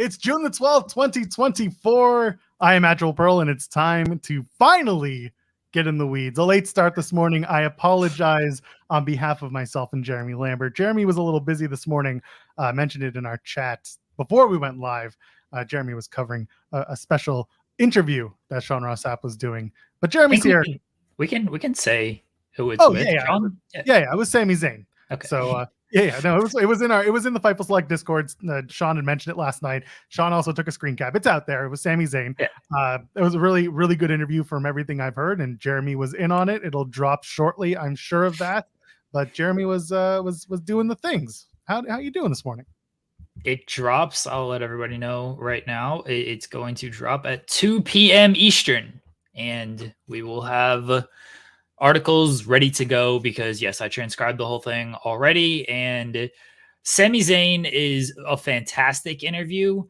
It's June the 12th, 2024. I am Agile Pearl, and it's time to finally get in the weeds. A late start this morning. I apologize on behalf of myself and Jeremy Lambert. Jeremy was a little busy this morning. I mentioned it in our chat before we went live. Jeremy was covering a special interview that Sean Ross Sapp was doing. But Jeremy's here. We can say who it's with. Sean? Yeah, it was Sami Zayn. Okay. So no, it was in the Fightful Select Discord. Sean had mentioned it last night. Sean also took a screen cap. It's out there. It was Sami Zayn. Yeah. It was a really, really good interview from everything I've heard, and Jeremy was in on it. It'll drop shortly, I'm sure of that. But Jeremy was doing the things. How you doing this morning? It drops. I'll let everybody know right now. It's going to drop at 2 p.m. Eastern, and we will have articles ready to go because, yes, I transcribed the whole thing already. And Sami Zayn is a fantastic interview.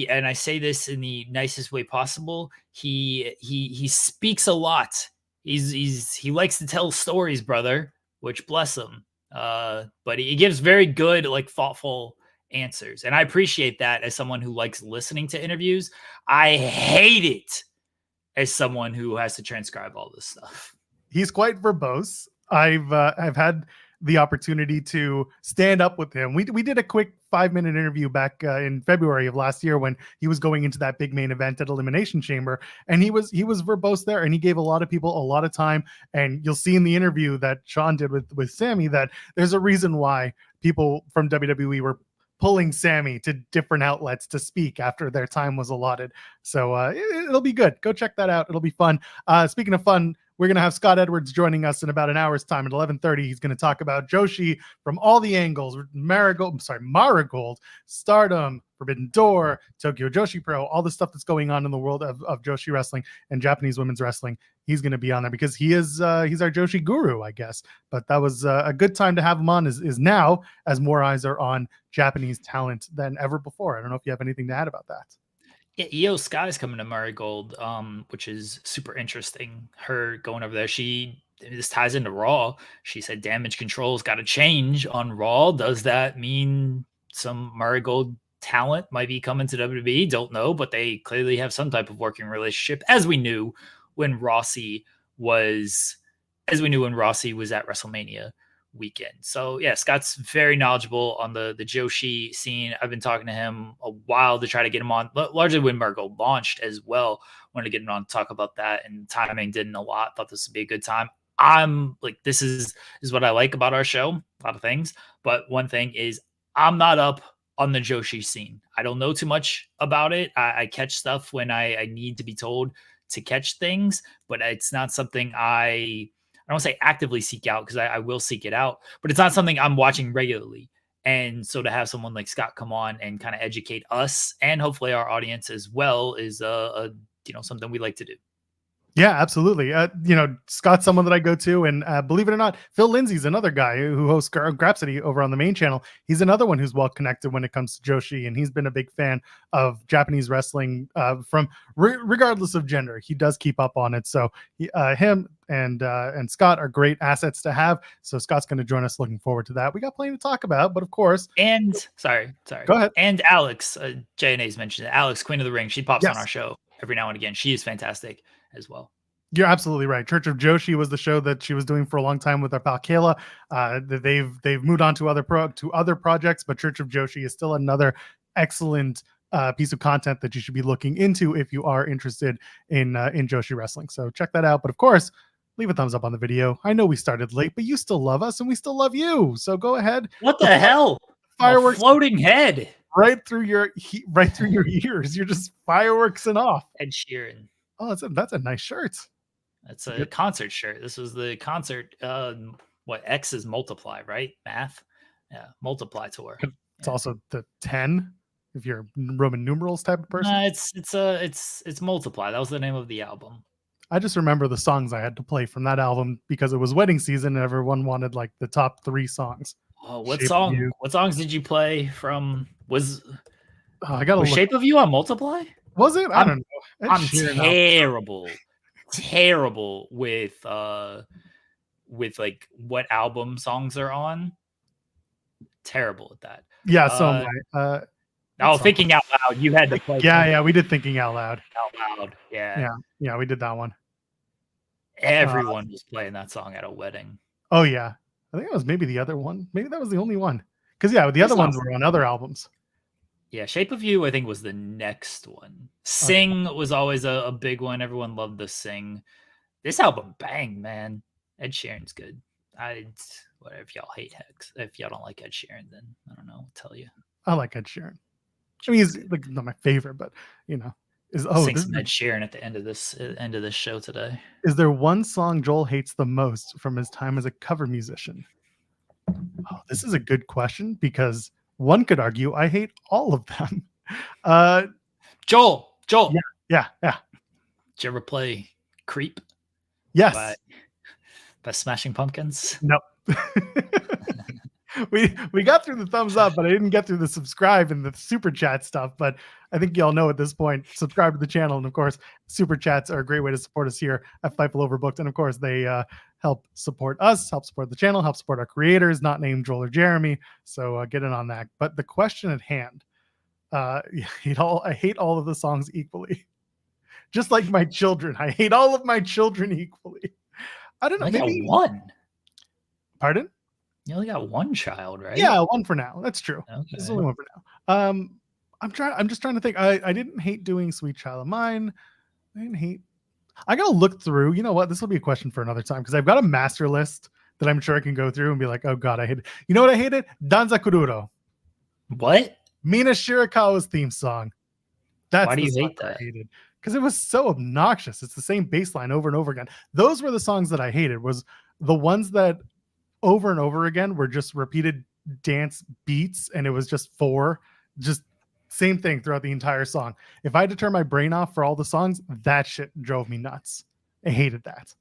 And I say this in the nicest way possible, he speaks a lot. He likes to tell stories, brother, which bless him. But he gives very good, thoughtful answers. And I appreciate that as someone who likes listening to interviews. I hate it as someone who has to transcribe all this stuff. He's quite verbose. I've had the opportunity to stand up with him. We did a quick 5-minute interview back in February of last year when he was going into that big main event at Elimination Chamber, and he was verbose there, and he gave a lot of people a lot of time. And you'll see in the interview that Sean did with Sami that there's a reason why people from WWE were pulling Sami to different outlets to speak after their time was allotted. So it'll be good. Go check that out. It'll be fun. Speaking of fun, we're going to have Scott Edwards joining us in about an hour's time at 11:30. He's going to talk about Joshi from all the angles, Marigold, Stardom, Forbidden Door, Tokyo Joshi Pro, all the stuff that's going on in the world of Joshi wrestling and Japanese women's wrestling. He's going to be on there because he's our Joshi guru, I guess. But that was a good time to have him on is now, as more eyes are on Japanese talent than ever before. I don't know if you have anything to add about that. Yeah, Io Sky's coming to Marigold, which is super interesting. Her going over there, this ties into Raw. She said damage control's got to change on Raw. Does that mean some Marigold talent might be coming to WWE? Don't know, but they clearly have some type of working relationship, as we knew when Rossi was at WrestleMania weekend. So yeah, Scott's very knowledgeable on the Joshi scene. I've been talking to him a while to try to get him on, but largely when Marigold launched as well. Wanted to get him on to talk about that, and timing didn't a lot. Thought this would be a good time. I'm like, this is what I like about our show. A lot of things, but one thing is I'm not up on the Joshi scene. I don't know too much about it. I catch stuff when I need to be told to catch things, but it's not something I don't say actively seek out, because I will seek it out, but it's not something I'm watching regularly. And so to have someone like Scott come on and kind of educate us and hopefully our audience as well is something we like to do. Yeah, absolutely. Scott's someone that I go to, and believe it or not, Phil Lindsay's another guy who hosts Grapsody over on the main channel. He's another one who's well connected when it comes to Joshi, and he's been a big fan of Japanese wrestling from regardless of gender. He does keep up on it. So him and Scott are great assets to have. So Scott's going to join us. Looking forward to that. We got plenty to talk about, but of course, and sorry, go ahead. And Alex, JNA's mentioned it. Alex, Queen of the Ring. She pops Yes. on our show every now and again. She is fantastic as well. You're absolutely right. Church of Joshi was the show that she was doing for a long time with our pal Kayla. They've moved on to other projects, but Church of Joshi is still another excellent piece of content that you should be looking into if you are interested in Joshi wrestling. So check that out. But of course, leave a thumbs up on the video. I know we started late, but you still love us and we still love you. So go ahead. What the hell? Fireworks, a floating head right through your ears. You're just fireworksing off. Ed Sheeran. Oh, that's a nice shirt. That's a concert shirt. This was the concert. X is multiply, right? Math. Yeah, multiply tour. It's also the 10 if you're Roman numerals type of person. It's multiply. That was the name of the album. I just remember the songs I had to play from that album because it was wedding season and everyone wanted like the top 3 songs. Oh, what songs did you play from? Was Shape of You on multiply? Was it? I don't know. I'm terrible with like what album songs are on. Terrible at that. Yeah, so Oh, Thinking Out Loud. You had to play. Yeah, we did Thinking Out Loud. Out Loud. Yeah. Yeah, we did that one. Everyone was playing that song at a wedding. Oh yeah, I think it was maybe the other one. Maybe that was the only one. Because the other ones were on other albums. Yeah, Shape of You, I think, was the next one. Sing was always a big one. Everyone loved the Sing. This album banged, man. Ed Sheeran's good. Whatever, if y'all hate Hex. If y'all don't like Ed Sheeran, then I don't know what to tell you. I like Ed Sheeran. I mean, he's like not my favorite, but sing some Ed Sheeran at the end of this show today. Is there one song Joel hates the most from his time as a cover musician? Oh, this is a good question because one could argue I hate all of them. Joel. Yeah. Did you ever play Creep? Yes. By Smashing Pumpkins? Nope. we got through the thumbs up, but I didn't get through the subscribe and the super chat stuff. But I think y'all know at this point, subscribe to the channel. And of course, super chats are a great way to support us here at Fightful Overbooked. And of course, they help support us, help support the channel, help support our creators, not named Joel or Jeremy. So get in on that. But the question at hand, I hate all of the songs equally. Just like my children. I hate all of my children equally. I don't know. Maybe one. Pardon? You only got one child, right? Yeah, one for now. That's true. Okay. There's only one for now. I'm just trying to think. I didn't hate doing Sweet Child of Mine. I gotta look through. You know what? This will be a question for another time because I've got a master list that I'm sure I can go through and be like, oh god, I hate it. You know what I hated? Danza Kuduro. What? Mina Shirakawa's theme song. That's why do you hate that? I hated. Because it was so obnoxious. It's the same bass line over and over again. Those were the songs that I hated, was the ones that over and over again were just repeated dance beats, and it was just same thing throughout the entire song. If I had to turn my brain off for all the songs, that shit drove me nuts. I hated that.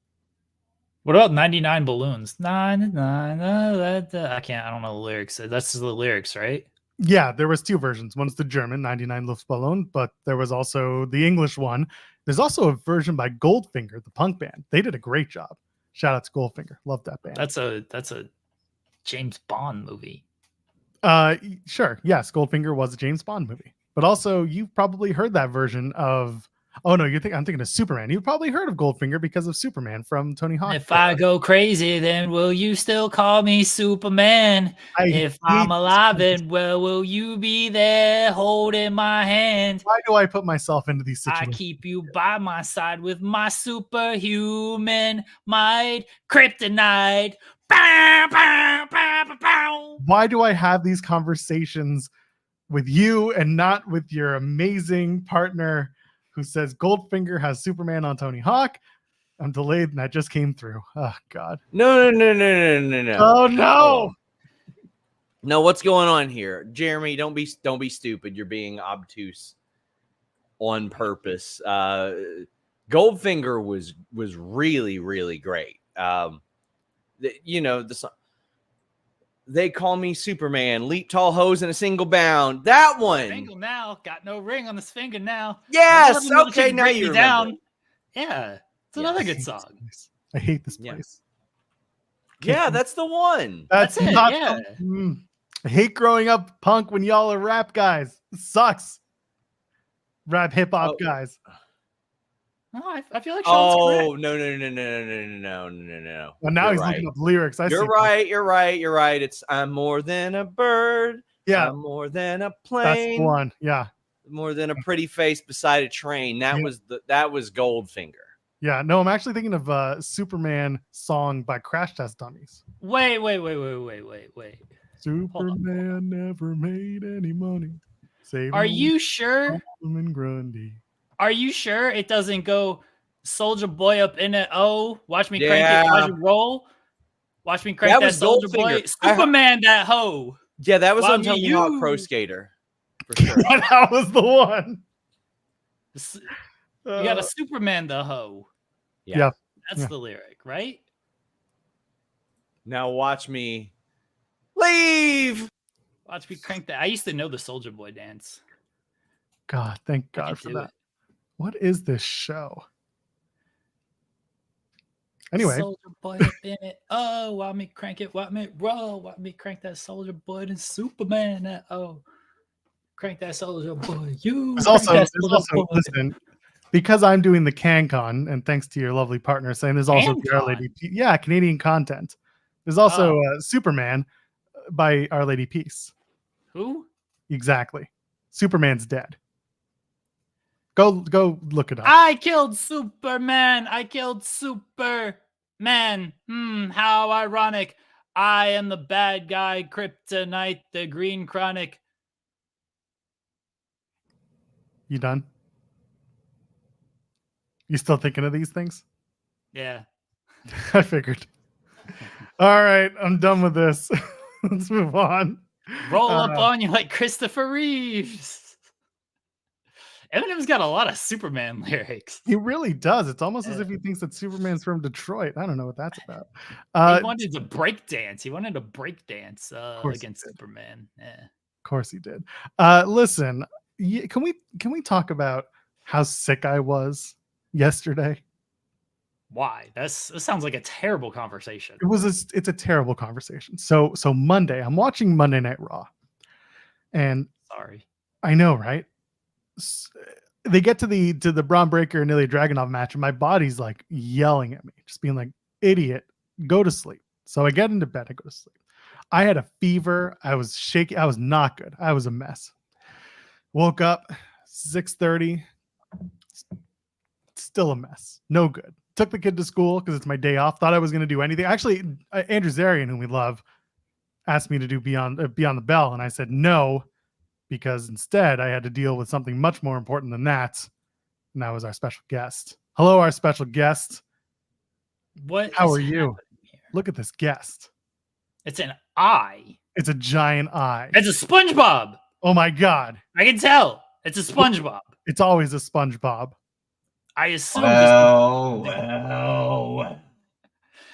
What about 99 Balloons? 99, I don't know the lyrics. That's the lyrics, right? Yeah, there was two versions. One's the German 99 Luftballon, but there was also the English one. There's also a version by Goldfinger, the punk band. They did a great job. Shout out to Goldfinger. Love that band. That's a James Bond movie. Sure. Yes, Goldfinger was a James Bond movie. But also, you've probably heard that version of... Oh, no, I'm thinking of Superman. You've probably heard of Goldfinger because of Superman from Tony Hawk. If I go crazy, then will you still call me Superman? If I'm alive, then will you be there holding my hand? Why do I put myself into these situations? I keep you by my side with my superhuman might, kryptonite. Bow, bow, bow, bow, bow. Why do I have these conversations with you and not with your amazing partner who says Goldfinger has Superman on Tony Hawk? I'm delayed, and that just came through. Oh God! No. Oh no! No, what's going on here, Jeremy? Don't be stupid. You're being obtuse on purpose. Goldfinger was really, really great. The song. They call me Superman, leap tall hose in a single bound. That one. Single now, got no ring on this finger now. Yes. Okay, now you remember. Down. Yeah, it's another good song. I hate this place. Yeah, that's the one. That's it. Not yeah. I hate growing up punk when y'all are rap guys. It sucks. Rap hip hop guys. No, I feel like Sean's correct. No. Well, now he's looking up lyrics. You're right. It's I'm more than a bird. Yeah. I'm more than a plane. That's the one. Yeah. More than a pretty face beside a train. That was Goldfinger. Yeah. No, I'm actually thinking of a Superman song by Crash Test Dummies. Wait. Superman never made any money. Are you sure? Grundy. Are you sure it doesn't go Soldier Boy up in it? Oh, watch me crank it. Watch it roll. Watch me crank that Soldier Boy. Superman, that hoe. Yeah, that was on Tony Hawk Pro Skater. For sure. That was the one. You got a Superman, the hoe. Yeah. That's the lyric, right? Now watch me leave. Watch me crank that. I used to know the Soldier Boy dance. God, thank God for that. What is this show? Anyway. Soldier Boy up in it. Oh, watch me crank it. Watch me roll. Watch me crank that Soldier Boy and Superman. Crank that soldier boy. You. There's crank also, that soulja boy. listen, because I'm doing the CanCon, and thanks to your lovely partner saying there's also the Our CanCon? Lady, yeah, Canadian content. There's also Oh. Superman by Our Lady Peace. Who? Exactly. Superman's dead. Go look it up. I killed Superman. I killed Superman. How ironic. I am the bad guy, Kryptonite, the Green Chronic. You done? You still thinking of these things? Yeah. I figured. All right, I'm done with this. Let's move on. Roll up on you like Christopher Reeves. Eminem's got a lot of Superman lyrics. He really does. It's almost as if he thinks that Superman's from Detroit. I don't know what that's about. He wanted to break dance. He wanted to break dance against Superman. Yeah. Of course he did. Listen, can we talk about how sick I was yesterday? Why? This sounds like a terrible conversation. It's a terrible conversation. So Monday, I'm watching Monday Night Raw, and sorry, I know, right? They get to the Braun Breaker and Ilya Dragunov match, and my body's like yelling at me, just being like, "Idiot, go to sleep." So I get into bed, I go to sleep. I had a fever. I was shaky. I was not good. I was a mess. Woke up 6:30. Still a mess. No good. Took the kid to school because it's my day off. Thought I was going to do anything. Actually, Andrew Zarian, whom we love, asked me to do Beyond the Bell, and I said no, because instead I had to deal with something much more important than that, and that was our special guest. Hello, our special guest. How are you? Look at this guest. It's an eye. It's a giant eye. It's a SpongeBob. Oh my God. I can tell. It's a SpongeBob. It's always a SpongeBob. I assume. Well.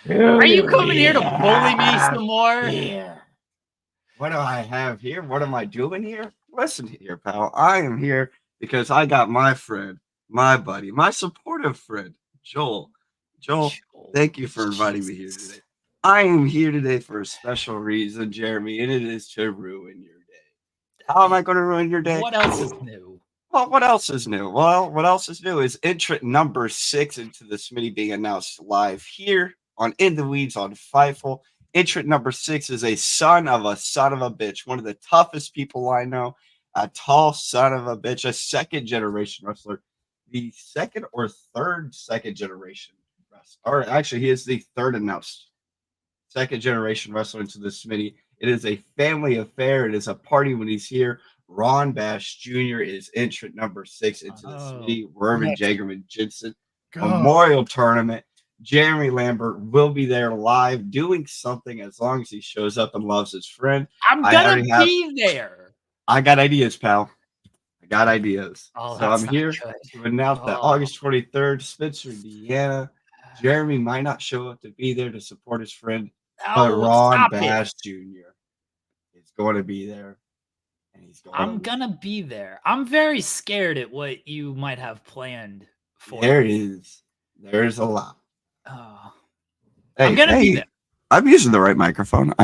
Are you coming here to bully me some more? Here? What do I have here? What am I doing here? Listen here, pal. I am here because I got my friend, my buddy, my supportive friend, Joel. Joel, thank you for inviting me here today. I am here today for a special reason, Jeremy, and it is to ruin your day. How am I going to ruin your day? What else is new? Well, what else is new? Well, what else is new is entrant number 6 into the Smitty being announced live here on In the Weeds on Fightful. Entrant number 6 is a son of a bitch, one of the toughest people I know, a tall son of a bitch, a second generation wrestler, the second or third second generation wrestler. Or actually, he is the third announced second generation wrestler into the Smitty. It is a family affair. It is a party when he's here. Ron Bash Jr. is entrant number 6 into the Smitty Wervin Jagerman Jensen Memorial Tournament. Jeremy Lambert will be there live doing something as long as he shows up and loves his friend. I'm gonna be there. I got ideas, pal. I got ideas. Oh, so I'm here to announce that August 23rd, Spencer, Indiana. Jeremy might not show up to be there to support his friend, but Ron Bash Jr. is going to be there. I'm gonna be there. I'm very scared at what you might have planned for. There's a lot. Hey, I'm gonna be there. I'm using the right microphone.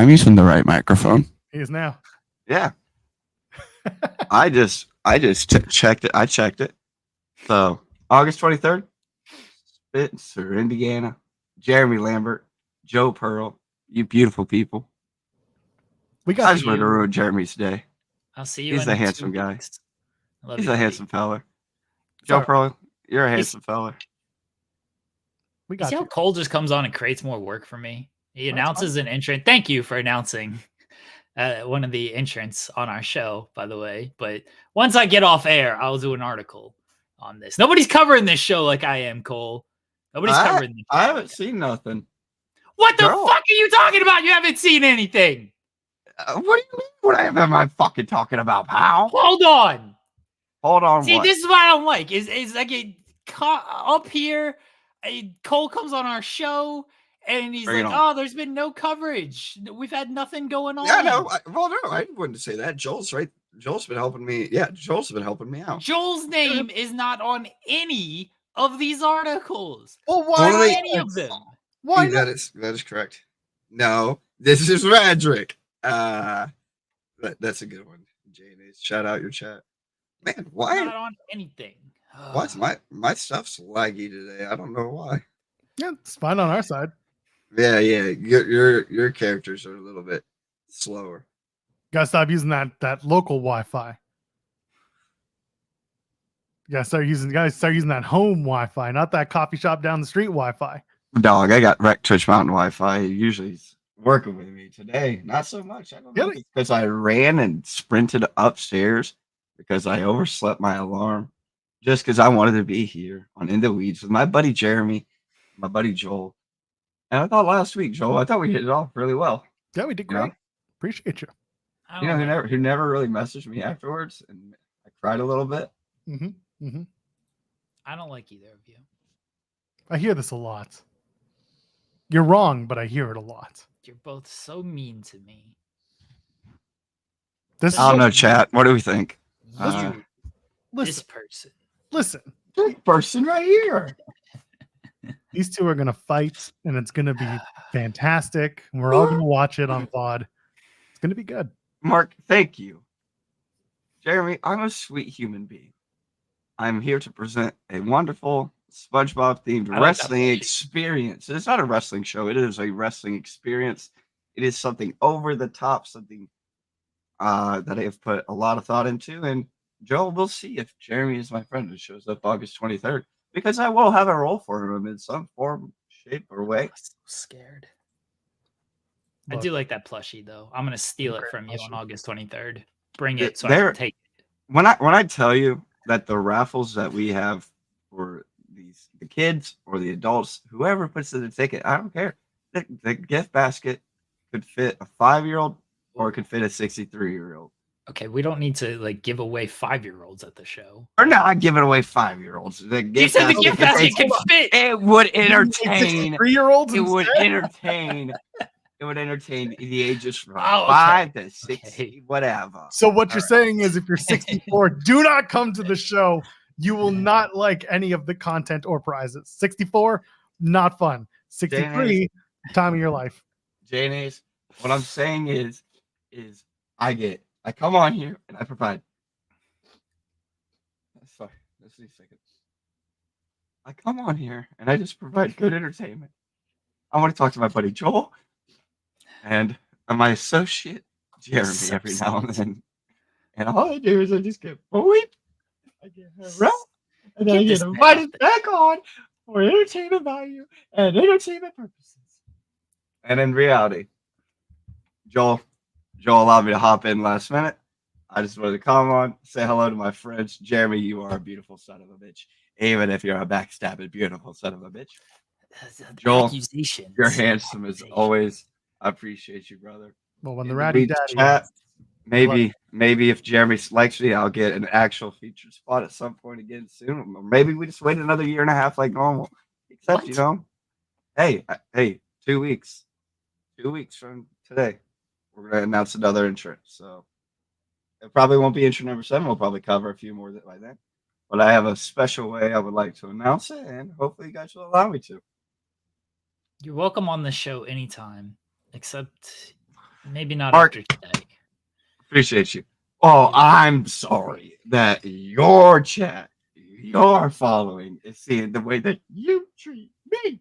He is now. Yeah. I just checked it. I checked it. So August 23rd, Spencer, Indiana. Jeremy Lambert, Joe Pearl, you beautiful people. I just wanted to ruin Jeremy's day. I'll see you. He's a handsome guy. He's a handsome fella. Joe Pearl, you're a handsome fella. We got see how Cole just comes on and creates more work for me. He announces an entrant. Thank you for announcing one of the entrants on our show, by the way. But once I get off air, I'll do an article on this. Nobody's covering this show like I am, Cole. Nobody's covering this. I haven't seen nothing. What the fuck are you talking about? You haven't seen anything. What do you mean? What am I fucking talking about, pal? Hold on. See, this is what I don't like. Is I get caught up here. Cole comes on our show and he's like, "Oh, there's been no coverage. We've had nothing going on." Yeah, no. I wouldn't say that. Joel's right. Joel's been helping me. Yeah, Joel's been helping me out. Joel's name is not on any of these articles. Well, why not any of them? Why? That is correct. No, this is Radrick. That's a good one. Jane. Shout out your chat. Man, Not why? on anything. Why's my stuff's laggy today? I don't know why. Yeah, it's fine on our side. Yeah. Your characters are a little bit slower. Gotta stop using that local Wi-Fi. Gotta start using that home Wi-Fi, not that coffee shop down the street Wi-Fi. Dog, I got Wreck Twitch Mountain Wi-Fi. Usually he's working with me today. Not so much. I don't know if Really? it's because I ran and sprinted upstairs because I overslept my alarm. Just because I wanted to be here on In the Weeds with my buddy Jeremy, my buddy Joel. And I thought last week, Joel, I thought we hit it off really well. Yeah, we did You know? great. Appreciate you. I You don't know, like who never really messaged me afterwards, and I cried a little bit. I don't like either of you. I hear this a lot. You're wrong, but I hear it a lot. You're both so mean to me. This I don't know, chat. What do we think? You, this listen, person. listen. This person right here. These two are gonna fight, and it's gonna be fantastic. We're all gonna watch it on VOD. It's gonna be good. Mark, thank you. Jeremy, I'm a sweet human being. I'm here to present a wonderful SpongeBob themed I like that wrestling plushie. experience. It's not a wrestling show, it is a wrestling experience. It is something over the top, something that I have put a lot of thought into. And Joel, we'll see if Jeremy is my friend and shows up August 23rd, because I will have a role for him in some form, shape, or way. I'm so scared. I Look, do like that plushie though. I'm gonna steal it Great from you on plushie. August 23rd. Bring it so I There- can take it. When I tell you that the raffles that we have for the kids or the adults, whoever puts in the ticket, I don't care. The gift basket could fit a 5-year-old or it could fit a 63-year-old. Okay, we don't need to like give away 5-year-olds at the show. We're not giving away 5-year-olds. You said the gift basket can fit. It would entertain. 3-year-olds. It would entertain. It would entertain the ages from Oh, okay. 5 to 60, Okay. whatever. So what you're saying is, if you're 64, do not come to the show. You will not like any of the content or prizes. 64, not fun. 63, time of your life. Janice, what I'm saying is I come on here and I provide. Sorry, let's see a second. I come on here and I just provide good entertainment. I want to talk to my buddy Joel and my associate Jeremy every now and then. And all I do is I just get bullied, I get harassed, and then I Get get this man invited off back on for entertainment value and entertainment purposes. And in reality, Joel allowed me to hop in last minute. I just wanted to come on, say hello to my friends. Jeremy, you are a beautiful son of a bitch. Even if you're a backstabbing, beautiful son of a bitch. Joel, Accusations. You're handsome as always. I appreciate you, brother. Well, when the In ratty weeds daddy. chat, maybe if Jeremy likes me, I'll get an actual featured spot at some point again soon. Or maybe we just wait another year and a half like normal. Except, What? you know, hey, 2 weeks. 2 weeks from today, we're going to announce another entrant. So it probably won't be entrant number 7. We'll probably cover a few more by then. But I have a special way I would like to announce it, and hopefully you guys will allow me to. You're welcome on the show anytime, except maybe not Mark. after today. Appreciate you. Oh, I'm sorry that your chat, your following is seeing the way that you treat me.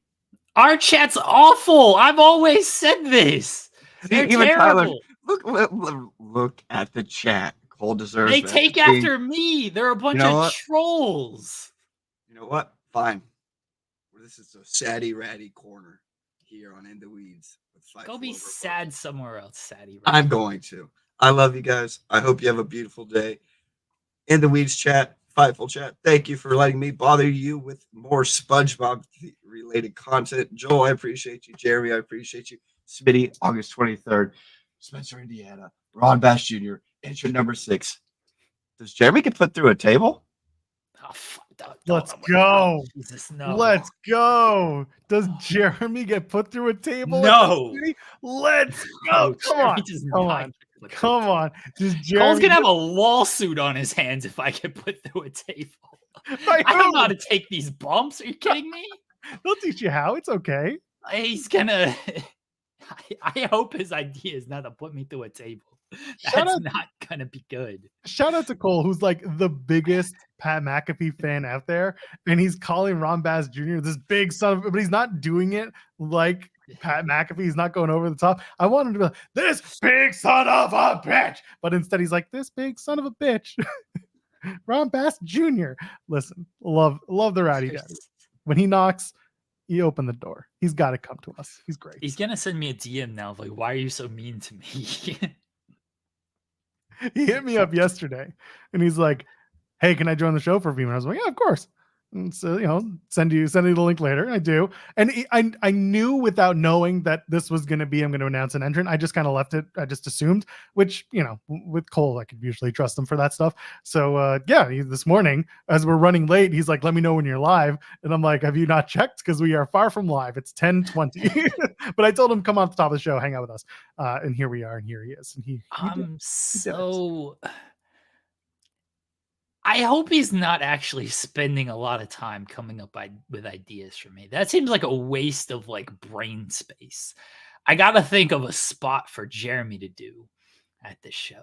Our chat's awful. I've always said this. They're Even terrible. Tyler, look at the chat. Cole deserves They that. take after me. They're a bunch know of what? trolls. You know what? Fine. This is a saddy ratty corner here on In the Weeds. With Go Fightful be Overboard. sad somewhere else, Sadie. I'm going to. I love you guys. I hope you have a beautiful day. In the Weeds chat, Fightful chat. Thank you for letting me bother you with more SpongeBob related content. Joel, I appreciate you. Jeremy, I appreciate you. Smitty, August 23rd. Spencer, Indiana. Ron Bash Jr. Entrant number 6. Does Jeremy get put through a table? Oh, fuck. Let's go. Jesus, no. Let's go. Does Jeremy get put through a table? No. Let's No, go. Come Jeremy on. does Come not on. get put through a Come table. on. Does Cole's Jeremy gonna have a lawsuit on his hands if I get put through a table. By I don't know how who? to take these bumps. Are you kidding me? They'll teach you how. It's okay. He's gonna. I hope his idea is not to put me through a table. Shout That's out, not gonna be good. shout out to Cole, who's like the biggest Pat McAfee fan out there, and he's calling Ron Bass Jr. this big son of, but he's not doing it like Pat McAfee. He's not going over the top. I want him to be like, this big son of a bitch, but instead he's like, this big son of a bitch. Ron Bass Jr. Listen, love the Rowdy Daddy. When he knocks, you open the door. He's got to come to us. He's great. He's gonna send me a DM now of like, why are you so mean to me? He hit me up yesterday and he's like, hey, can I join the show for a few minutes? I was like, yeah, of course. And so, send you the link later. I do. And I knew without knowing that this was going to be, I'm going to announce an entrant. I just kind of left it. I just assumed, which, with Cole, I could usually trust him for that stuff. So this morning, as we're running late, he's like, let me know when you're live. And I'm like, have you not checked? Because we are far from live. It's 10:20. But I told him, come on to the top of the show, hang out with us. And here we are. And here he is. And he I hope he's not actually spending a lot of time coming up with ideas for me. That seems like a waste of like brain space. I got to think of a spot for Jeremy to do at this show.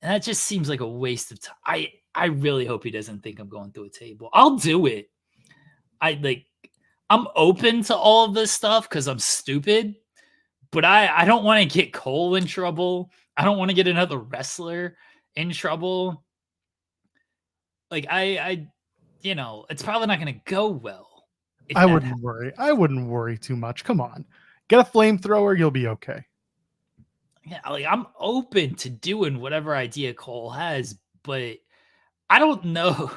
And that just seems like a waste of time. I really hope he doesn't think I'm going through a table. I'll do it. I'm open to all of this stuff because I'm stupid, but I don't want to get Cole in trouble. I don't want to get another wrestler in trouble. Like it's probably not going to go well. I wouldn't worry. I wouldn't worry too much. Come on, get a flamethrower. You'll be okay. Yeah, I'm open to doing whatever idea Cole has, but I don't know.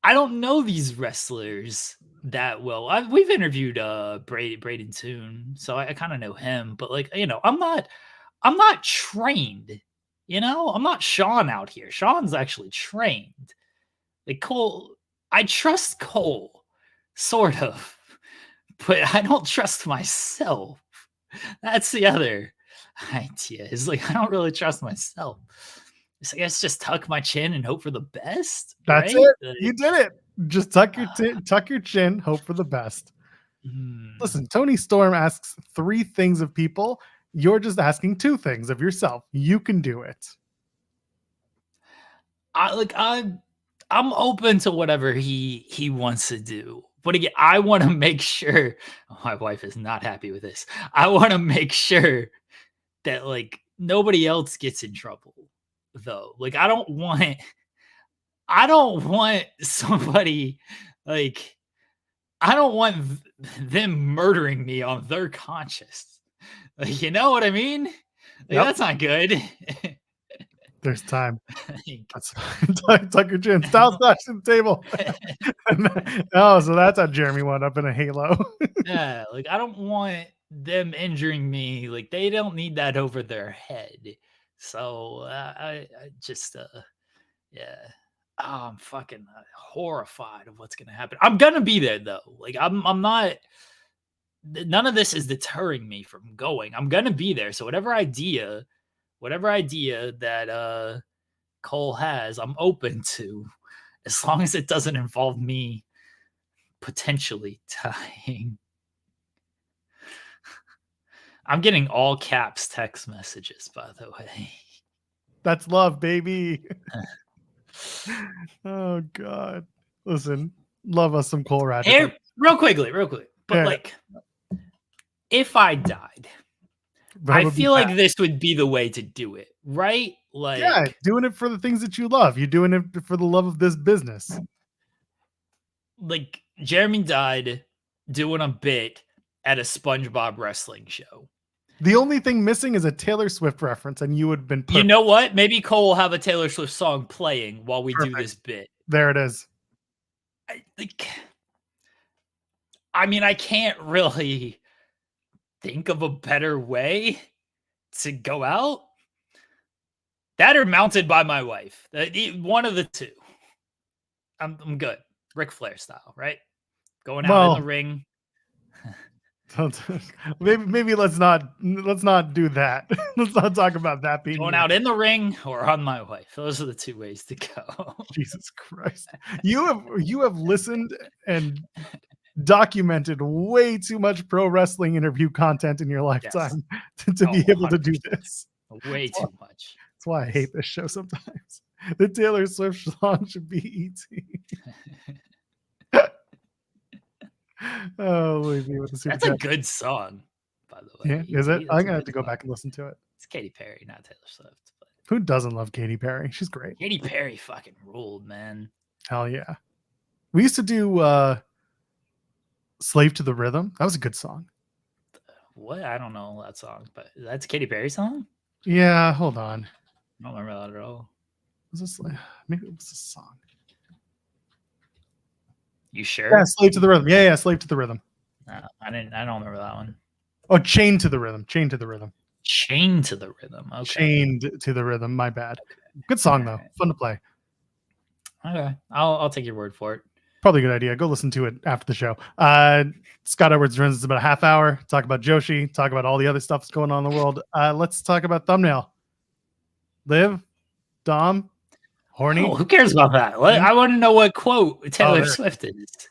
I don't know these wrestlers that well. We've interviewed Braden Toon, so I kind of know him. But I'm not trained. I'm not Sean out here. Sean's actually trained. Like Cole, I trust Cole, sort of, but I don't trust myself. That's the other idea. Is like I don't really trust myself. So I guess just tuck my chin and hope for the best. That's right? it. You did it. Just tuck your chin, hope for the best. Listen, Tony Storm asks 3 things of people. You're just asking 2 things of yourself. You can do it. I'm open to whatever he wants to do. But again, I want to make sure my wife is not happy with this. I want to make sure that nobody else gets in trouble though. I don't want somebody I don't want them murdering me on their conscience. You know what I mean? Yep. That's not good. There's time. That's tuck your chin. Style slash to the table. So that's how Jeremy wound up in a halo. Yeah, I don't want them injuring me. They don't need that over their head. So I just I'm fucking horrified of what's gonna happen. I'm gonna be there though. I'm not. None of this is deterring me from going. I'm gonna be there. So whatever idea that Cole has, I'm open to, as long as it doesn't involve me potentially dying. I'm getting all caps text messages, by the way. That's love, baby. Oh God. Listen, love us some Cole Raddick. Here, real quickly. But if I died, I feel like this would be the way to do it, right? Doing it for the things that you love. You're doing it for the love of this business. Jeremy died doing a bit at a SpongeBob wrestling show. The only thing missing is a Taylor Swift reference, and you would have been perfect. You know what? Maybe Cole will have a Taylor Swift song playing while we do this bit. There it is. I can't really think of a better way to go out. That or mounted by my wife. One of the two. I'm good. Ric Flair style, right? Going out in the ring. Maybe let's not do that. Let's not talk about that being going out in the ring or on my wife. Those are the 2 ways to go. Jesus Christ. You have listened and documented way too much pro wrestling interview content in your lifetime to be able to do this. Way too much. That's why I hate this show sometimes. The Taylor Swift song should be ET. Oh, leave me with the super That's a chat. good song, by the way. Yeah, is it? That's I'm a gonna have good to go song. back and listen to it. It's Katy Perry, not Taylor Swift. But Who doesn't love Katy Perry? She's great. Katy Perry fucking ruled, man. Hell yeah. We used to do Slave to the Rhythm. That was a good song. What? I don't know that song, but that's a Katy Perry song? Yeah, hold on. I don't remember that at all. Was this maybe it was a song? You sure? Yeah, Slave to the Rhythm. Yeah, Slave to the Rhythm. No, I don't remember that one. Oh, Chain to the Rhythm. Chain to the Rhythm. Chained to the Rhythm. Okay. Chained to the Rhythm. My bad. Good song though. Fun to play. Okay. I'll take your word for it. Probably a good idea. Go listen to it after the show. Scott Edwards runs us about a half hour. Talk about Joshi. Talk about all the other stuff that's going on in the world. Let's talk about thumbnail. Liv, Dom, horny. Oh, who cares about that? I want to know what quote Taylor Swift is.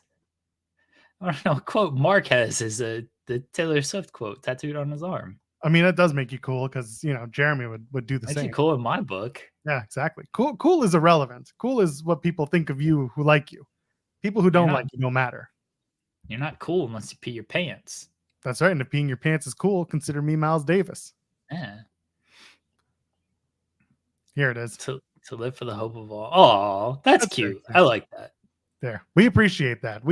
I want to know what quote Mark has is the Taylor Swift quote tattooed on his arm. I mean, that does make you cool because Jeremy would do the Makes same. you cool in my book. Yeah, exactly. Cool is irrelevant. Cool is what people think of you who like you. People who don't like you don't matter. You're not cool unless you pee your pants. That's right. And if peeing your pants is cool, consider me Miles Davis. Yeah. Here it is. To live for the hope of all. Oh, that's cute. I like that. There. We appreciate that.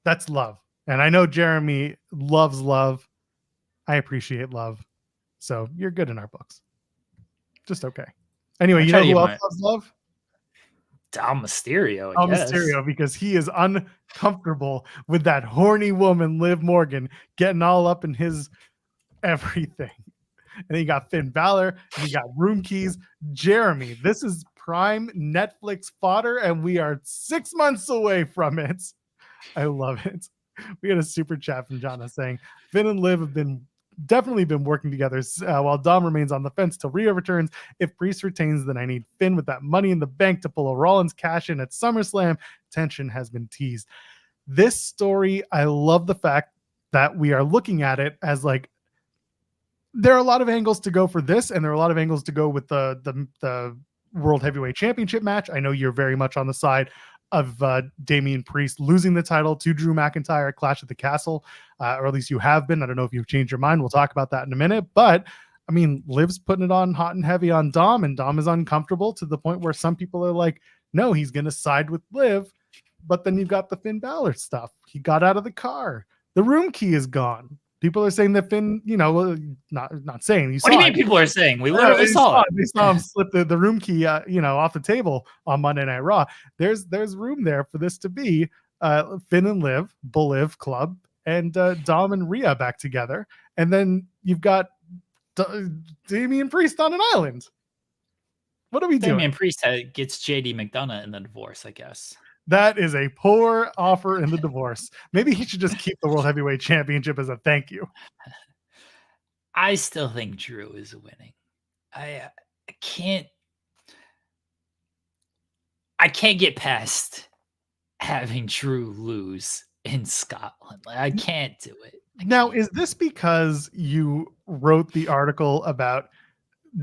That's love. And I know Jeremy loves love. I appreciate love. So you're good in our books. Just okay. Anyway, you know who else loves love? Dom Mysterio, I guess. Mysterio, because he is uncomfortable with that horny woman, Liv Morgan, getting all up in his everything. And then you got Finn Balor, and you got room keys. Jeremy, this is prime Netflix fodder, and we are 6 months away from it. I love it. We had a super chat from Jana saying Finn and Liv have definitely been working together while Dom remains on the fence till Rhea returns. If Priest retains, then I need Finn with that money in the bank to pull a Rollins cash in at SummerSlam. Tension has been teased. This story, I love the fact that we are looking at it as like, there are a lot of angles to go for this, and there are a lot of angles to go with the World Heavyweight Championship match. I know you're very much on the side of Damian Priest losing the title to Drew McIntyre at Clash at the Castle, or at least you have been. I don't know if you've changed your mind. We'll talk about that in a minute. But, I mean, Liv's putting it on hot and heavy on Dom, and Dom is uncomfortable to the point where some people are like, no, he's going to side with Liv. But then you've got the Finn Balor stuff. He got out of the car. The room key is gone. People are saying that Finn, not saying. What do you mean people are saying? We literally saw it. They saw him slip the room key, off the table on Monday Night Raw. There's room there for this to be Finn and Liv, Bull Liv Club, and Dom and Rhea back together. And then you've got Damian Priest on an island. What are we doing? Damian Priest gets JD McDonough in the divorce, I guess. That is a poor offer in the divorce. Maybe he should just keep the World Heavyweight Championship as a thank you. I still think Drew is winning. I can't get past having Drew lose in Scotland. Like, I can't do it. Now, is this because you wrote the article about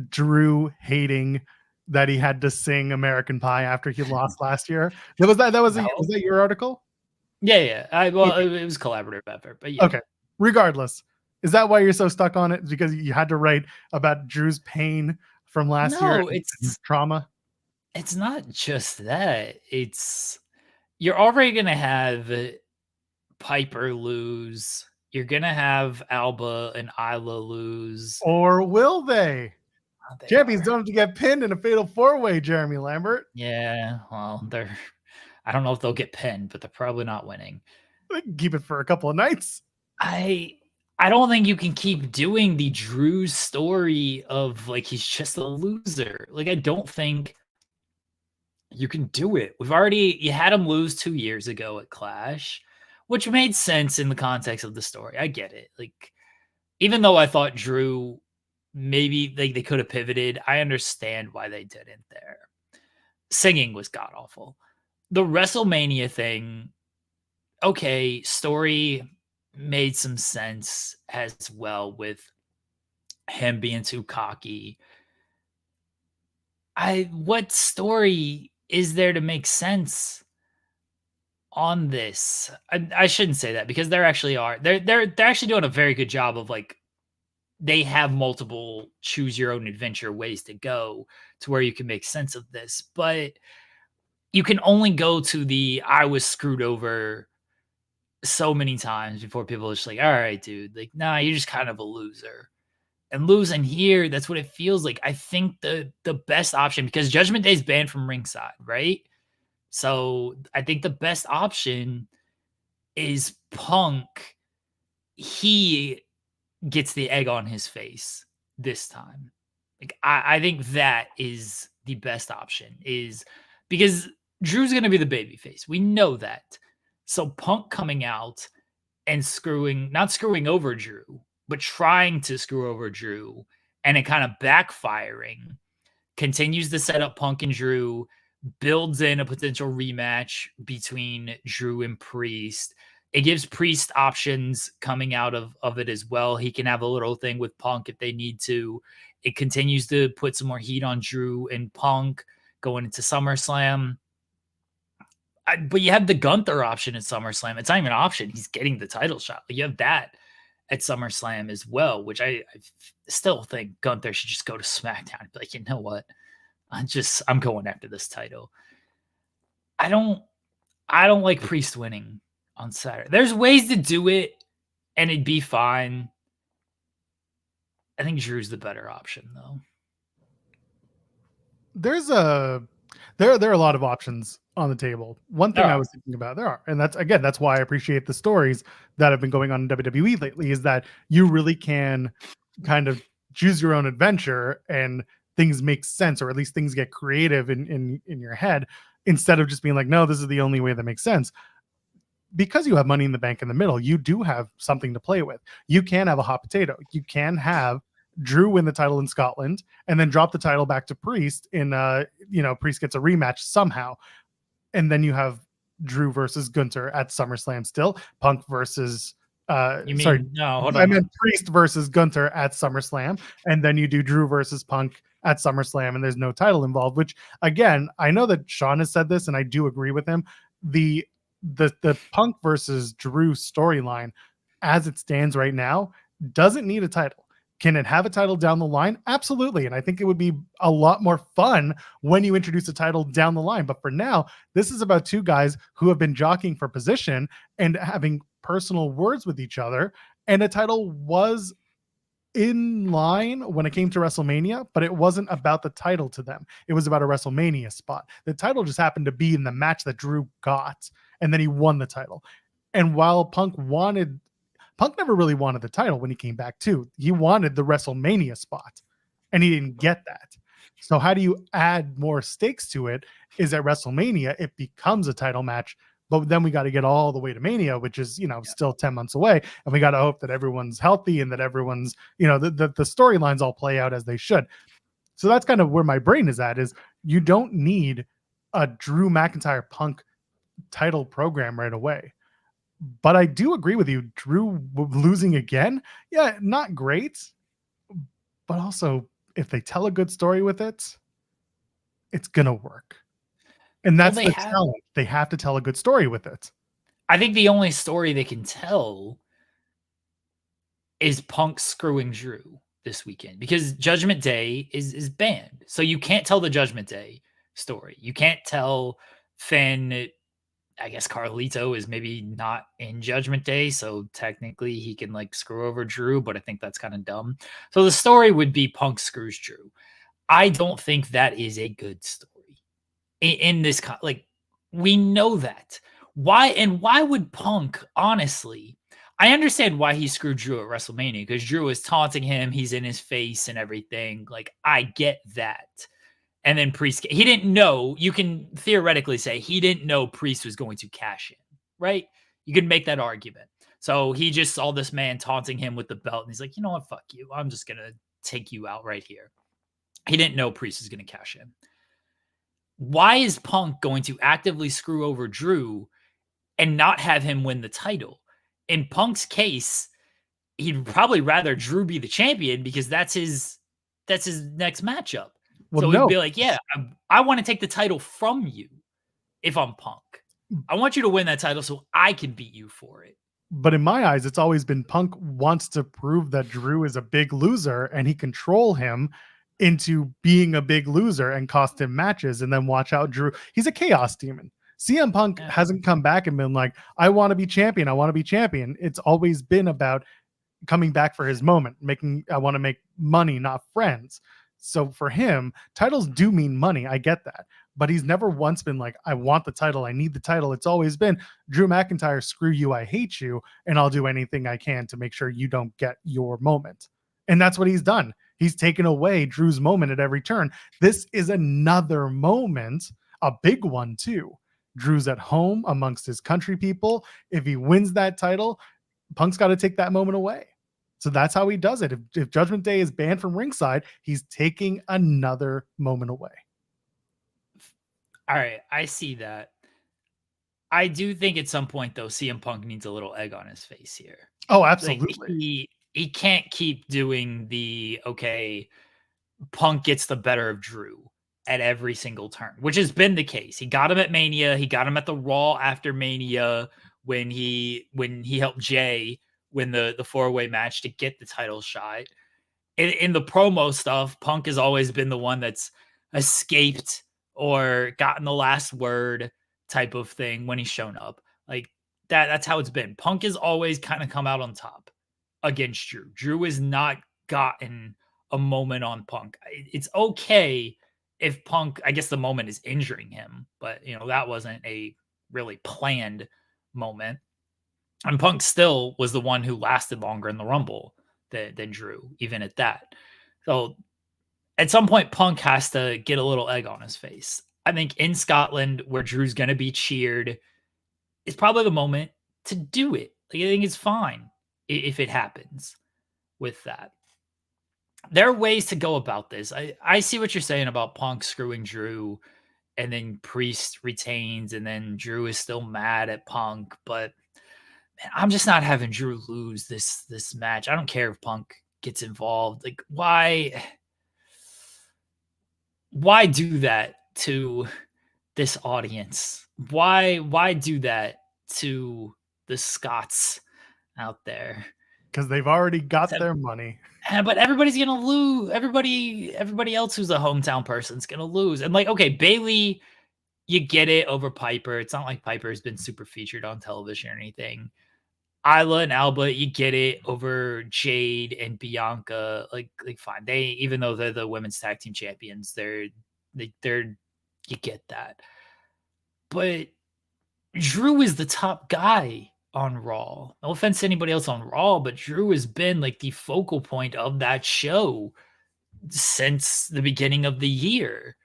Drew hating that he had to sing American Pie after he lost last year? Was that your article? Yeah. It was collaborative effort, but yeah. Okay. Regardless, is that why you're so stuck on it? Because you had to write about Drew's pain from last year? It's trauma. It's not just that. It's you're already gonna have Piper lose. You're gonna have Alba and Isla lose. Or will they? Champions don't have to get pinned in a fatal 4-way, Jeremy Lambert. Yeah, well, I don't know if they'll get pinned, but they're probably not winning. They can keep it for a couple of nights. I don't think you can keep doing the Drew story of like he's just a loser. Like, I don't think you can do it. You had him lose 2 years ago at Clash, which made sense in the context of the story. I get it. Like, even though I thought Drew maybe they could have pivoted, I understand why they didn't there. Singing was god awful. The WrestleMania thing, okay, story made some sense as well with him being too cocky. What story is there to make sense on this? I shouldn't say that because there actually are. They're actually doing a very good job of like they have multiple choose your own adventure ways to go to where you can make sense of this, but you can only go to the I was screwed over so many times before people are just like, all right, dude, like, nah, you're just kind of a loser. And losing here, that's what it feels like. I think the best option, because Judgment Day is banned from ringside, right? So I think the best option is Punk. He gets the egg on his face this time. Like I think that is the best option, is because Drew's gonna be the baby face. We know that. So Punk coming out and not screwing over Drew, but trying to screw over Drew and it kind of backfiring, continues to set up Punk and Drew, builds in a potential rematch between Drew and Priest. It gives Priest options coming out of it as well. He can have a little thing with Punk if they need to. It continues to put some more heat on Drew and Punk going into SummerSlam. But you have the Gunther option at SummerSlam. It's not even an option. He's getting the title shot. You have that at SummerSlam as well, which I still think Gunther should just go to SmackDown and be like, you know what? I'm going after this title. I don't like Priest winning on Saturday. There's ways to do it and it'd be fine. I think Drew's the better option though. There are a lot of options on the table. One thing I was thinking about, and that's why I appreciate the stories that have been going on in WWE lately, is that you really can kind of choose your own adventure and things make sense, or at least things get creative in your head, instead of just being like, no, this is the only way that makes sense. Because you have Money in the Bank in the middle, you do have something to play with. You can have a hot potato. You can have Drew win the title in Scotland and then drop the title back to Priest Priest gets a rematch somehow. And then you have Drew versus Gunther at SummerSlam still. Punk versus I meant Priest versus Gunther at SummerSlam. And then you do Drew versus Punk at SummerSlam and there's no title involved, which again, I know that Sean has said this and I do agree with him. The Punk versus Drew storyline as it stands right now doesn't need a title. Can it have a title down the line? Absolutely. And I think it would be a lot more fun when you introduce a title down the line. But for now, this is about two guys who have been jockeying for position and having personal words with each other. And a title was in line when it came to WrestleMania, but it wasn't about the title to them. It was about a WrestleMania spot. The title just happened to be in the match that Drew got, and then he won the title. And while Punk never really wanted the title when he came back too. He wanted the WrestleMania spot and he didn't get that. So how do you add more stakes to it? Is at WrestleMania, it becomes a title match, but then we got to get all the way to Mania, which is, still 10 months away. And we got to hope that everyone's healthy and that everyone's, the storylines all play out as they should. So that's kind of where my brain is at, is you don't need a Drew McIntyre Punk title program right away. But I do agree with you. Drew losing again, yeah, not great. But also, if they tell a good story with it, it's going to work. And that's the challenge. They have to tell a good story with it. I think the only story they can tell is Punk screwing Drew this weekend, because Judgment Day is banned. So you can't tell the Judgment Day story. You can't tell Finn. I guess Carlito is maybe not in Judgment Day, so technically he can like screw over Drew, but I think that's kind of dumb. So the story would be Punk screws Drew. I don't think that is a good story in this, like, we know that. Why would Punk, honestly, I understand why he screwed Drew at WrestleMania, because Drew is taunting him, he's in his face and everything. Like, I get that. And then Priest, he didn't know. You can theoretically say he didn't know Priest was going to cash in, right? You could make that argument. So he just saw this man taunting him with the belt, and he's like, you know what, fuck you. I'm just going to take you out right here. He didn't know Priest was going to cash in. Why is Punk going to actively screw over Drew and not have him win the title. In Punk's case, he'd probably rather Drew be the champion because that's his next matchup. Well, So no. he'd be like, yeah, I want to take the title from you if I'm Punk. I want you to win that title so I can beat you for it. But in my eyes, it's always been Punk wants to prove that Drew is a big loser and he control him into being a big loser and cost him matches. And then watch out, Drew. He's a chaos demon. CM Punk hasn't come back and been like, I want to be champion. I want to be champion. It's always been about coming back for his moment, I want to make money, not friends. So for him, titles do mean money. I get that. But he's never once been like, I want the title. I need the title. It's always been Drew McIntyre, screw you. I hate you. And I'll do anything I can to make sure you don't get your moment. And that's what he's done. He's taken away Drew's moment at every turn. This is another moment, a big one too. Drew's at home amongst his country people. If he wins that title, Punk's got to take that moment away. So that's how he does it. If Judgment Day is banned from ringside, he's taking another moment away. All right, I see that. I do think at some point, though, CM Punk needs a little egg on his face here. Oh, absolutely. Like, he can't keep doing okay, Punk gets the better of Drew at every single turn, which has been the case. He got him at Mania. He got him at the Raw after Mania when he helped Jay win the 4-way match to get the title shot. In the promo stuff, Punk has always been the one that's escaped or gotten the last word type of thing when he's shown up. Like that's how it's been. Punk has always kind of come out on top against Drew. Drew has not gotten a moment on Punk. It's okay if Punk, I guess the moment is injuring him, but that wasn't a really planned moment. And Punk still was the one who lasted longer in the Rumble than Drew, even at that. So at some point, Punk has to get a little egg on his face. I think in Scotland, where Drew's going to be cheered, is probably the moment to do it. Like, I think it's fine if it happens with that. There are ways to go about this. I see what you're saying about Punk screwing Drew, and then Priest retains, and then Drew is still mad at Punk, but I'm just not having Drew lose this match. I don't care if Punk gets involved. Like, why do that to this audience? Why do that to the Scots out there? Because they've already got their money. But everybody's gonna lose. Everybody else who's a hometown person's gonna lose. And like, okay, Bailey, you get it over Piper. It's not like Piper has been super featured on television or anything. Isla and Alba, you get it over Jade and Bianca. Like fine. Even though they're the women's tag team champions, they're you get that. But Drew is the top guy on Raw. No offense to anybody else on Raw, but Drew has been like the focal point of that show since the beginning of the year.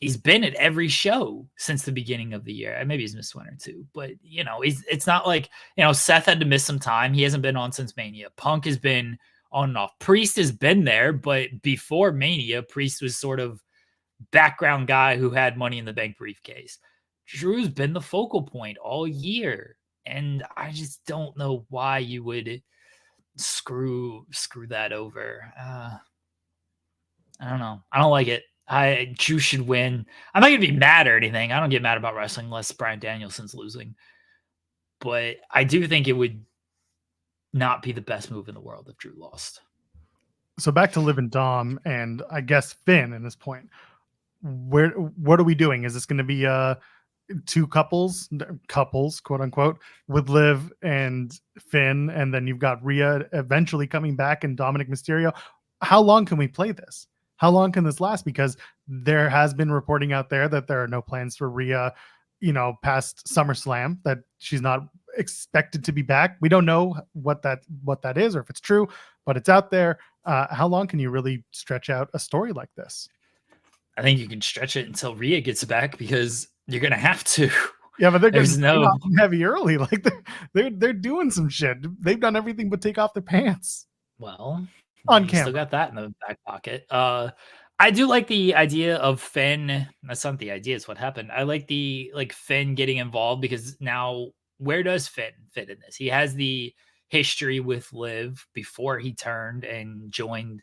He's been at every show since the beginning of the year. Maybe he's missed one or two, but it's not like, Seth had to miss some time. He hasn't been on since Mania. Punk has been on and off. Priest has been there, but before Mania, Priest was sort of background guy who had Money in the Bank briefcase. Drew's been the focal point all year, and I just don't know why you would screw that over. I don't know. I don't like it. Drew should win. I'm not gonna be mad or anything. I don't get mad about wrestling unless Bryan Danielson's losing. But I do think it would not be the best move in the world if Drew lost. So back to Liv and Dom, and I guess Finn at this point. What are we doing? Is this going to be two couples, quote unquote, with Liv and Finn, and then you've got Rhea eventually coming back and Dominik Mysterio? How long can we play this? How long can this last? Because there has been reporting out there that there are no plans for Rhea, past SummerSlam, that she's not expected to be back. We don't know what that is or if it's true, but it's out there. How long can you really stretch out a story like this? I think you can stretch it until Rhea gets back, because you're going to have to. Yeah, but they're getting heavy early. Like they're doing some shit. They've done everything but take off their pants. Well, on camera. Still got that in the back pocket. I do like the idea of Finn. That's not the idea, it's what happened. I like Finn getting involved, because now where does Finn fit in this? He has the history with Liv before he turned and joined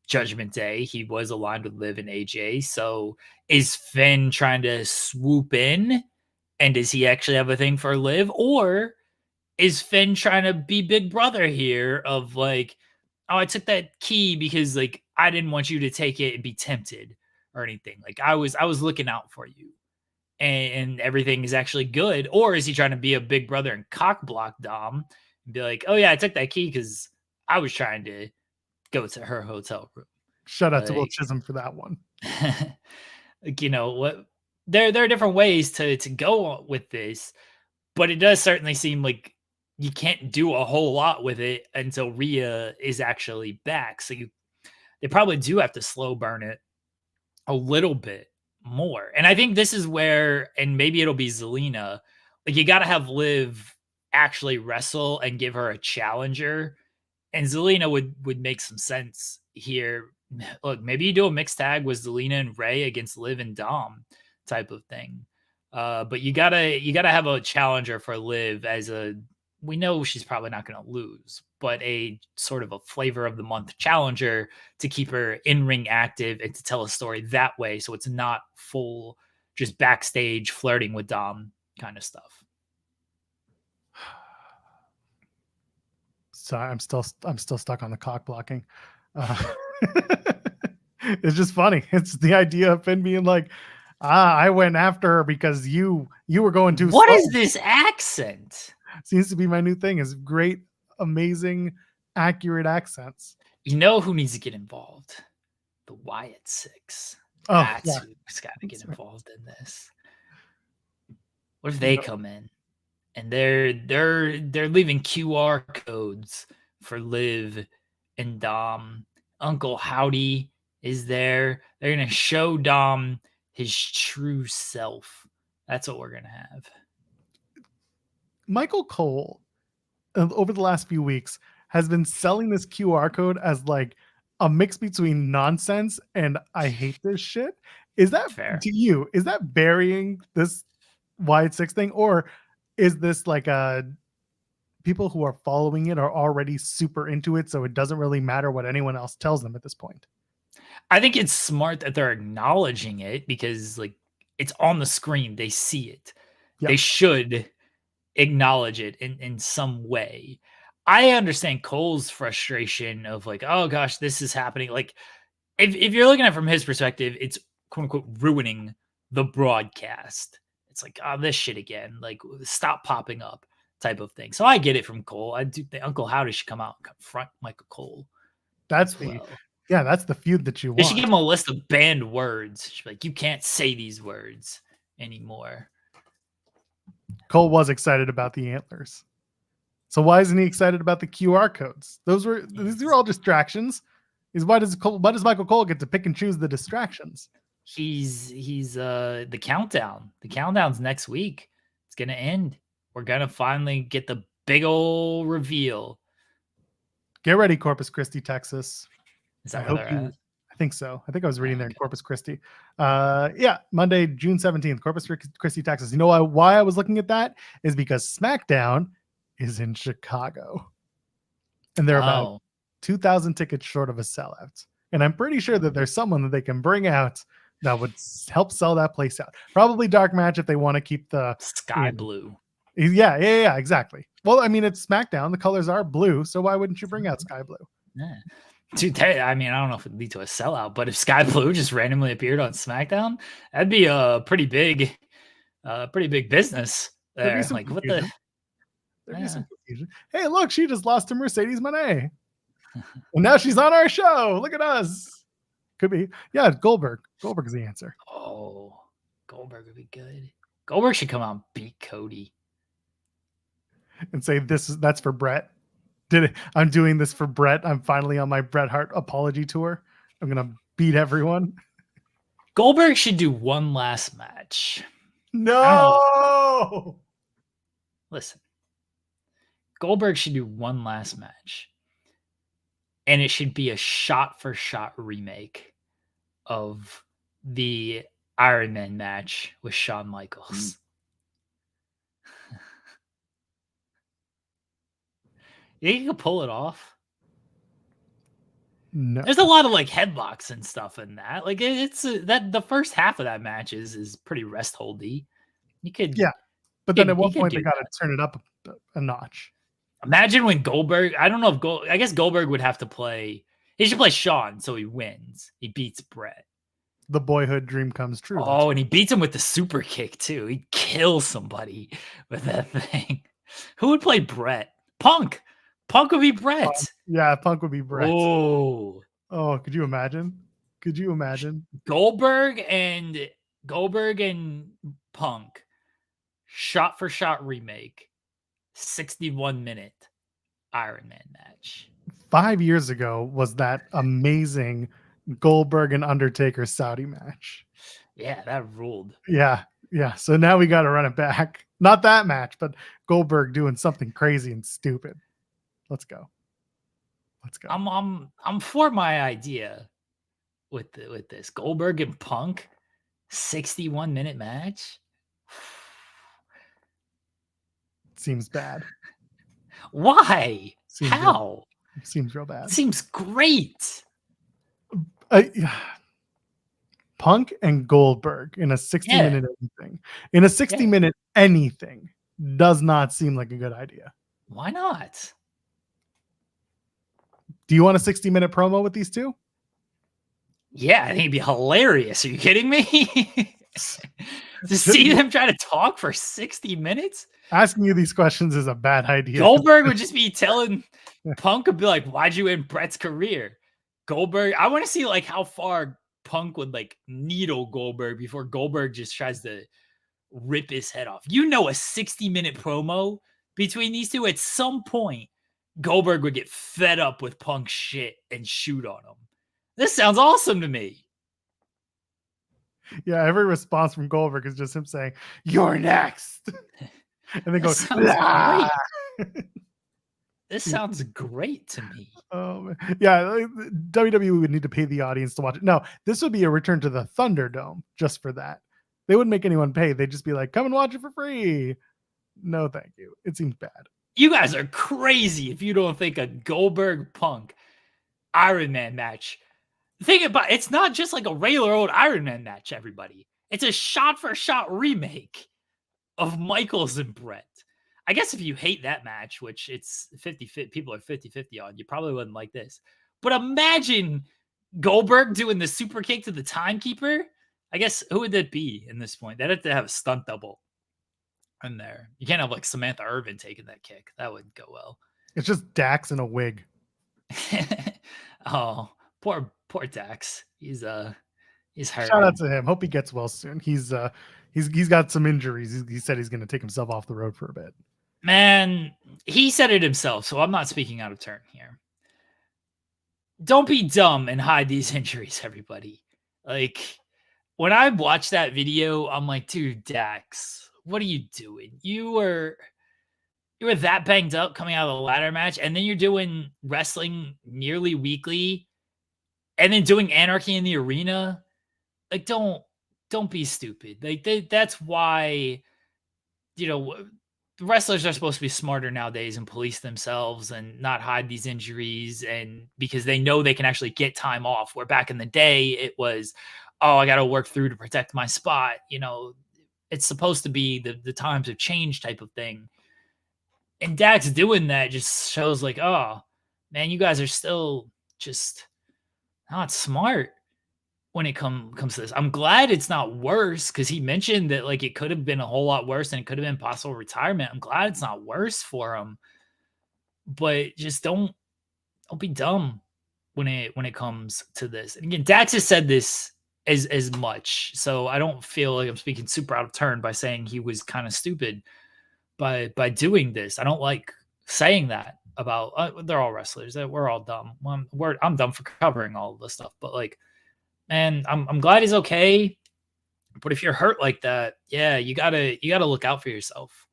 Judgment Day. He was aligned with Liv and AJ. So is Finn trying to swoop in? And does he actually have a thing for Liv? Or is Finn trying to be big brother here of like, oh, I took that key because like I didn't want you to take it and be tempted or anything. Like I was looking out for you. And everything is actually good, or is he trying to be a big brother and cock block Dom and be like, "Oh yeah, I took that key because I was trying to go to her hotel room." Shout out to Will Chisholm for that one. Like, you know what? There are different ways to go with this, but it does certainly seem like you can't do a whole lot with it until Rhea is actually back. So they probably do have to slow burn it a little bit more. And I think this is where, and maybe it'll be Zelina, like you got to have Liv actually wrestle and give her a challenger. And Zelina would make some sense here. Look, maybe you do a mixed tag with Zelina and Ray against Liv and Dom type of thing. But you gotta have a challenger for Liv as we know she's probably not going to lose, but a sort of a flavor of the month challenger to keep her in ring active and to tell a story that way. So it's not full, just backstage flirting with Dom kind of stuff. Sorry, I'm still stuck on the cock blocking. It's just funny. It's the idea of Finn being like, I went after her because you were going too slow. What is this accent? Seems to be my new thing, is great, amazing, accurate accents. You know who needs to get involved? The Wyatt Six. Oh, That's yeah. who's got to get involved in this. What if they come in and they're leaving QR codes for Liv and Dom? Uncle Howdy is there. They're gonna show Dom his true self. That's what we're gonna have. Michael Cole, over the last few weeks, has been selling this QR code as like a mix between nonsense and I hate this shit. Is that fair to you? Is that burying this Wyatt Six thing, or is this like people who are following it are already super into it, so it doesn't really matter what anyone else tells them at this point? I think it's smart that they're acknowledging it because like it's on the screen. They see it. Yep. They should acknowledge it in some way. I understand Cole's frustration of like, oh gosh, this is happening. Like if you're looking at it from his perspective, it's quote unquote ruining the broadcast. It's like, oh, this shit again. Like stop popping up type of thing. So I get it from Cole. I do think Uncle Howdy should come out and confront Michael Cole. That's that's the feud that you want. They should give him a list of banned words. Like, you can't say these words anymore. Cole was excited about the antlers. So why isn't he excited about the QR codes? These are all distractions. Why does Michael Cole get to pick and choose the distractions? He's the countdown. The countdown's next week. It's gonna end. We're gonna finally get the big old reveal. Get ready, Corpus Christi, Texas. Is that where they're at? I think so. I think I was reading there in Corpus Christi. Yeah, Monday, June 17th, Corpus Christi, Texas. You know why I was looking at that? Is because SmackDown is in Chicago. And they're about 2,000 tickets short of a sellout. And I'm pretty sure that there's someone that they can bring out that would help sell that place out. Probably dark match if they want to keep the sky blue. Yeah, exactly. Well, I mean, it's SmackDown. The colors are blue, so why wouldn't you bring out sky blue? Yeah. Dude, I mean, I don't know if it'd lead to a sellout, but if Sky Blue just randomly appeared on SmackDown, that'd be a pretty big business there. Like, what the? There'd be some confusion. Hey, look, she just lost to Mercedes Moné. And now she's on our show. Look at us. Could be. Yeah, Goldberg. Goldberg's the answer. Oh, Goldberg would be good. Goldberg should come out and beat Cody. And say that's for Brett. I'm doing this for Brett. I'm finally on my Bret Hart apology tour. I'm gonna beat everyone. Goldberg should do one last match. No. Listen, Goldberg should do one last match, and it should be a shot-for-shot remake of the Iron Man match with Shawn Michaels. You think he could pull it off? No. There's a lot of like headlocks and stuff in that. Like it's that the first half of that match is pretty rest holdy. You could Yeah. But then at he one could point they do got to turn it up a notch. Imagine when Goldberg. I don't know if I guess Goldberg would have to play. He should play Shawn so he wins. He beats Brett. The boyhood dream comes true. Oh, and he beats him with the super kick too. He kills somebody with that thing. Who would play Brett? Punk. Punk would be Brett. Yeah, Punk would be Brett. Oh, could you imagine? Could you imagine? Goldberg and Punk, shot for shot remake, 61-minute Iron Man match. 5 years ago was that amazing Goldberg and Undertaker Saudi match. Yeah, that ruled. Yeah. So now we got to run it back. Not that match, but Goldberg doing something crazy and stupid. Let's go. I'm for my idea with this Goldberg and Punk 61-minute match. Seems bad. Why? Seems How? Seems real bad. It seems great. Punk and Goldberg in a 60-minute anything. In a 60-minute anything does not seem like a good idea. Why not? Do you want a 60-minute promo with these two? Yeah, I think it'd be hilarious. Are you kidding me? To see them try to talk for 60 minutes? Asking you these questions is a bad idea. Goldberg would just be telling Punk would be like, why'd you end Brett's career? Goldberg, I want to see like how far Punk would like needle Goldberg before Goldberg just tries to rip his head off. You know, a 60-minute promo between these two, at some point, Goldberg would get fed up with Punk's shit and shoot on him. This sounds awesome to me. Yeah, every response from Goldberg is just him saying, "You're next." And then goes, This sounds great to me. Yeah, WWE would need to pay the audience to watch it. No, this would be a return to the Thunderdome just for that. They wouldn't make anyone pay. They'd just be like, come and watch it for free. No, thank you. It seems bad. You guys are crazy if you don't think a Goldberg Punk Iron Man match. Think about it's not just like a regular old Iron Man match, everybody. It's a shot for shot remake of Michaels and Brett. I guess if you hate that match, which it's 50-50, people are 50-50 on, you probably wouldn't like this. But imagine Goldberg doing the super kick to the timekeeper. I guess who would that be in this point? They'd have to have a stunt double in there. You can't have like Samantha Irvin taking that kick. That wouldn't go well. It's just Dax in a wig. Oh, poor Dax. He's hurt. Shout out to him. Hope he gets well soon. He's got some injuries. He said he's going to take himself off the road for a bit. Man, he said it himself, so I'm not speaking out of turn here. Don't be dumb and hide these injuries, everybody. Like, when I watched that video, I'm like, dude, Dax, what are you doing? You were that banged up coming out of the ladder match, and then you're doing wrestling nearly weekly, and then doing Anarchy in the Arena. Like, don't be stupid. Like, that's why, the wrestlers are supposed to be smarter nowadays and police themselves and not hide these injuries, and because they know they can actually get time off, where back in the day it was, oh, I got to work through to protect my spot. It's supposed to be the times have changed type of thing. And Dax doing that just shows like, oh man, you guys are still just not smart when it comes to this. I'm glad it's not worse, because he mentioned that like it could have been a whole lot worse and it could have been possible retirement. I'm glad it's not worse for him, but just don't be dumb when it comes to this. And again, Dax has said this as much, so I don't feel like I'm speaking super out of turn by saying he was kind of stupid by doing this. I don't like saying that about they're all wrestlers, that we're all dumb. I'm dumb for covering all of this stuff, but like, and I'm glad he's okay. But if you're hurt like that, yeah, you gotta look out for yourself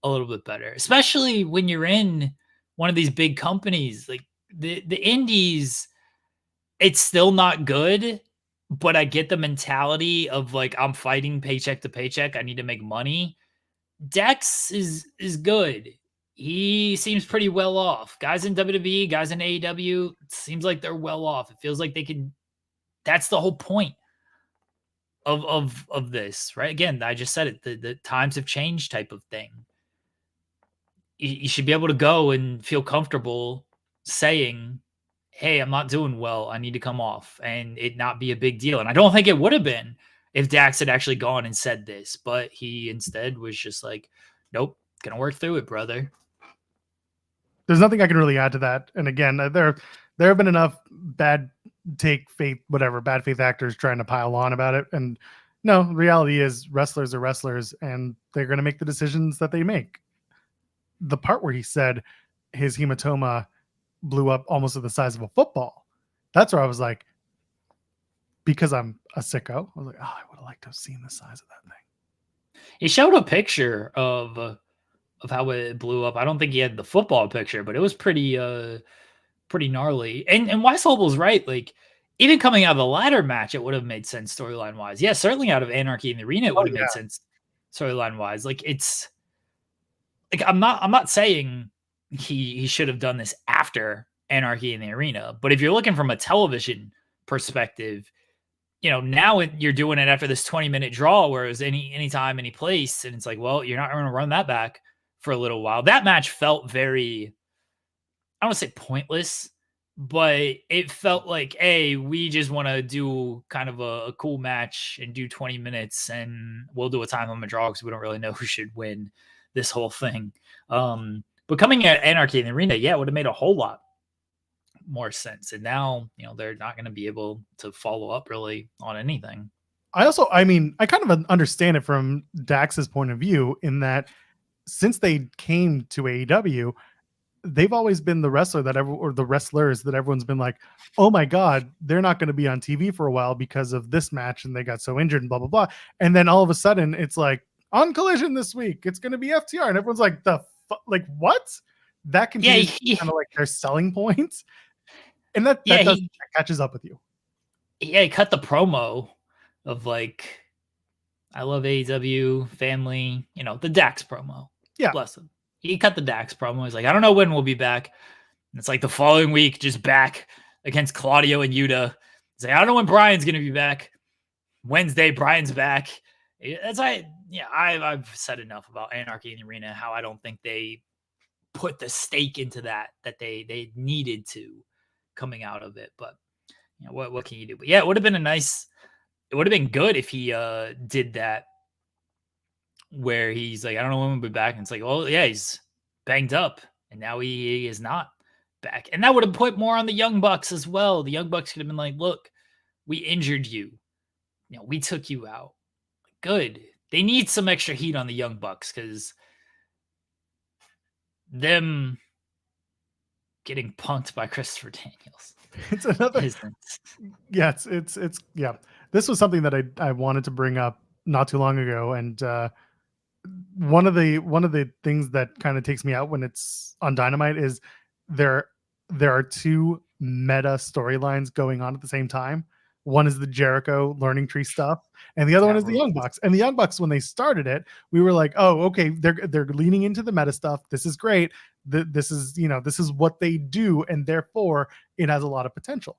a little bit better, especially when you're in one of these big companies. Like the indies, it's still not good, but I get the mentality of like, I'm fighting paycheck to paycheck. I need to make money. Dex is good. he seems pretty well off. Guys in WWE, guys in AEW, seems like they're well off. It feels like they can. That's the whole point of this, right? Again, I just said it. The times have changed, type of thing. You should be able to go and feel comfortable saying, "Hey, I'm not doing well. I need to come off," and it not be a big deal. And I don't think it would have been if Dax had actually gone and said this, but he instead was just like, "Nope, gonna work through it, brother." There's nothing I can really add to that. And again, there have been enough bad faith actors trying to pile on about it. And no, reality is wrestlers are wrestlers, and they're going to make the decisions that they make. The part where he said his hematoma blew up almost to the size of a football, that's where I was like, because I'm a sicko, I was like, oh, I would have liked to have seen the size of that thing. He showed a picture of how it blew up. I don't think he had the football picture, but it was pretty gnarly. And Weisselbel's right. Like, even coming out of the ladder match, it would have made sense storyline wise. Yeah, certainly out of Anarchy in the Arena, it would have made sense storyline wise. Like, it's like I'm not saying he should have done this after Anarchy in the Arena, but if you're looking from a television perspective, you know, now you're doing it after this 20-minute draw, where it was any time, any place, and it's like, well, you're not going to run that back for a little while. That match felt very, I don't want to say pointless, but it felt like, hey, we just want to do kind of a cool match and do 20 minutes, and we'll do a time limit draw because we don't really know who should win this whole thing. But coming at Anarchy in the Arena, yeah, it would have made a whole lot more sense. And now, you know, they're not going to be able to follow up really on anything. I kind of understand it from Dax's point of view, in that since they came to AEW, they've always been the wrestler the wrestlers that everyone's been like, oh my God, they're not going to be on TV for a while because of this match, and they got so injured and blah, blah, blah. And then all of a sudden it's like, on Collision this week, it's going to be FTR. And everyone's like, like, what? That can be kind of like their selling point. And that catches up with you. Yeah, he cut the promo of like, I love AEW, family, you know, the Dax promo. Yeah. Bless him. He cut the Dax promo. He's like, I don't know when we'll be back. And it's like the following week, just back against Claudio and Yuta. He's like, I don't know when Brian's going to be back. Wednesday, Brian's back. That's I've said enough about Anarchy in the Arena, how I don't think they put the stake into that they needed to coming out of it. But you know, what can you do? But yeah, it would have been good if he did that, where he's like, I don't know when we'll be back. And it's like, well, yeah, he's banged up, and now he is not back. And that would have put more on the Young Bucks as well. The Young Bucks could have been like, look, we injured you. You know, we took you out. Good. They need some extra heat on the Young Bucks, because them getting punked by Christopher Daniels. It's another. Yeah, it's yeah. This was something that I wanted to bring up not too long ago, and one of the things that kind of takes me out when it's on Dynamite is there are two meta storylines going on at the same time. One is the Jericho learning tree stuff, and the other one is the Young Bucks. And the Young Bucks, when they started it, we were like, oh, okay, they're leaning into the meta stuff. This is great. This is what they do, and therefore it has a lot of potential.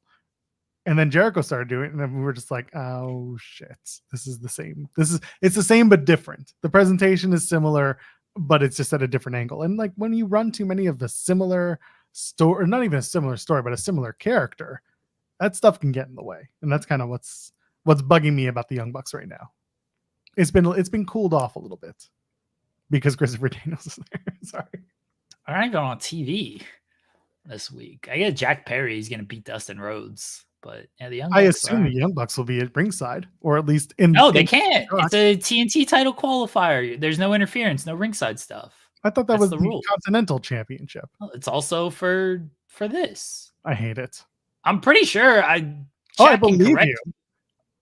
And then Jericho started doing it, and then we were just like, oh shit, this is the same. It's the same but different. The presentation is similar, but it's just at a different angle. And like, when you run too many of the similar story, or not even a similar story, but a similar character, that stuff can get in the way. And that's kind of what's bugging me about the Young Bucks right now. It's been cooled off a little bit because Christopher Daniels is there. Sorry. All right, going on TV this week. I guess Jack Perry is going to beat Dustin Rhodes, but yeah, the Young Bucks. I assume the Young Bucks will be at ringside, or at least in. No, they can't. It's a TNT title qualifier. There's no interference, no ringside stuff. I thought that was the rule. Continental Championship. Well, it's also for this. I hate it. I'm pretty sure I believe you.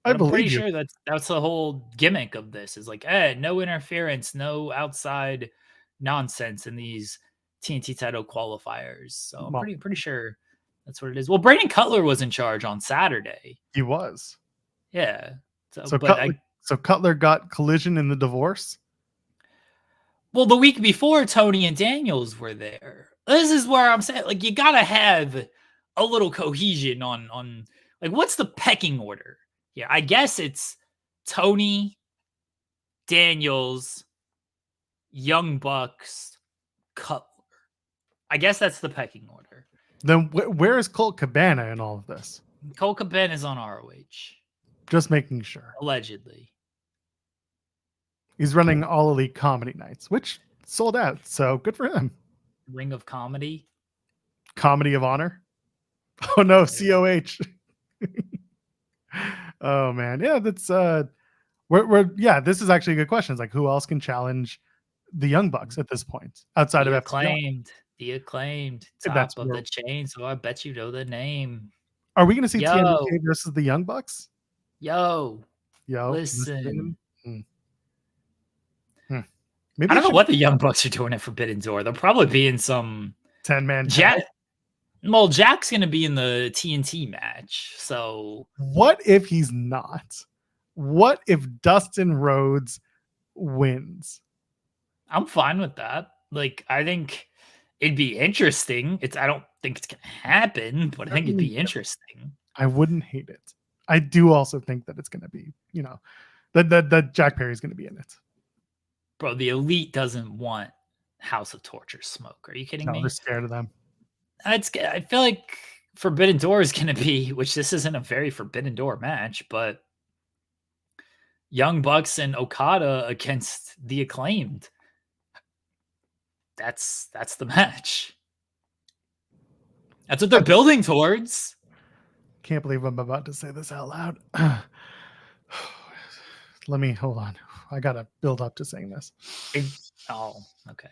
I'm pretty sure that's the whole gimmick of this, is like, no interference, no outside nonsense in these TNT title qualifiers. So I'm pretty sure that's what it is. Well, Brandon Cutler was in charge on Saturday. He was. Yeah. So Cutler got Collision in the divorce? Well, the week before, Tony and Daniels were there. This is where I'm saying, like, you gotta have a little cohesion on like, what's the pecking order? Yeah, I guess it's Tony, Daniels, Young Bucks, Cutler. I guess that's the pecking order. Then where is Colt Cabana in all of this? Cole Cabana is on ROH, Just making sure. allegedly. He's running All Elite Comedy Nights, which sold out. So good for him. Ring of Comedy. Comedy of Honor. Oh no, COH. Oh man, yeah, that's we're yeah. This is actually a good question. It's like, who else can challenge the Young Bucks at this point outside The of FTR? acclaimed That's top of where- the chain. So I bet you know the name. Are we going to see Yo. TNA versus the Young Bucks? Yo, Yo, listen. Maybe I don't it know should what the Young Bucks are doing at Forbidden Door. They'll probably be in some 10-man Jack. tag. Well, Jack's going to be in the TNT match. So What if he's not? What if Dustin Rhodes wins? I'm fine with that. Like, I think it'd be interesting. I don't think it's going to happen, but I think it'd be interesting. I wouldn't hate it. I do also think that it's going to be, that Jack Perry's going to be in it. Bro, the Elite doesn't want House of Torture smoke. Are you kidding No, me? they're scared of them. I feel like Forbidden Door is going to be, which this isn't a very Forbidden Door match, but Young Bucks and Okada against the Acclaimed. That's the match. That's what they're building towards. Can't believe I'm about to say this out loud. Let me hold on. I gotta build up to saying this. Oh, okay.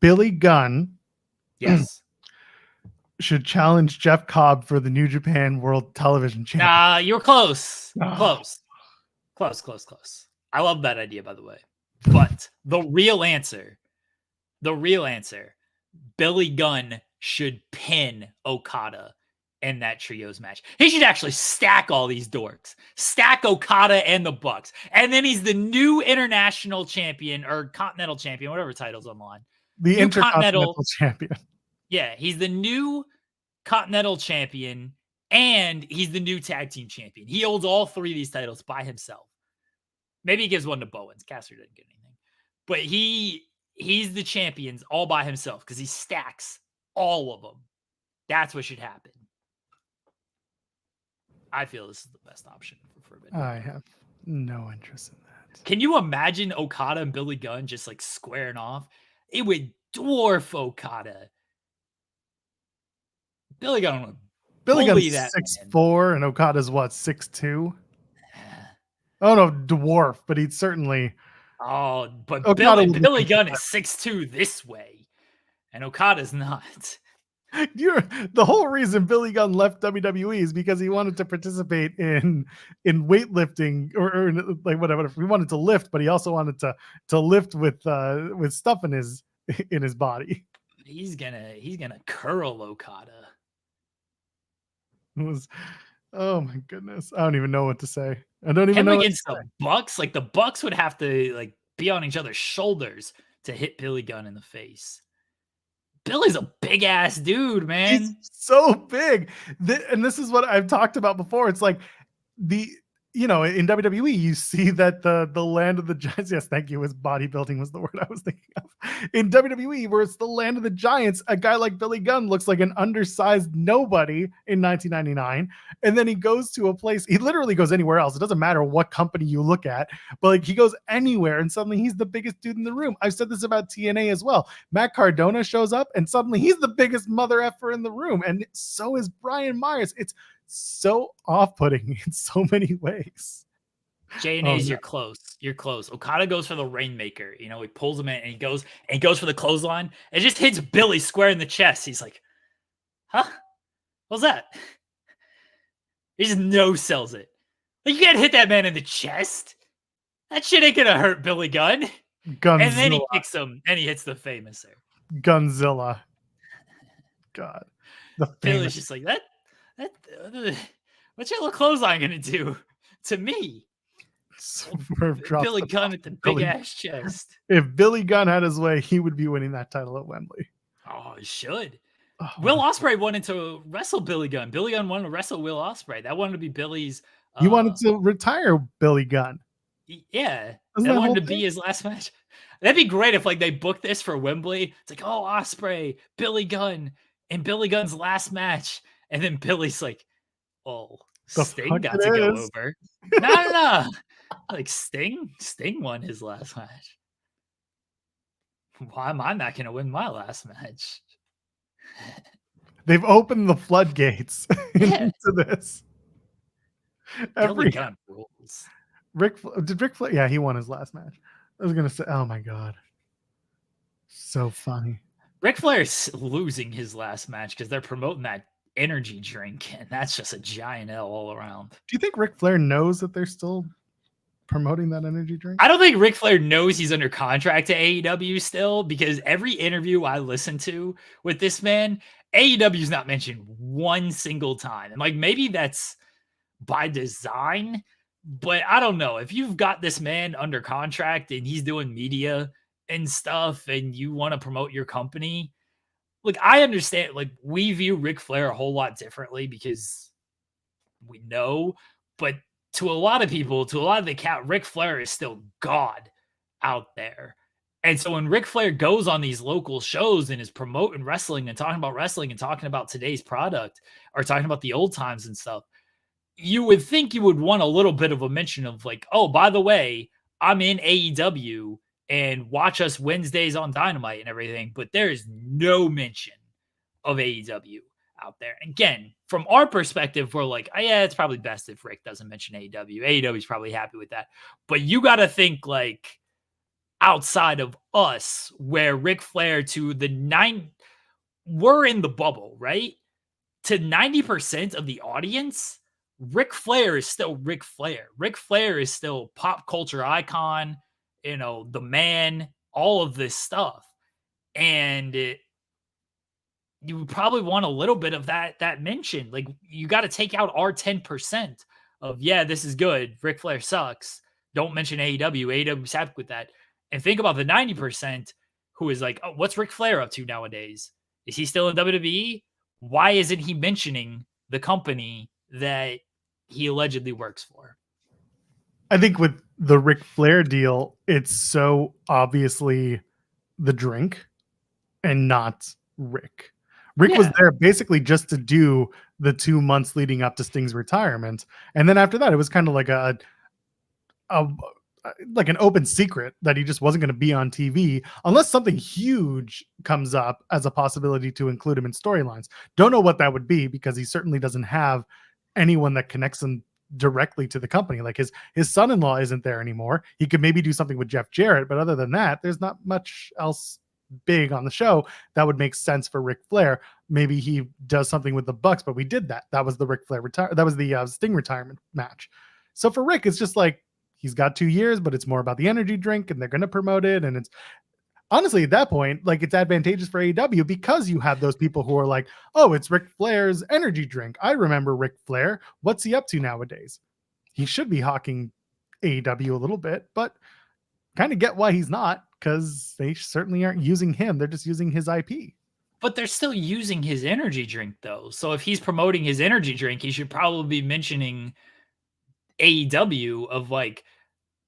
Billy Gunn Yes. should challenge Jeff Cobb for the New Japan World Television Championship. You're close. Ah. Close. I love that idea, by the way. But the real answer, Billy Gunn should pin Okada in that trios match. He should actually stack all these dorks. Stack Okada and the Bucks. And then he's the new international champion or continental champion, whatever title's on the line. The New Intercontinental Champion. Yeah, he's the new continental champion and he's the new tag team champion. He holds all three of these titles by himself. Maybe he gives one to Bowens. Caster didn't get anything. But he's the champions all by himself because he stacks all of them. That's what should happen. I feel this is the best option for Forbidden. I have no interest in that. Can you imagine Okada and Billy Gunn just like squaring off? It would dwarf Okada. Billy Gunn would Billy bully Gunn's that 6'4" and Okada's what, 6'2"? Oh no, dwarf, but he'd certainly. Oh, but Okada would be Billy Gunn confident. is 6'2" this way, and Okada's not. The whole reason Billy Gunn left WWE is because he wanted to participate in weightlifting or like whatever. He wanted to lift, but he also wanted to lift with stuff in his body. He's gonna curl Okada. It was, oh my goodness, I don't even know what to say. I don't even Him know. against the Bucks, like the Bucks would have to like be on each other's shoulders to hit Billy Gunn in the face. Billy's a big ass dude, man. He's so big. And this is what I've talked about before. It's like in WWE, you see that the land of the giants. Yes, thank you. Bodybuilding was the word I was thinking of. In WWE, where it's the land of the giants, a guy like Billy Gunn looks like an undersized nobody in 1999. And then he goes to a place, he literally goes anywhere else. It doesn't matter what company you look at, but like he goes anywhere and suddenly he's the biggest dude in the room. I've said this about TNA as well. Matt Cardona shows up and suddenly he's the biggest mother effer in the room. And so is Brian Myers. It's so off-putting in so many ways. J&A's, you're close. You're close. Okada goes for the Rainmaker. He pulls him in and he goes for the clothesline. It just hits Billy square in the chest. He's like, huh? What's that? He just no-sells it. Like, you can't hit that man in the chest. That shit ain't gonna hurt Billy Gunn. Gunzilla. And then he kicks him and he hits the famouser. Gunzilla. God. The Billy's just like, that what's your little clothesline gonna do to me? Swerve drops Billy the Gunn at the big Billy- ass chest. If Billy Gunn had his way, he would be winning that title at Wembley. Oh, he should. Oh, Will Ospreay wanted to wrestle Billy Gunn. Billy Gunn wanted to wrestle Will Ospreay. That wanted to be Billy's. he wanted to retire Billy Gunn. Yeah, Isn't that that wanted whole to thing? be his last match. That'd be great if like they booked this for Wembley. It's like, oh, Ospreay, Billy Gunn, and Billy Gunn's last match, and then Billy's like, oh, The Sting fuck got it to go is. over. No. Like Sting won his last match. Why am I not going to win my last match? They've opened the floodgates Yeah. into this. Billy Gunn rules. Did Ric Flair? Yeah, he won his last match. I was gonna say, oh my god, so funny. Ric Flair's losing his last match because they're promoting that energy drink, and that's just a giant L all around. Do you think Ric Flair knows that they're still promoting that energy drink? I don't think Ric Flair knows he's under contract to AEW still, because every interview I listen to with this man, AEW's not mentioned one single time. And like maybe that's by design, but I don't know. If you've got this man under contract and he's doing media and stuff and you want to promote your company, like I understand, like we view Ric Flair a whole lot differently because we know, but to a lot of people, to a lot of the cat, Ric Flair is still God out there. And so when Ric Flair goes on these local shows and is promoting wrestling and talking about today's product or talking about the old times and stuff, you would think you would want a little bit of a mention of like, oh, by the way, I'm in AEW and watch us Wednesdays on Dynamite and everything. But there is no mention of AEW out there. Again, from our perspective, we're like, oh, yeah, it's probably best if Rick doesn't mention AEW. AEW is probably happy with that. But you got to think like outside of us, where Ric Flair we're in the bubble, right? To 90% of the audience, Ric Flair is still Ric Flair. Ric Flair is still pop culture icon, the man, all of this stuff. And you would probably want a little bit of that mention. Like you got to take out our 10% of, yeah, this is good. Ric Flair sucks. Don't mention AEW. AEW's happy with that. And think about the 90% who is like, oh, what's Ric Flair up to nowadays? Is he still in WWE? Why isn't he mentioning the company that he allegedly works for? I think with the Ric Flair deal, it's so obviously the drink and not Rick. Rick was there basically just to do the 2 months leading up to Sting's retirement. And then after that, it was kind of like like an open secret that he just wasn't going to be on TV unless something huge comes up as a possibility to include him in storylines. Don't know what that would be because he certainly doesn't have anyone that connects him directly to the company. Like his son-in-law isn't there anymore. He could maybe do something with Jeff Jarrett, but other than that, there's not much else big on the show that would make sense for Ric Flair. Maybe he does something with the Bucks, but we did that. That was the Ric Flair that was the Sting retirement match. So for Rick, it's just like he's got 2 years, but it's more about the energy drink and they're going to promote it. And it's honestly at that point, like it's advantageous for AEW because you have those people who are like, oh, it's Ric Flair's energy drink. I remember Ric Flair. What's he up to nowadays? He should be hawking AEW a little bit, but kind of get why he's not, because they certainly aren't using him. They're just using his IP. But they're still using his energy drink, though. So if he's promoting his energy drink, he should probably be mentioning AEW of like,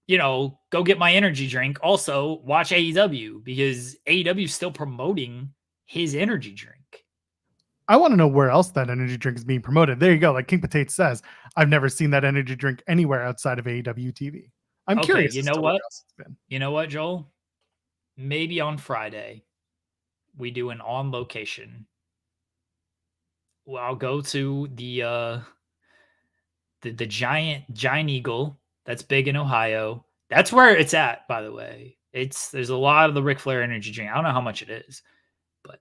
go get my energy drink. Also, watch AEW because AEW is still promoting his energy drink. I want to know where else that energy drink is being promoted. There you go. Like King Potato says, I've never seen that energy drink anywhere outside of AEW TV. I'm curious. You know what? You know what, Joel? Maybe on Friday we do an on location. Well, I'll go to the giant Eagle that's big in Ohio. That's where it's at, by the way. There's a lot of the Ric Flair energy drink. I don't know how much it is, but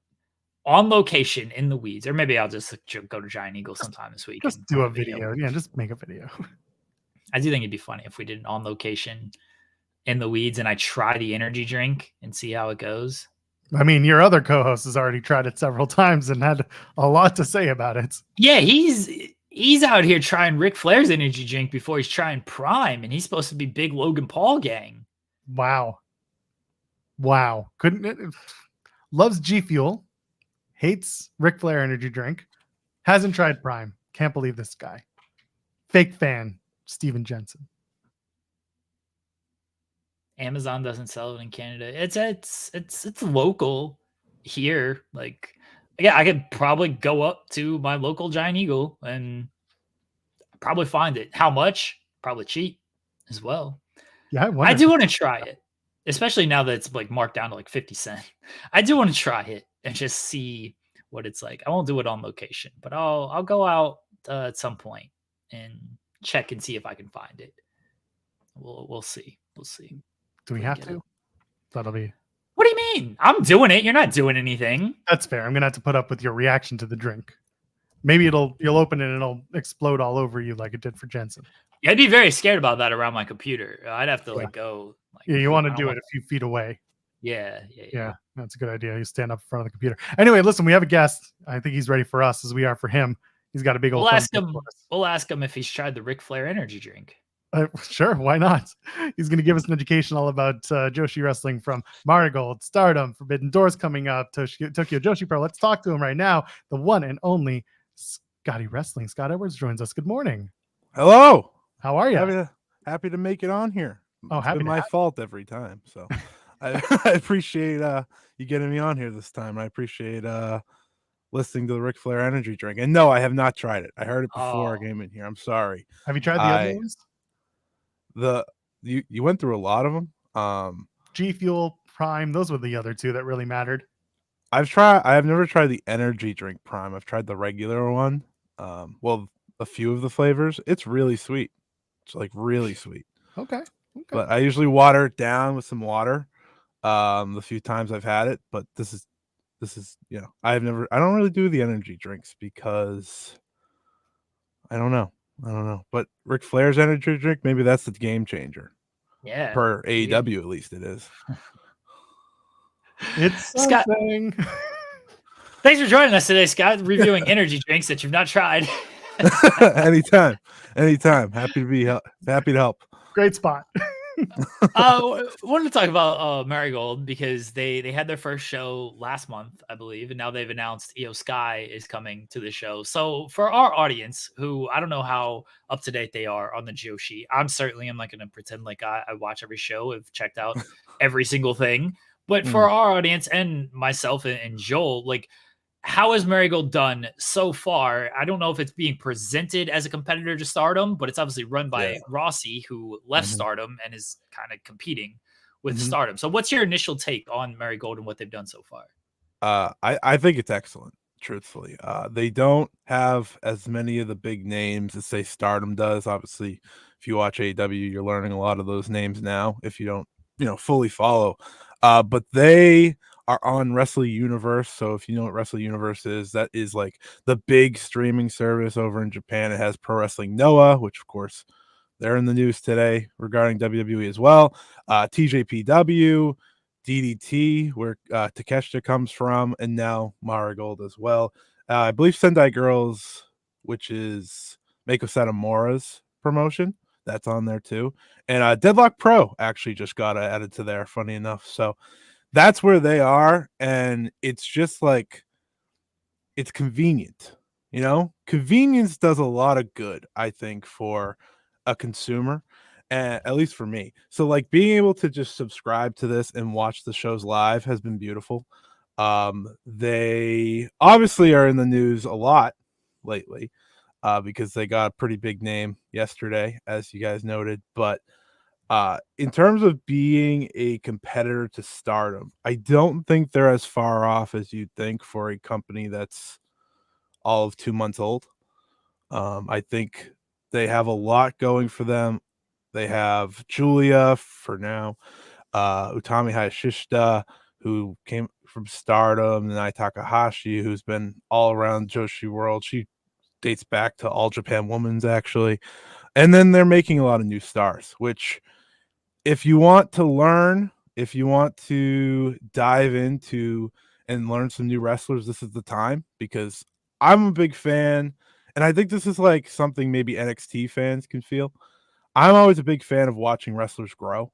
on location in the weeds, or maybe I'll just go to Giant Eagle sometime this week. Just do a video. Yeah, just make a video. I do think it'd be funny if we did an on location in the weeds and I try the energy drink and see how it goes. I mean, your other co-host has already tried it several times and had a lot to say about it. Yeah, he's He's out here trying Ric Flair's energy drink before he's trying Prime, and he's supposed to be big Logan Paul gang. Wow. Couldn't it? Loves G Fuel, hates Ric Flair energy drink, hasn't tried Prime. Can't believe this guy. Fake fan, Steven Jensen. Amazon doesn't sell it in Canada. It's local here. Like, yeah, I could probably go up to my local Giant Eagle and probably find it. How much? Probably cheap as well. Yeah, I do want to try it, especially now that it's like marked down to like 50 cents. I do want to try it and just see what it's like. I won't do it on location, but I'll go out at some point and check and see if I can find it. We'll see. We'll see. Do we have to? That'll be. What do you mean? I'm doing it. You're not doing anything. That's fair. I'm gonna have to put up with your reaction to the drink. Maybe you'll open it and it'll explode all over you like it did for Jensen. Yeah, I'd be very scared about that around my computer. I'd have to like go. Like, yeah, you want to do it a few feet away. Yeah. That's a good idea. You stand up in front of the computer. Anyway, listen, we have a guest. I think he's ready for us as we are for him. He's got a big old. We'll ask him if he's tried the Ric Flair energy drink. Sure, why not? He's going to give us an education all about Joshi wrestling from Marigold, Stardom, Forbidden Doors coming up, Tokyo Joshi Pro. Let's talk to him right now. The one and only Scotty Wrestling. Scott Edwards joins us. Good morning. Hello. How are you? Happy to make it on here. Oh, it's been my fault every time. So I appreciate you getting me on here this time. I appreciate listening to the Ric Flair energy drink. And no, I have not tried it. I heard it before I came in here. I'm sorry. Have you tried the other ones? You went through a lot of them. G Fuel, Prime, those were the other two that really mattered. I have never tried the energy drink Prime. I've tried the regular one. Well, a few of the flavors. It's really sweet. It's like really sweet. Okay. But I usually water it down with some water. The few times I've had it, but this is I don't really do the energy drinks because I don't know. But Ric Flair's energy drink, maybe that's the game changer. Yeah. Per AEW, at least it is. It's something. Scott, thanks for joining us today, Scott, reviewing energy drinks that you've not tried. Anytime. Happy to help. Great spot. Wanted to talk about Marigold because they had their first show last month, I believe, and now they've announced Io Sky is coming to the show. So for our audience, who I don't know how up to date they are on the Joshi, I'm not going to pretend like I watch every show, have checked out every single thing. But for our audience and myself and Joel, like, how is Marigold done so far? I don't know if it's being presented as a competitor to Stardom, but it's obviously run by Rossi, who left Stardom and is kind of competing with Stardom. So what's your initial take on Marigold and what they've done so far? I think it's excellent, truthfully. They don't have as many of the big names as, say, Stardom does. Obviously, if you watch AEW, you're learning a lot of those names now if you don't, fully follow. But they are on Wrestle Universe. So if you know what Wrestle Universe is, that is like the big streaming service over in Japan. It has Pro Wrestling Noah, which of course they're in the news today regarding WWE as well. TJPW, DDT, where Takeshita comes from, and now Marigold as well. I believe Sendai Girls, which is Meiko Satomura's promotion, that's on there too. And Deadlock Pro actually just got added to there, funny enough. So that's where they are, and it's just like, it's convenient. Convenience does a lot of good, I think, for a consumer, and at least for me. So like being able to just subscribe to this and watch the shows live has been beautiful. They obviously are in the news a lot lately because they got a pretty big name yesterday, as you guys noted, but in terms of being a competitor to Stardom, I don't think they're as far off as you'd think for a company that's all of 2 months old. I think they have a lot going for them. They have Julia for now, Utami Hayashishita, who came from Stardom, and Nai Takahashi, who's been all around Joshi World. She dates back to All Japan Women's, actually. And then they're making a lot of new stars, which, if you want to learn, if you want to dive into and learn some new wrestlers, this is the time, because I'm a big fan, And I think this is like something maybe NXT fans can feel. I'm always a big fan of watching wrestlers grow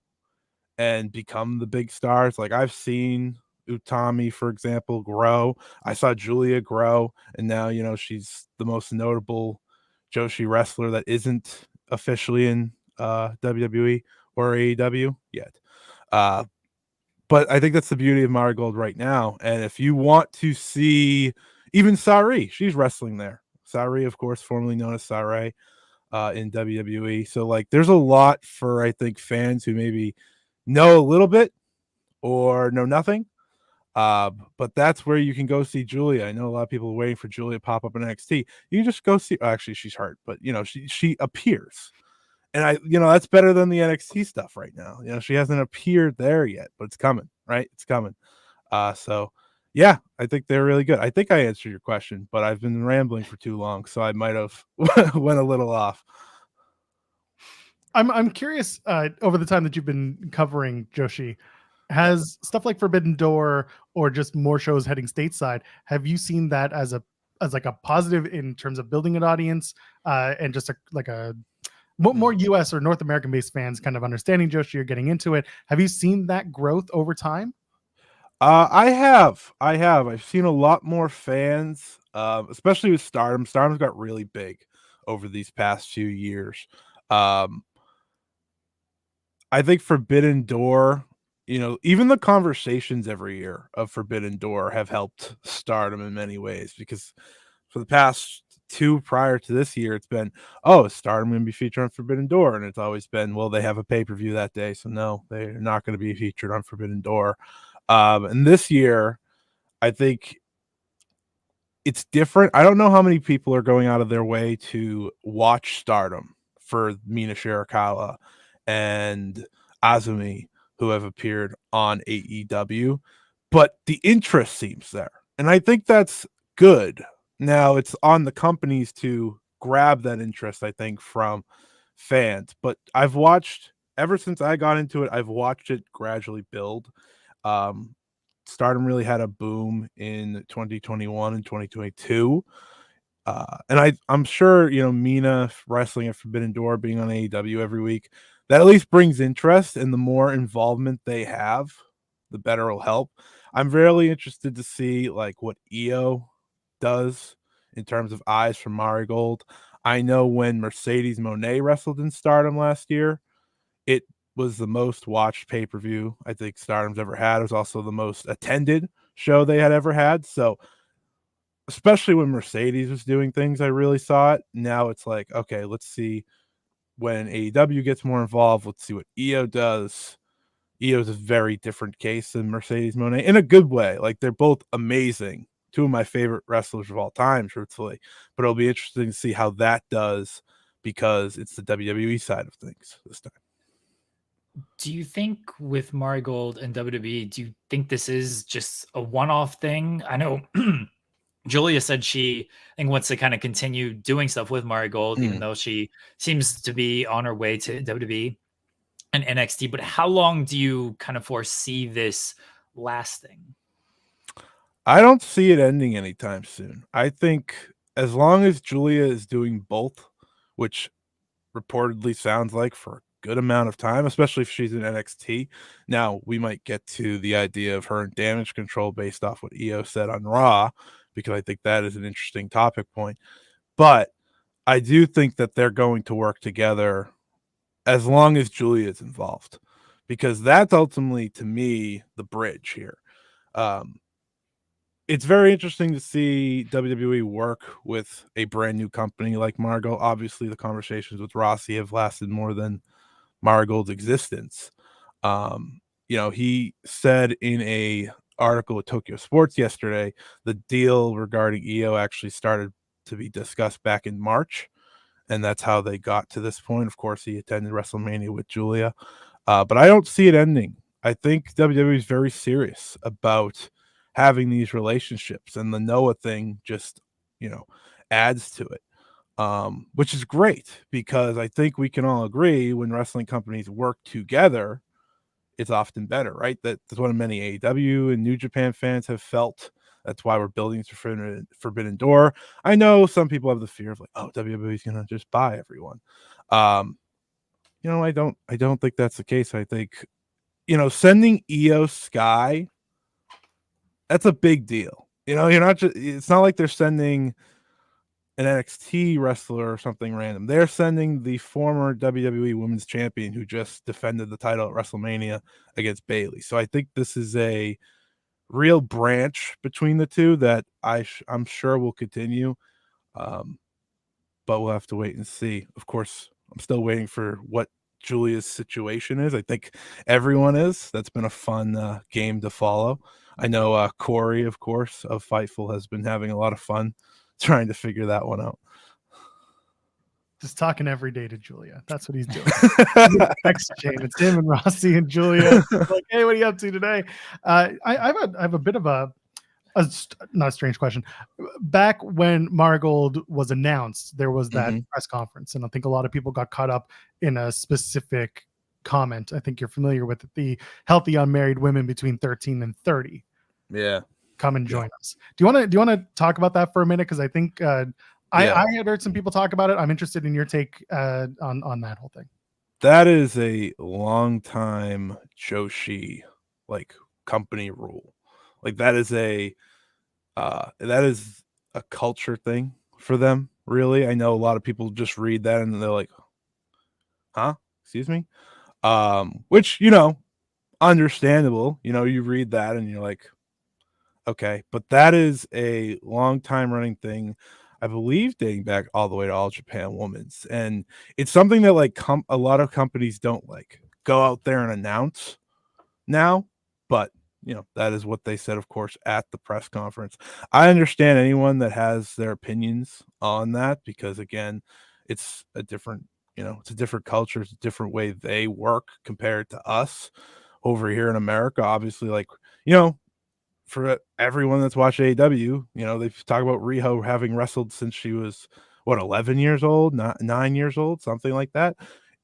and become the big stars. Like I've seen Utami, for example, grow. I saw Julia grow, and now she's the most notable Joshi wrestler that isn't officially in WWE or AEW yet. But I think that's the beauty of Marigold right now. And if you want to see even Sarai, she's wrestling there. Sarai, of course, formerly known as Sarai in WWE. So like there's a lot for I think fans who maybe know a little bit or know nothing. But that's where you can go see Julia. I know a lot of people are waiting for Julia to pop up in NXT. You can just go see actually she's hurt, but she appears. And that's better than the NXT stuff right now. She hasn't appeared there yet, but it's coming, right? It's coming. So yeah, I think they're really good. I think I answered your question, but I've been rambling for too long, so I might have went a little off. I'm curious, over the time that you've been covering Joshi, has stuff like Forbidden Door or just more shows heading stateside, have you seen that as like a positive in terms of building an audience, and just a more US or North American based fans kind of understanding Joshi or getting into it? Have you seen that growth over time? I have. I've seen a lot more fans, especially with Stardom. Stardom's got really big over these past few years. I think Forbidden Door, even the conversations every year of Forbidden Door have helped Stardom in many ways, because for the past two prior to this year, it's been, oh, is Stardom going to be featured on Forbidden Door? And it's always been, well, they have a pay-per-view that day, so no, they're not going to be featured on Forbidden Door. And this year, I think it's different. I don't know how many people are going out of their way to watch Stardom for Mina Shirakawa and Azumi, who have appeared on AEW, but the interest seems there. And I think that's good. Now it's on the companies to grab that interest, I think, from fans. But I've watched, ever since I got into it, I've watched it gradually build. Stardom really had a boom in 2021 and 2022. And I'm sure, Mina wrestling at Forbidden Door, being on AEW every week, that at least brings interest, and the more involvement they have, the better it'll help. I'm really interested to see like what Io does in terms of eyes from Marigold. I know when Mercedes Moné wrestled in Stardom last year, it was the most watched pay-per-view I think Stardom's ever had. It was also the most attended show they had ever had. So especially when Mercedes was doing things, I really saw it. Now it's like, okay, let's see when AEW gets more involved. Let's see what Io does. Io's a very different case than Mercedes Moné in a good way. Like they're both amazing. Two of my favorite wrestlers of all time, truthfully. But it'll be interesting to see how that does, because it's the WWE side of things this time. Do you think with Marigold and WWE, do you think this is just a one-off thing? I know Julia said I think, wants to kind of continue doing stuff with Marigold, even though she seems to be on her way to WWE and NXT. But how long do you kind of foresee this lasting? I don't see it ending anytime soon. I think as long as Julia is doing both, which reportedly sounds like for a good amount of time, especially if she's in NXT. Now, we might get to the idea of her in Damage Control based off what Io said on Raw, because I think that is an interesting topic point. But I do think that they're going to work together as long as Julia is involved, because that's ultimately, to me, the bridge here. It's very interesting to see WWE work with a brand new company like Marigold. Obviously, the conversations with Rossi have lasted more than Marigold's existence. He said in a article with Tokyo Sports yesterday, the deal regarding Io actually started to be discussed back in March, and that's how they got to this point. Of course, he attended WrestleMania with Julia, but I don't see it ending. I think WWE is very serious about having these relationships, and the Noah thing just, adds to it, which is great, because I think we can all agree when wrestling companies work together, it's often better, right? That's what many AEW and New Japan fans have felt That's why we're building this forbidden door. I know some people have the fear of like, oh, WWE's gonna just buy everyone. You know, I don't think that's the case. I think, you know, sending Io Sky, that's a big deal. You know, it's not like they're sending an NXT wrestler or something random. They're sending the former WWE Women's Champion who just defended the title at WrestleMania against Bayley. So I think this is a real branch between the two that I'm sure will continue. But we'll have to wait and see. Of course, I'm still waiting for what Julia's situation is. I think everyone is. That's been a fun game to follow. I know Corey, of course, of Fightful has been having a lot of fun trying to figure that one out. Just talking every day to Julia. That's what he's doing. Next chain. It's him and Rossi and Julia. Like, hey, what are you up to today? I have a bit of not a strange question. Back when Marigold was announced, there was that press conference, and I think a lot of people got caught up in a specific comment. I think you're familiar with it, the healthy unmarried women between 13 and 30. Yeah. Come and join us. Do you want to talk about that for a minute? Because I think I had heard some people talk about it. I'm interested in your take on that whole thing. That is a long time Joshi like company rule. Like that is a culture thing for them. Really, I know a lot of people just read that and they're like, "Huh? Excuse me," which, you know, understandable. You know, you read that and you're like, okay, but that is a long time running thing, I believe, dating back all the way to All Japan Women's, and it's something that like a lot of companies don't like go out there and announce now, but you know, that is what they said, of course, at the press conference. I understand anyone that has their opinions on that because, again, it's a different, you know, it's a different culture, it's a different way they work compared to us over here in America. Obviously, like, you know, for everyone that's watched AEW, you know, they've talked about Riho having wrestled since she was, 11 years old, 9 years old, something like that.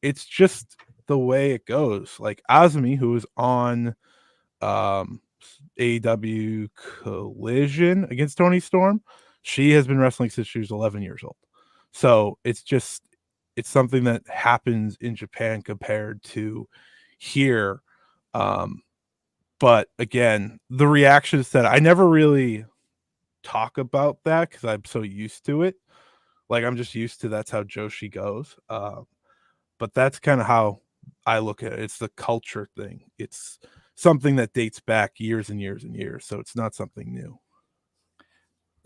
It's just the way it goes. Like Azumi, who was on AEW Collision against Toni Storm, she has been wrestling since she was 11 years old. So it's something that happens in Japan compared to here. But again, the reaction is that I never really talk about that because I'm so used to it. Like I'm just used to that's how Joshi goes. But that's kind of how I look at it. It's the culture thing. It's something that dates back years and years and years. So it's not something new.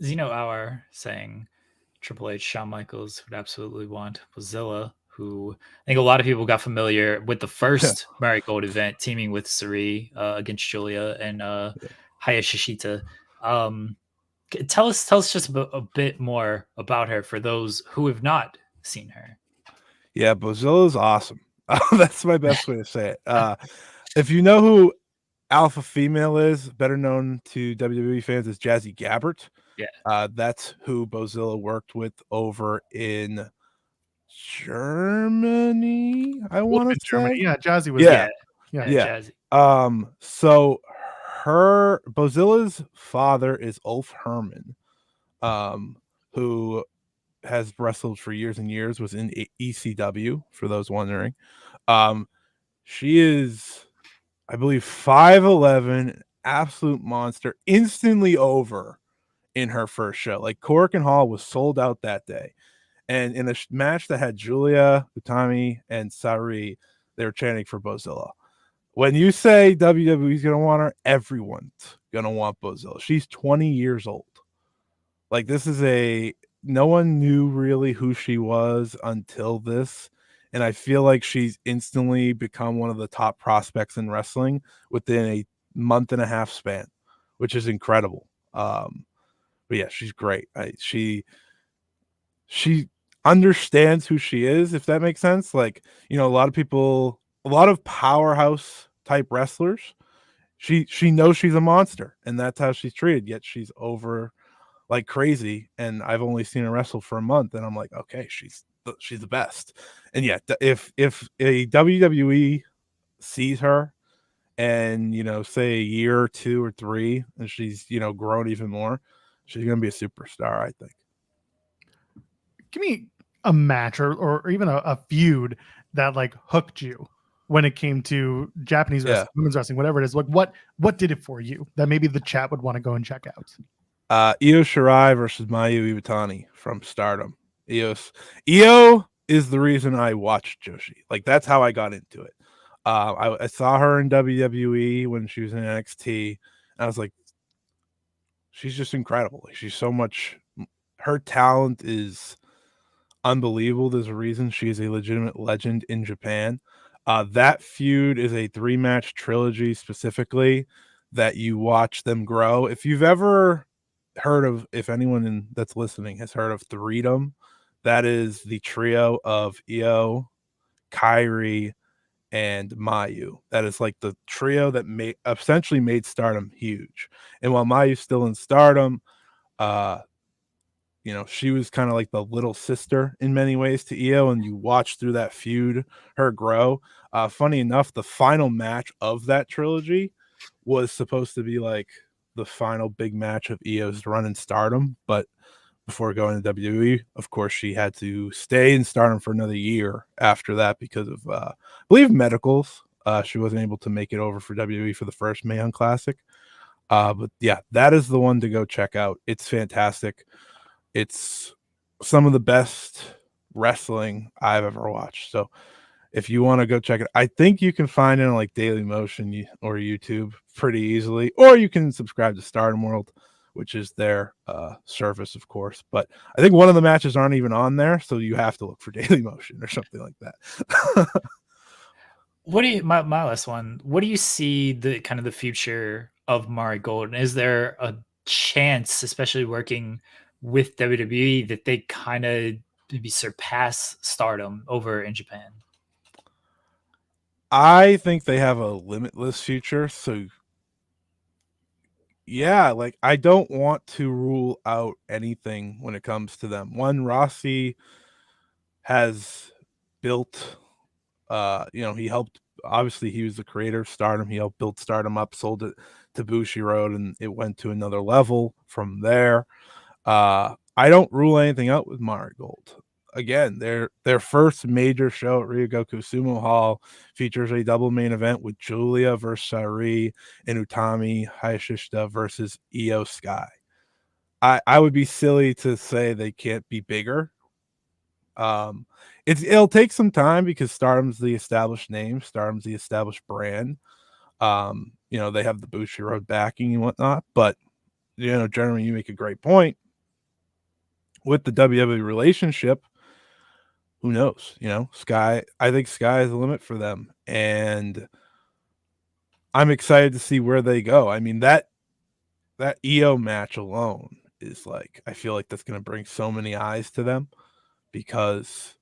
Zeno Hour saying Triple H, Shawn Michaels would absolutely want Wazilla, who I think a lot of people got familiar with the first Marigold event, teaming with Sari against Julia and Hayashishita. Tell us just a bit more about her for those who have not seen her. Yeah, Bozilla's awesome. That's my best way to say it. If you know who Alpha Female is, better known to WWE fans as Jazzy Gabbert. Yeah. That's who Bozilla worked with over in Germany, I want to say. Germany. Yeah, Jazzy was yeah. Jazzy. So Bozilla's father is Ulf Herman, who has wrestled for years and years, was in ECW, for those wondering. She is, I believe, 5'11", absolute monster, instantly over in her first show. Like Korakuen Hall was sold out that day. And in a match that had Julia, Utami, and Sari, they were chanting for Bozilla. When you say WWE's going to want her, everyone's going to want Bozilla. She's 20 years old. Like this is no one knew really who she was until this. And I feel like she's instantly become one of the top prospects in wrestling within a month and a half span, which is incredible. But yeah, she's great. She understands who she is, if that makes sense. Like, you know, a lot of powerhouse type wrestlers, she knows she's a monster and that's how she's treated, yet she's over like crazy. And I've only seen her wrestle for a month and I'm like, okay, she's the best. And yet if a WWE sees her and say a year or 2 or 3, and she's grown even more, she's gonna be a superstar, I think. Give me a match or even a feud that like hooked you when it came to Japanese wrestling, women's wrestling, whatever it is. Like what did it for you that maybe the chat would want to go and check out? Io Shirai versus Mayu Iwatani from Stardom. Io is the reason I watched Joshi. Like, that's how I got into it. I saw her in WWE when she was in NXT, and I was like, she's just incredible. Like, she's so much. Her talent is unbelievable. There's a reason she is a legitimate legend in Japan. That feud is a 3-match trilogy specifically that you watch them grow. If you've ever heard of, if anyone that's listening has heard of Threedom, that is the trio of Io, Kairi, and Mayu. That is like the trio that essentially made Stardom huge. And while Mayu's still in Stardom, she was kind of like the little sister in many ways to Io, and you watch through that feud her grow. Funny enough, the final match of that trilogy was supposed to be like the final big match of Io's run in Stardom, but before going to WWE, of course, she had to stay in Stardom for another year after that because of, I believe, medicals. She wasn't able to make it over for WWE for the first Mae Young Classic. But yeah, that is the one to go check out. It's fantastic. It's some of the best wrestling I've ever watched. So if you want to go check it, I think you can find it on like Daily Motion or YouTube pretty easily, or you can subscribe to Stardom World, which is their service, of course. But I think one of the matches aren't even on there, so you have to look for Daily Motion or something like that. What do you, my last one, what do you see the kind of the future of Marigold? And is there a chance, especially working with WWE, that they kind of maybe surpass Stardom over in Japan? I think they have a limitless future. So yeah, like, I don't want to rule out anything when it comes to them. One, Rossi has built, he helped, obviously he was the creator of Stardom. He helped build Stardom up, sold it to Bushiroad, and it went to another level from there. I don't rule anything out with Marigold. Again, their first major show at Ryogoku Sumo Hall features a double main event with Julia versus Shari and Utami Hayashishita versus Io Sky. I would be silly to say they can't be bigger. It'll take some time because Stardom's the established name, Stardom's the established brand. They have the Bushiroad backing and whatnot, but Jeremy, you make a great point. With the WWE relationship, who knows? I think sky is the limit for them, and I'm excited to see where they go. I mean, that Io match alone is like, I feel like that's going to bring so many eyes to them because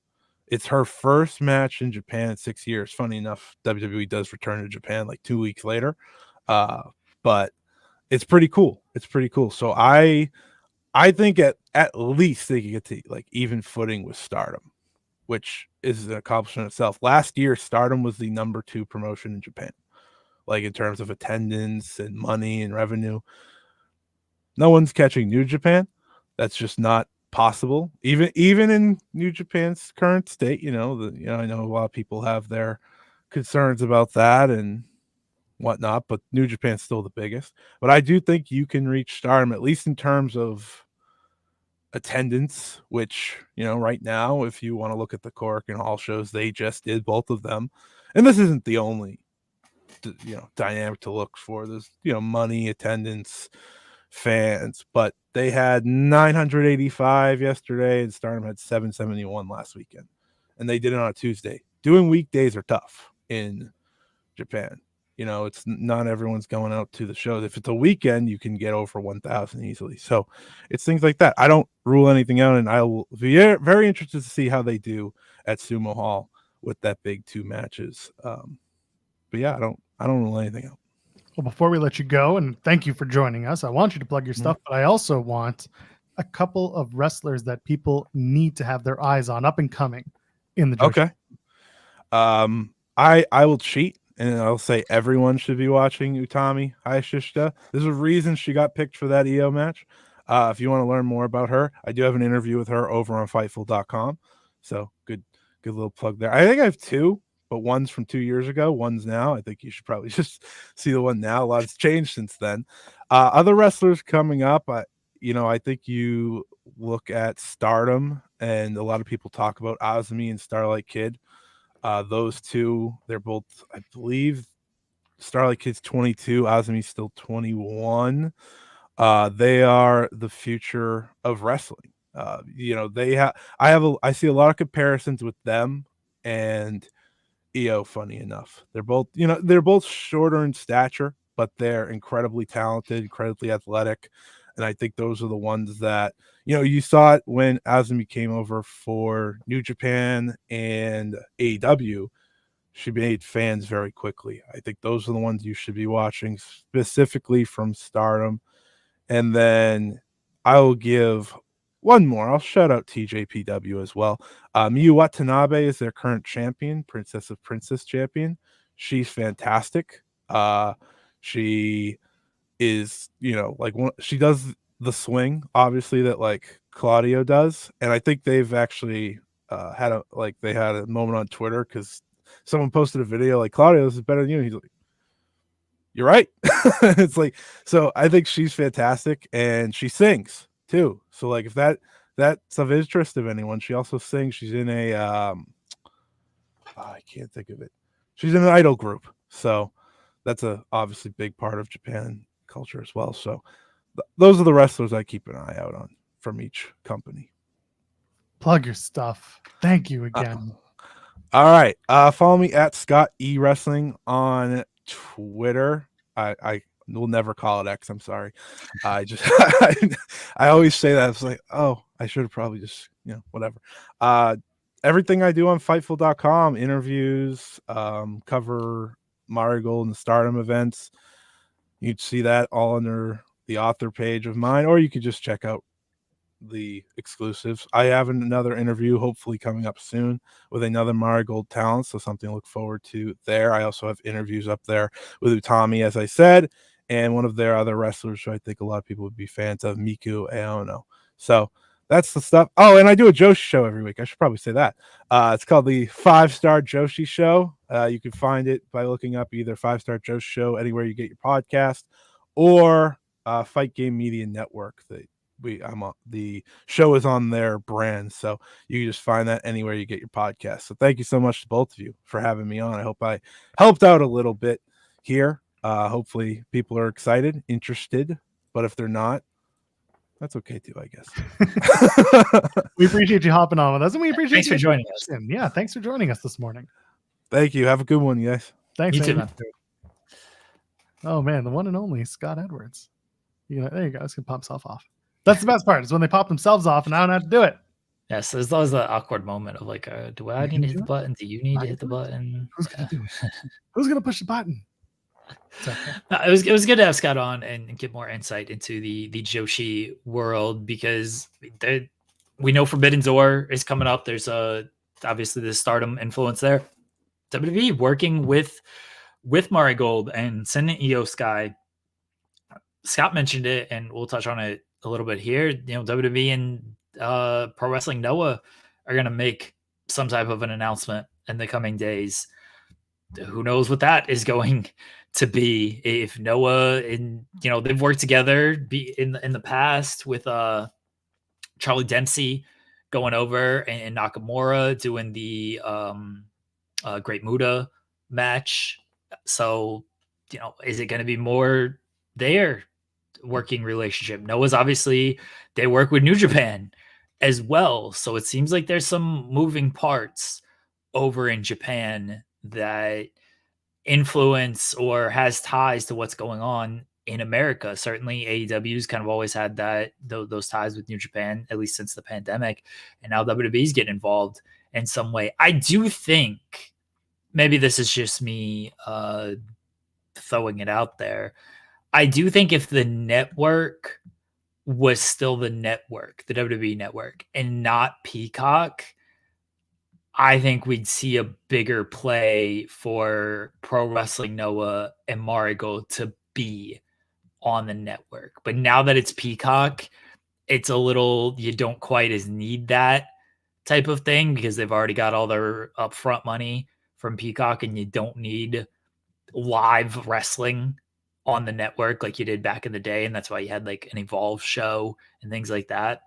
it's her first match in Japan in 6 years. Funny enough, WWE does return to Japan like 2 weeks later, but it's pretty cool. It's pretty cool. So I think at least they can get to like even footing with Stardom, which is an accomplishment itself. Last year, Stardom was the number 2 promotion in Japan, like in terms of attendance and money and revenue. No one's catching New Japan. That's just not possible. Even in New Japan's current state, I know a lot of people have their concerns about that and whatnot, but New Japan's still the biggest. But I do think you can reach Stardom, at least in terms of attendance, which, right now, if you want to look at the Cork and Hall shows, they just did both of them. And this isn't the only, dynamic to look for. There's, money, attendance, fans, but they had 985 yesterday and Stardom had 771 last weekend. And they did it on a Tuesday. Doing weekdays are tough in Japan. It's not everyone's going out to the shows. If it's a weekend, you can get over 1,000 easily. So it's things like that. I don't rule anything out, and I will be very interested to see how they do at Sumo Hall with that big 2 matches. But yeah, I don't rule anything out. Well, before we let you go, and thank you for joining us, I want you to plug your stuff, but I also want a couple of wrestlers that people need to have their eyes on up and coming in the Joshi. Okay. I will cheat and I'll say everyone should be watching Utami Hayashishita. There's a reason she got picked for that EO match. If you want to learn more about her, I do have an interview with her over on Fightful.com. So good little plug there. I think I have two, but one's from 2 years ago, one's now. I think you should probably just see the one now. A lot has changed since then. Other wrestlers coming up, I think you look at Stardom, and a lot of people talk about Azumi and Starlight Kid. Those two, they're both, I believe, Starlight Kid's 22, Azumi's still 21. They are the future of wrestling. I see a lot of comparisons with them and EO. Funny enough, they're both shorter in stature, but they're incredibly talented, incredibly athletic, and I think those are the ones that you saw it when Azumi came over for New Japan and AEW. She made fans very quickly. I think those are the ones you should be watching, specifically from Stardom. And then I'll give one more. I'll shout out TJPW as well. Miyu Watanabe is their current champion, Princess of Princess champion. She's fantastic. She is, she does the swing, obviously, that like Claudio does. And I think they've actually had a moment on Twitter because someone posted a video like, Claudio, this is better than you. And he's like, you're right. It's like, so I think she's fantastic, and she sings too. So like, if that's of interest of anyone, she also sings. She's in a I can't think of it. She's in an idol group, so that's a obviously big part of Japan culture as well. So those are the wrestlers I keep an eye out on from each company. Plug your stuff. Thank you again. All right. Follow me at Scott E Wrestling on Twitter. I will never call it X. I'm sorry. I just I always say that. It's like, oh, I should have probably just whatever. Everything I do on Fightful.com, interviews, cover Marigold and Stardom events. You'd see that all under the author page of mine, or you could just check out the exclusives. I have another interview hopefully coming up soon with another Marigold talent, so something to look forward to there. I also have interviews up there with Utami, as I said, and one of their other wrestlers who I think a lot of people would be fans of, Miku Aono. So that's the stuff. Oh, and I do a Joshi show every week. I should probably say that. It's called the 5-Star Joshi Show. You can find it by looking up either 5-Star Joshi Show anywhere you get your podcast, or Fight Game Media Network. The show is on their brand, so you can just find that anywhere you get your podcast. So thank you so much to both of you for having me on. I hope I helped out a little bit here. Hopefully people are excited, interested, but if they're not, that's okay too, I guess. We appreciate you hopping on with us, and we appreciate Thanks for joining us. Yeah, thanks for joining us this morning. Thank you. Have a good one, you guys. Thanks. You too, man. Oh man, the one and only Scott Edwards. There you go. It's gonna pop himself off. That's the best part, is when they pop themselves off and I don't have to do it. Yes, there's always that awkward moment of like, do I need to hit the button? Do you need to hit the button? Who's gonna do it? Who's gonna push the button? No, it was good to have Scott on and get more insight into the Joshi world, because we know Forbidden Door is coming up. There's obviously the Stardom influence there. WWE working with Marigold and sending Io Sky. Scott mentioned it, and we'll touch on it a little bit here. WWE and Pro Wrestling Noah are going to make some type of an announcement in the coming days. Who knows what that is going to be? If Noah and they've worked together in the past with Charlie Dempsey going over and Nakamura doing the Great Muta match. So is it going to be more their working relationship? Noah's obviously, they work with New Japan as well, so it seems like there's some moving parts over in Japan that influence or has ties to what's going on in America. Certainly AEW's kind of always had those ties with New Japan, at least since the pandemic, and now WWE's getting involved in some way. I do think, maybe this is just me throwing it out there, I do think if the network was still the network, the WWE network, and not Peacock, I think we'd see a bigger play for Pro Wrestling Noah and Marigold to be on the network. But now that it's Peacock, it's a little, you don't quite as need that type of thing because they've already got all their upfront money from Peacock, and you don't need live wrestling on the network like you did back in the day. And that's why you had like an Evolve show and things like that.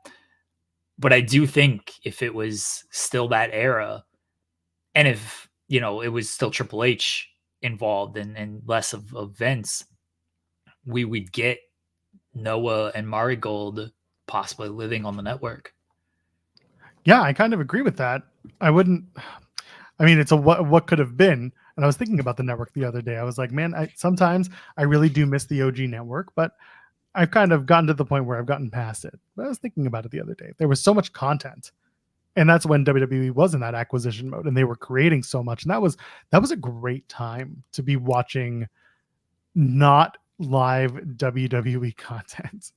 But I do think if it was still that era, and if, you know, it was still Triple H involved and less of Vince, we would get Noah and Marigold possibly living on the network. Yeah, I kind of agree with that. I mean, it's a what could have been. And I was thinking about the network the other day. I was like, man, sometimes I really do miss the OG network, but I've kind of gotten to the point where I've gotten past it. But I was thinking about it the other day. There was so much content. And that's when WWE was in that acquisition mode and they were creating so much. And that was a great time to be watching not live WWE content.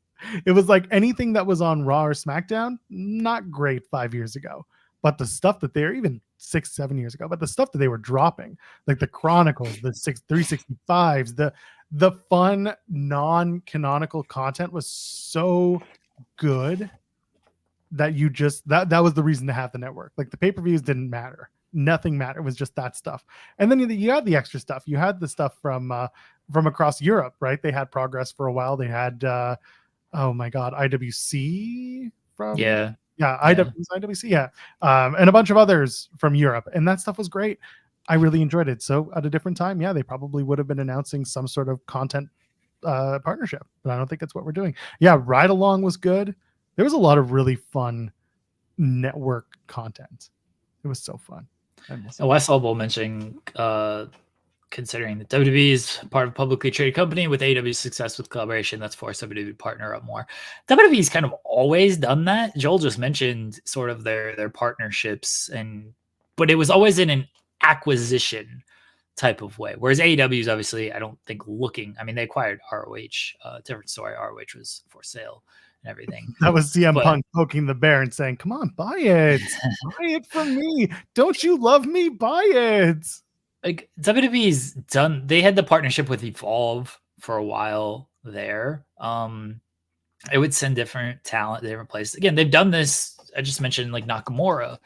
It was like anything that was on Raw or SmackDown, not great 5 years ago. But the stuff that they're even 6-7 years ago, but the stuff that they were dropping, like the Chronicles, the 365s, the fun non-canonical content was so good that you just that was the reason to have the network. Like the pay-per-views didn't matter. Nothing mattered. It was just that stuff. And then you had the extra stuff. You had the stuff from across Europe, right? They had Progress for a while. They had oh my god, IWC from IWC, yeah. And a bunch of others from Europe. And that stuff was great. I really enjoyed it. So at a different time, yeah, they probably would have been announcing some sort of content partnership, but I don't think that's what we're doing. Yeah, Ride Along was good. There was a lot of really fun network content. It was so fun. Wes Hubble mentioning considering that WWE is part of a publicly traded company with AEW's success with collaboration, that's forced WWE to partner up more. WWE's kind of always done that. Joel just mentioned sort of their partnerships, but it was always in an acquisition type of way. Whereas AEW is obviously, I don't think looking. I mean, they acquired ROH, different story. ROH was for sale and everything. That was CM Punk poking the bear and saying, "Come on, buy it, buy it from me. Don't you love me? Buy it." Like WWE's done. They had the partnership with Evolve for a while there. It would send different talent to different places. Again, they've done this. I just mentioned like Nakamura.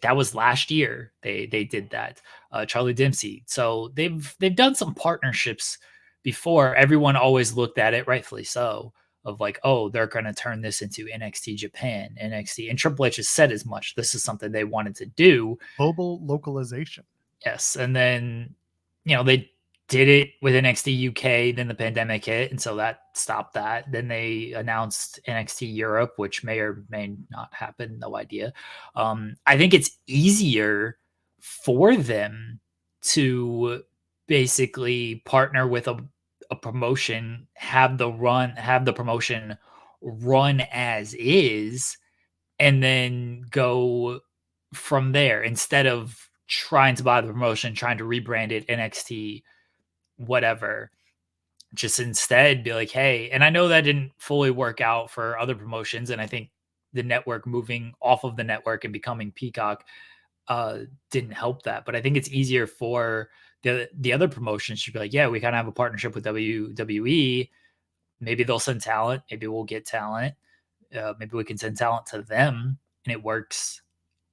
That was last year. They did that. Charlie Dempsey. So they've done some partnerships before. Everyone always looked at it, rightfully so, of like, oh, they're going to turn this into NXT Japan, NXT, and Triple H has said as much. This is something they wanted to do. Global localization. Yes, and then they did it with NXT UK. Then the pandemic hit, and so that stopped that. Then they announced NXT Europe, which may or may not happen. No idea. I think it's easier for them to basically partner with a promotion, have the promotion run as is, and then go from there instead of trying to buy the promotion, trying to rebrand it NXT, whatever. Just instead be like, hey, and I know that didn't fully work out for other promotions, and I think the network moving off of the network and becoming Peacock didn't help that. But I think it's easier for the other promotions to be like, yeah, we kind of have a partnership with WWE. Maybe they'll send talent. Maybe we'll get talent. Maybe we can send talent to them, and it works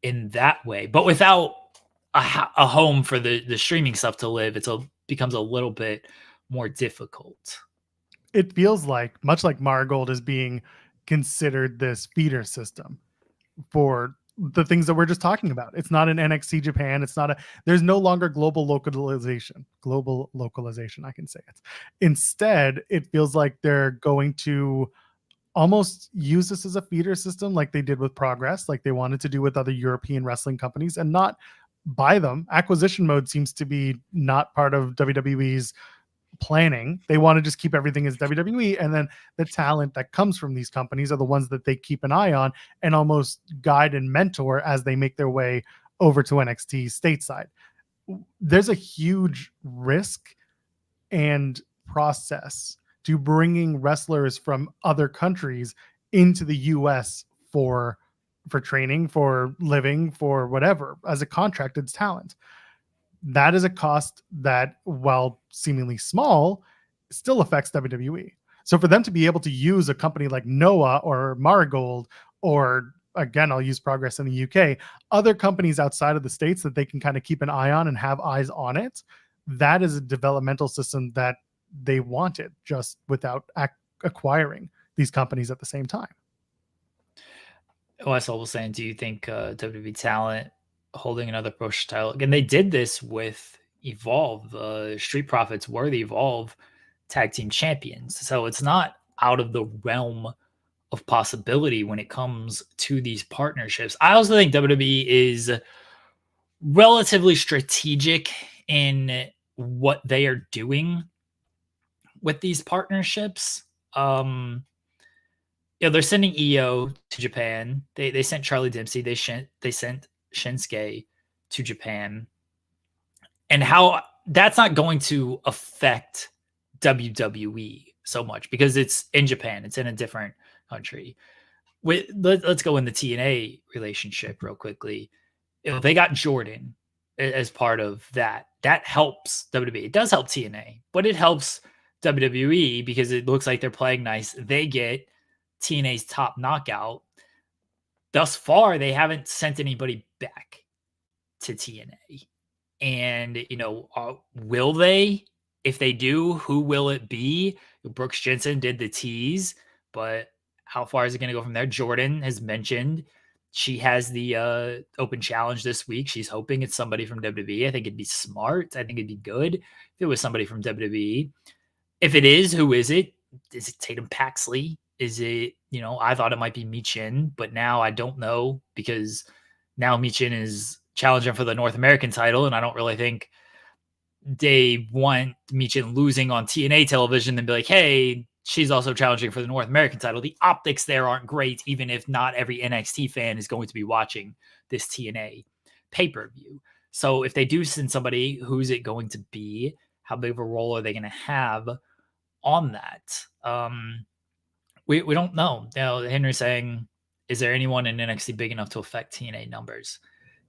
in that way. But without a home for the streaming stuff to live, becomes a little bit more difficult. It feels like, much like Marigold is being considered this feeder system for the things that we're just talking about. It's not an NXT Japan. There's no longer global localization, I can say it. Instead, it feels like they're going to almost use this as a feeder system like they did with Progress, like they wanted to do with other European wrestling companies, and not buy them. Acquisition mode seems to be not part of WWE's planning. They want to just keep everything as WWE, and then the talent that comes from these companies are the ones that they keep an eye on and almost guide and mentor as they make their way over to NXT stateside. There's a huge risk and process to bringing wrestlers from other countries into the US for for training, for living, for whatever, as a contracted talent. That is a cost that, while seemingly small, still affects WWE. So for them to be able to use a company like Noah or Marigold, or again, I'll use Progress in the UK, other companies outside of the States that they can kind of keep an eye on and have eyes on it, that is a developmental system that they wanted, just without acquiring these companies at the same time. OSL was saying, do you think WWE talent holding another push title again? They did this with Evolve. Street Profits were the Evolve tag team champions, so it's not out of the realm of possibility when it comes to these partnerships. I also think WWE is relatively strategic in what they are doing with these partnerships. They're sending EO to Japan. They sent Charlie Dempsey. They sent Shinsuke to Japan. And how that's not going to affect WWE so much because it's in Japan. It's in a different country. Let's go in the TNA relationship real quickly. They got Jordan as part of that. That helps WWE. It does help TNA, but it helps WWE because it looks like they're playing nice. They get TNA's top knockout. Thus far, they haven't sent anybody back to TNA. And, will they? If they do, who will it be? Brooks Jensen did the tease, but how far is it going to go from there? Jordan has mentioned she has the open challenge this week. She's hoping it's somebody from WWE. I think it'd be smart. I think it'd be good if it was somebody from WWE. If it is, who is it? Is it Tatum Paxley? Is it, I thought it might be Michin, but now I don't know because now Michin is challenging for the North American title, and I don't really think they want Michin losing on TNA television and be like, hey, she's also challenging for the North American title. The optics there aren't great, even if not every NXT fan is going to be watching this TNA pay-per-view. So if they do send somebody, who's it going to be? How big of a role are they going to have on that? We don't know. Henry's saying, is there anyone in NXT big enough to affect TNA numbers?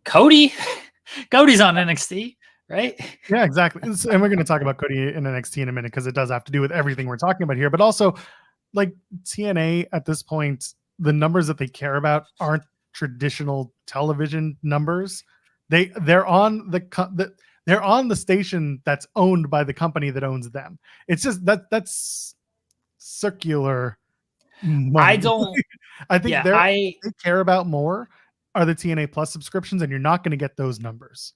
Cody's on NXT, right? Yeah, exactly. And we're going to talk about Cody in NXT in a minute because it does have to do with everything we're talking about here. But also, like TNA at this point, the numbers that they care about aren't traditional television numbers. They're on they're on the station that's owned by the company that owns them. It's just that's circular money. I think they care about more are the TNA Plus subscriptions, and you're not going to get those numbers.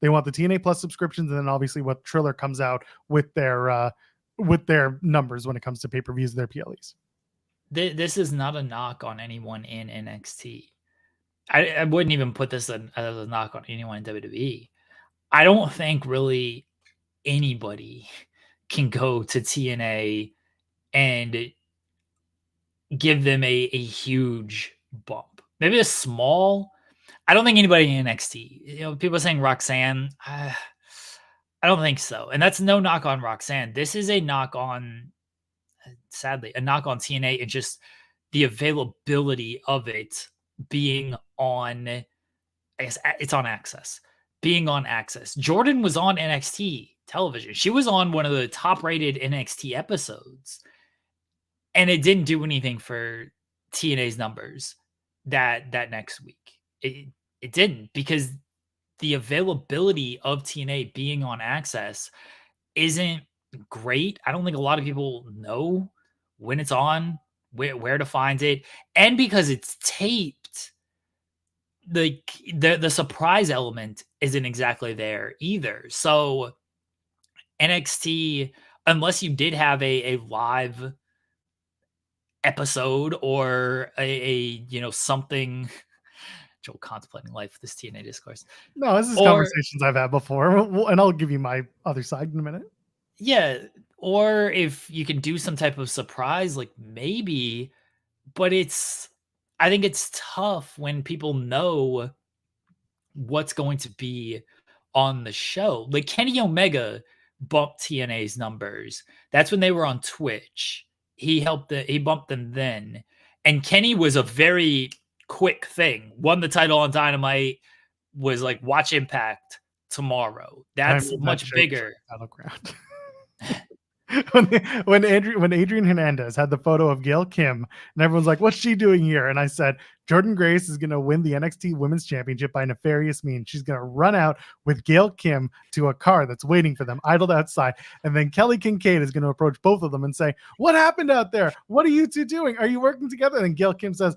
They want the TNA Plus subscriptions, and then obviously what Triller comes out with their numbers when it comes to pay-per-views, their PLEs. This is not a knock on anyone in NXT. I wouldn't even put this as a knock on anyone in WWE. I don't think really anybody can go to TNA and give them a huge bump. Maybe a small. I don't think anybody in NXT. People are saying Roxanne. I don't think so. And that's no knock on Roxanne. This is a knock on, sadly, a knock on TNA and just the availability of it being on, I guess it's on Access. Being on Access. Jordan was on NXT television. She was on one of the top-rated NXT episodes. And it didn't do anything for TNA's numbers that next week. It didn't, because the availability of TNA being on Access isn't great. I don't think a lot of people know when it's on, where to find it, and because it's taped, the surprise element isn't exactly there either. So NXT, unless you did have a live episode or a something. Joel contemplating life with this TNA discourse. No, this is conversations I've had before, and I'll give you my other side in a minute. Yeah, or if you can do some type of surprise, like maybe, but I think it's tough when people know what's going to be on the show. Like Kenny Omega bumped TNA's numbers. That's when they were on Twitch. He bumped them then. And Kenny was a very quick thing. Won the title on Dynamite, was like, watch Impact tomorrow. That's much bigger. Battleground. when Adrian Hernandez had the photo of Gail Kim and everyone's like, what's she doing here? And I said, Jordan Grace is going to win the NXT Women's Championship by nefarious means. She's going to run out with Gail Kim to a car that's waiting for them, idled outside. And then Kelly Kincaid is going to approach both of them and say, what happened out there? What are you two doing? Are you working together? And Gail Kim says,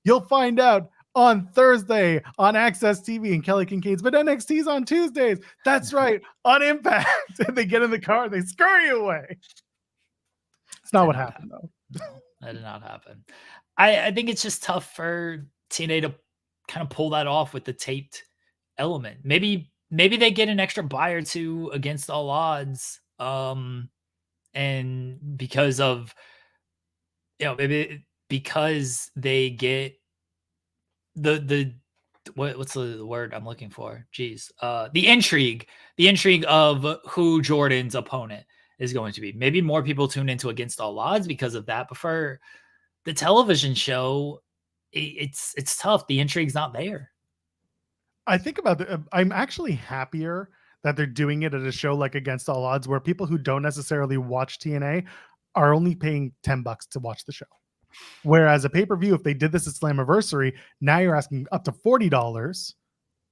you'll find out on Thursday on Access TV. And Kelly Kincaid's, but NXT's on Tuesdays. That's right, on Impact. And they get in the car and they scurry away. It's not what happened, though. No, that did not happen. I think it's just tough for TNA to kind of pull that off with the taped element. Maybe they get an extra buy or two against all odds. And because of, maybe because they get what's the word I'm looking for? Jeez. The intrigue of who Jordan's opponent is going to be. Maybe more people tune into Against All Odds because of that. But for the television show, it's tough. The intrigue's not there. I think about I'm actually happier that they're doing it at a show like Against All Odds, where people who don't necessarily watch TNA are only paying $10 to watch the show. Whereas a pay-per-view, if they did this at Slammiversary, now you're asking up to $40.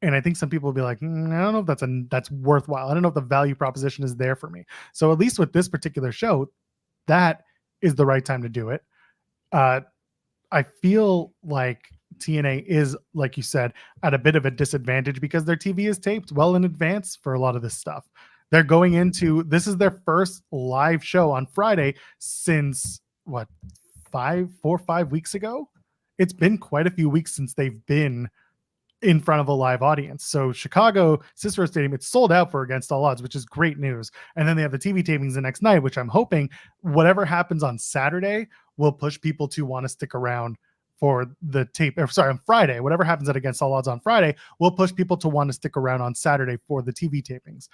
And I think some people will be like, I don't know if that's worthwhile. I don't know if the value proposition is there for me. So at least with this particular show, that is the right time to do it. I feel like TNA is, like you said, at a bit of a disadvantage because their TV is taped well in advance for a lot of this stuff. They're going into, this is their first live show on Friday since 4 or 5 weeks ago. It's been quite a few weeks since they've been in front of a live audience. So Chicago Cicero Stadium, it's sold out for Against All Odds, which is great news. And then they have the TV tapings the next night, which I'm hoping whatever happens on Saturday will push people to want to stick around for the tape. On Friday, whatever happens at Against All Odds on Friday will push people to want to stick around on Saturday for the TV tapings.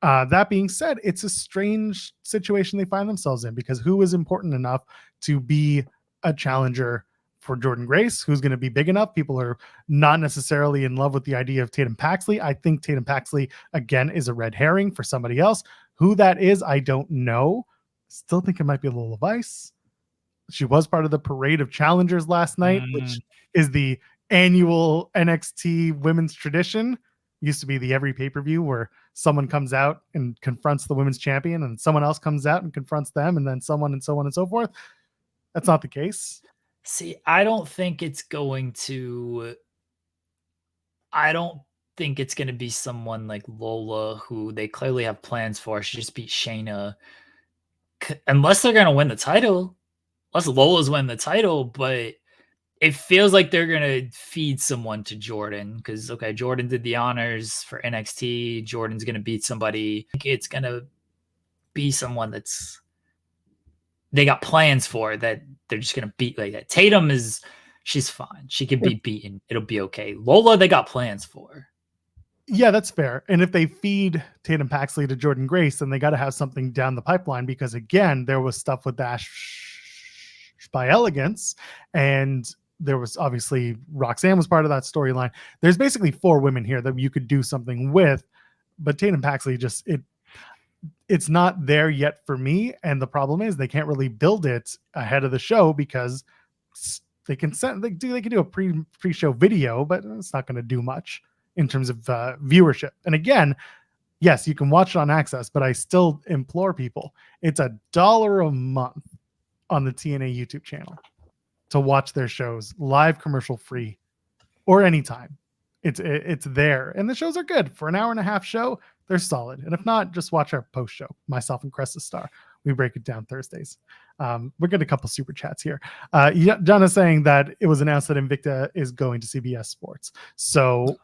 That being said, it's a strange situation they find themselves in because who is important enough to be a challenger for Jordan Grace? Who's going to be big enough? People are not necessarily in love with the idea of Tatum Paxley. I think Tatum Paxley, again, is a red herring for somebody else. Who that is, I don't know. Still think it might be Lola Vice. She was part of the parade of challengers last night, which is the annual NXT women's tradition. Used to be the every pay-per-view where someone comes out and confronts the women's champion and someone else comes out and confronts them and then someone and so on and so forth. That's not the case. See, I don't think it's going to be someone like Lola, who they clearly have plans for. She just beat Shayna. Unless they're going to win the title. Unless Lola's win the title, but it feels like they're going to feed someone to Jordan because, okay, Jordan did the honors for NXT. Jordan's going to beat somebody. It's going to be someone they got plans for that they're just going to beat like that. Tatum she's fine. She can be beaten. It'll be okay. Lola, they got plans for. Yeah, that's fair. And if they feed Tatum Paxley to Jordan Grace, then they got to have something down the pipeline because, again, there was stuff with Ash by Elegance, and there was obviously Roxanne was part of that storyline. There's basically 4 women here that you could do something with, but Tatum Paxley it's not there yet for me. And the problem is they can't really build it ahead of the show because they can do a pre-show video, but it's not going to do much in terms of viewership. And again, yes, you can watch it on Access, but I still implore people, it's $1 a month on the TNA YouTube channel to watch their shows live, commercial free, or anytime. It's there, and the shows are good for an hour and a half show. They're solid, and if not, just watch our post show. Myself and Cresta Star, we break it down Thursdays. We're getting a couple super chats here. John is saying that it was announced that Invicta is going to CBS Sports, so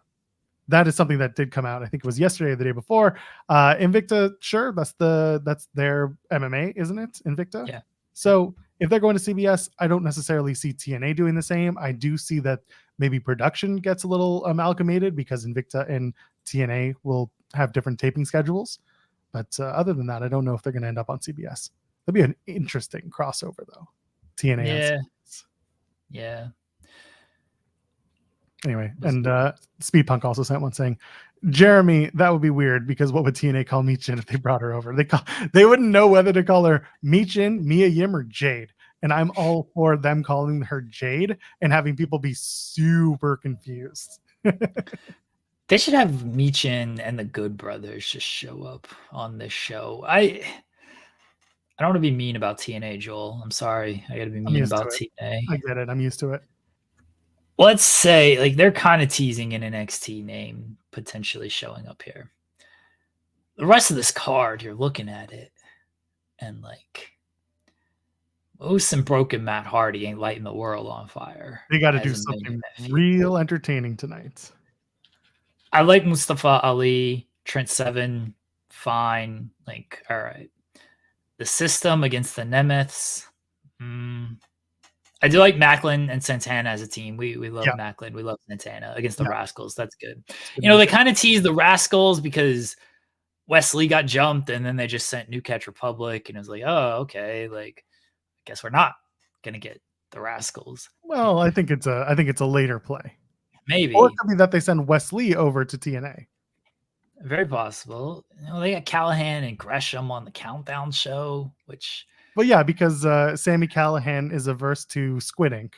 that is something that did come out. I think it was yesterday or the day before. Invicta, sure, that's their MMA, isn't it? Invicta, yeah. So if they're going to CBS, I don't necessarily see TNA doing the same. I do see that maybe production gets a little amalgamated because Invicta and TNA will have different taping schedules. But other than that, I don't know if they're going to end up on CBS. That'd be an interesting crossover, though. TNA. Yeah. Anyway, and Speed Punk also sent one saying, Jeremy, that would be weird because what would TNA call Michin if they brought her over? They wouldn't know whether to call her Michin, Mia Yim, or Jade. And I'm all for them calling her Jade and having people be super confused. They should have Michin and the Good Brothers just show up on this show. I don't want to be mean about TNA, Joel. I'm sorry. I got to be mean about TNA. I get it. I'm used to it. Let's say like they're kind of teasing an NXT name potentially showing up here. The rest of this card, you're looking at it and like Moose and Broken Matt Hardy ain't lighting the world on fire. They got to do something real entertaining tonight. I like Mustafa Ali, Trent Seven, fine. Like, all right. The System against the Nemeths. I do like Macklin and Santana as a team. We love Macklin. We love Santana against the Rascals. That's good. You know, they kind of teased the Rascals because Wesley got jumped and then they just sent New Catch Republic and it was like, oh, okay. Like, I guess we're not going to get the Rascals. Well, I think it's a later play. Maybe. Or it could be that they send Wesley over to TNA. Very possible. You know, they got Callahan and Gresham on the Countdown show, which... Well, yeah, because Sammy Callahan is averse to Squid Ink,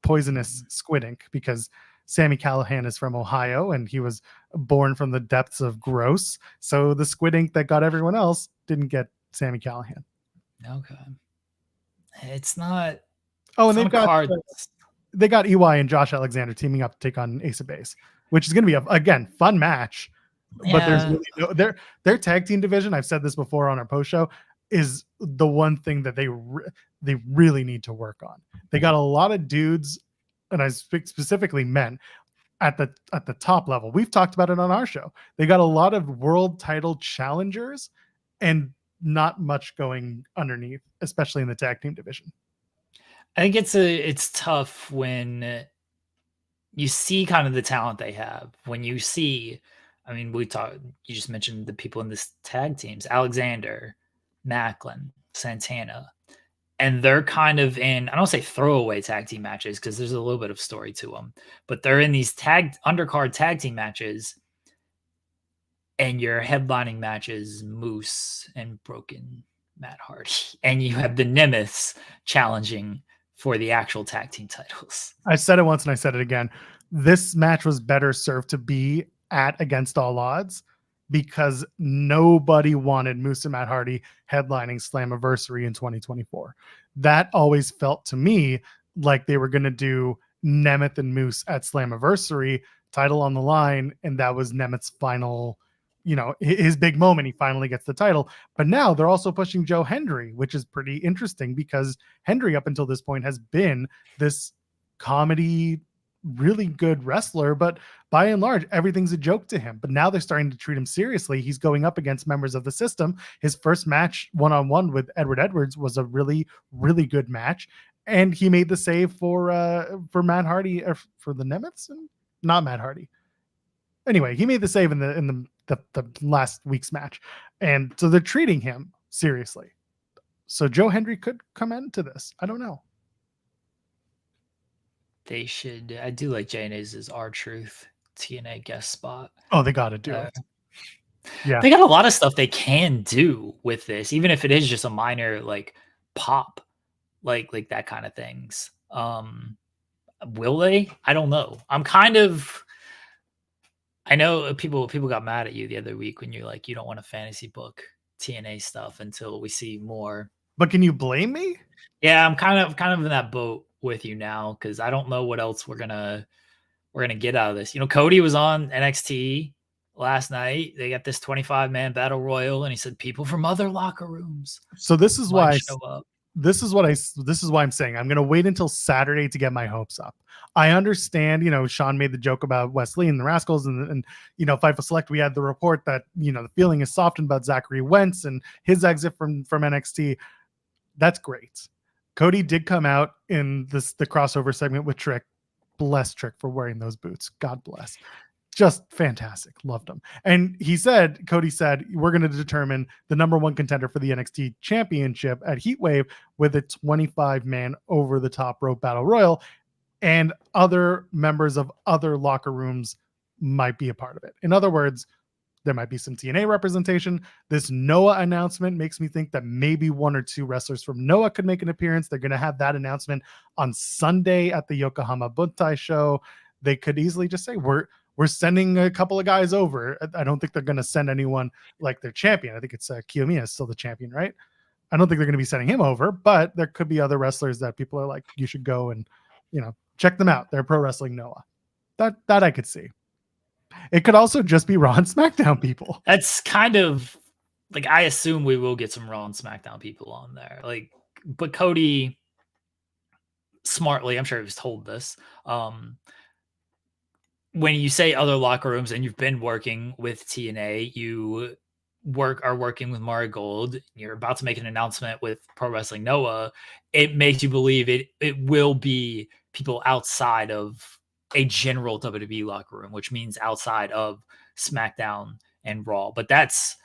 poisonous Squid Ink, because Sammy Callahan is from Ohio and he was born from the depths of gross. So the Squid Ink that got everyone else didn't get Sammy Callahan. Okay. It's not... Oh, and they got EY and Josh Alexander teaming up to take on Ace of Base, which is going to be again fun match. Yeah. But there's really their tag team division. I've said this before on our post show is the one thing that they really need to work on. They got a lot of dudes, and I speak specifically men at the top level. We've talked about it on our show. They got a lot of world title challengers, and not much going underneath, especially in the tag team division. I think it's tough when you see kind of the talent they have. When you see, I mean, you just mentioned the people in this tag teams, Alexander, Macklin, Santana, and they're kind of in, I don't say throwaway tag team matches because there's a little bit of story to them, but they're in these undercard tag team matches, and your headlining matches, Moose and Broken Matt Hardy, and you have the Nemeths challenging for the actual tag team titles. I said it once and I said it again. This match was better served to be at Against All Odds because nobody wanted Moose and Matt Hardy headlining Slammiversary in 2024. That always felt to me like they were going to do Nemeth and Moose at Slammiversary, title on the line, and that was Nemeth's final, his big moment. He finally gets the title. But now they're also pushing Joe Hendry, which is pretty interesting because Hendry up until this point has been this comedy, really good wrestler, but by and large, everything's a joke to him. But now they're starting to treat him seriously. He's going up against members of the system. His first match one-on-one with Edward Edwards was a really, really good match. And he made the save for Matt Hardy, or for the Nemeths, and not Matt Hardy. Anyway, he made the save in the last week's match. And so they're treating him seriously. So Joe Hendry could come into this. I don't know. They should. I do like J&A's R-Truth TNA guest spot. Oh, they got to do it. Yeah. They got a lot of stuff they can do with this, even if it is just a minor like pop, like that kind of things. Will they? I don't know. I know people got mad at you the other week when you're like, you don't want to fantasy book TNA stuff until we see more. But can you blame me? Yeah, I'm kind of in that boat with you now because I don't know what else we're gonna get out of this. Cody was on NXT last night. They got this 25-man battle royal, and he said people from other locker rooms. So this is why show up. This is why I'm saying I'm going to wait until Saturday to get my hopes up. I understand, Sean made the joke about Wesley and the Rascals and Fightful Select. We had the report that, the feeling is softened about Zachary Wentz and his exit from NXT. That's great. Cody did come out in the crossover segment with Trick. Bless Trick for wearing those boots. God bless. Just fantastic. Loved him. And Cody said, we're going to determine the number one contender for the NXT championship at Heatwave with a 25-man over the top rope battle royal. and other members of other locker rooms might be a part of it. In other words, there might be some TNA representation. This Noah announcement makes me think that maybe 1 or 2 wrestlers from Noah could make an appearance. They're going to have that announcement on Sunday at the Yokohama Buntai show. They could easily just say, we're sending a couple of guys over. I don't think they're going to send anyone like their champion. I think it's Kiyomiya is still the champion, right? I don't think they're going to be sending him over, but there could be other wrestlers that people are like, you should go and, check them out. They're Pro Wrestling Noah. That I could see. It could also just be Raw and SmackDown people. That's kind of like, I assume we will get some Raw and SmackDown people on there. Like, but Cody smartly, I'm sure he was told this. When you say other locker rooms and you've been working with TNA, you are working with Marigold, you're about to make an announcement with Pro Wrestling Noah, it makes you believe it will be people outside of a general WWE locker room, which means outside of SmackDown and Raw. But that's,